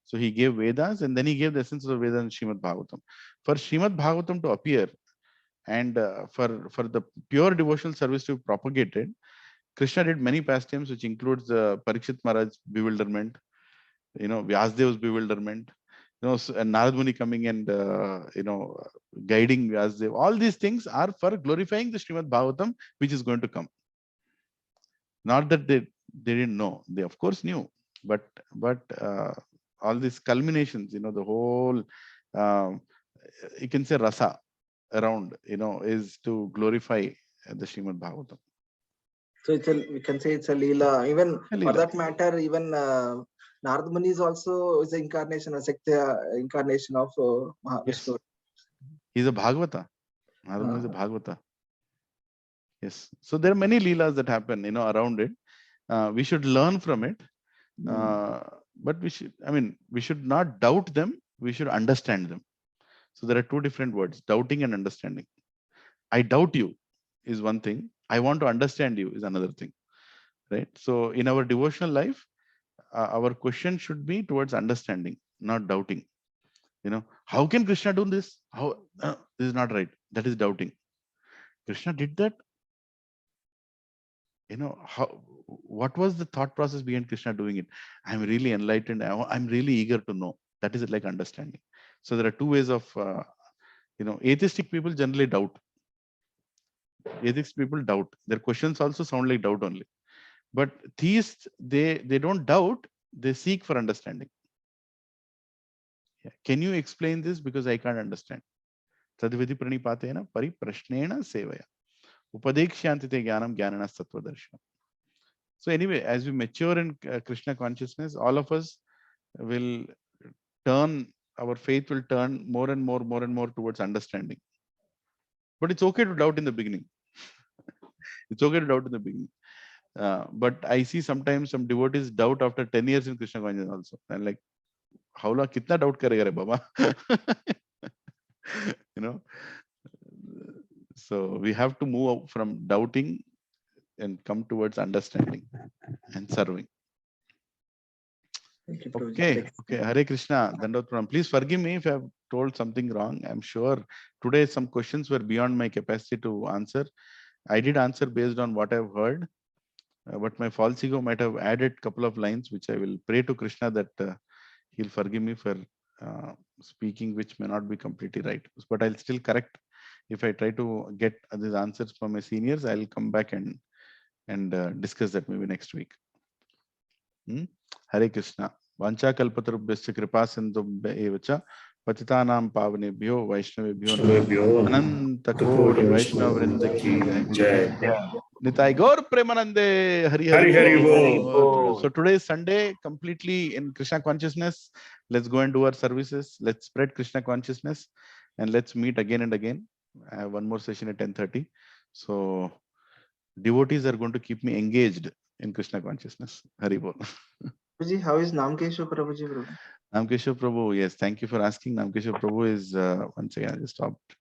So he gave Vedas and then he gave the essence of the Vedas in Srimad Bhagavatam. For Srimad Bhagavatam to appear and for the pure devotional service to be propagated, Krishna did many pastimes, which includes Parikshit Maharaj's bewilderment, Vyasadeva's bewilderment, and Narad Muni coming and guiding Vyasadeva. All these things are for glorifying the Srimad Bhagavatam, which is going to come. Not that they didn't know; they of course knew, but all these culminations, the whole, you can say rasa around, is to glorify the Srimad Bhagavatam. So we can say it's a Leela. Even for that matter, even Narad Muni is also the incarnation, a Shakti incarnation of Mahavishnu. He's a Bhagavata. Narad Muni is a Bhagavata. Yes. So there are many Leelas that happen, around it. We should learn from it. But we should not doubt them. We should understand them. So there are two different words, doubting and understanding. I doubt you is one thing. I want to understand you is another thing. Right? So in our devotional life, our question should be towards understanding, not doubting. How can Krishna do this? This is not right. That is doubting. Krishna did that. What was the thought process behind Krishna doing it? I'm really enlightened. I'm really eager to know. That is like understanding. So there are two ways of, atheistic people generally doubt. Atheist people doubt. Their questions also sound like doubt only. But theists, they don't doubt. they seek for understanding. Yeah. Can you explain this? Because I can't understand. Tadvidi pranipatena pariprashnena sevaya. Upadekshantite jnanam jnanana sattva darshanam. So anyway, as we mature in Krishna consciousness, all of us will turn, our faith will turn more and more towards understanding. But it's okay to doubt in the beginning. It's okay to doubt in the beginning. But I see sometimes some devotees doubt after 10 years in Krishna consciousness also. And like, how long, kitna doubt karega re baba? You know, so we have to move out from doubting and come towards understanding and serving. Okay, Hare Krishna, Dandot Pranam. Please forgive me if I have told something wrong. I'm sure today some questions were beyond my capacity to answer. I did answer based on what I've heard, but my false ego might have added a couple of lines, which I will pray to Krishna that he'll forgive me for speaking, which may not be completely right. But I'll still correct. If I try to get these answers from my seniors, I'll come back and discuss that maybe next week. Hare Krishna. Vancha kalpatarubhyasya kripa sindhubhya evacha patitanam pavanebhyo vaishnavebhyo ananta koti vaishnava vrinda ki jai. Nitai Gaur Premanande Hari Hari Bol. So today is Sunday, completely in Krishna consciousness. Let's go and do our services. Let's spread Krishna consciousness and let's meet again and again. I have one more session at 10:30. So devotees are going to keep me engaged in Krishna consciousness. Hari Bol. Prabhuji, how is Namkesho Prabhuji? Namkesho Prabhu, yes, thank you for asking. Namkesho Prabhu is, once again, I just stopped.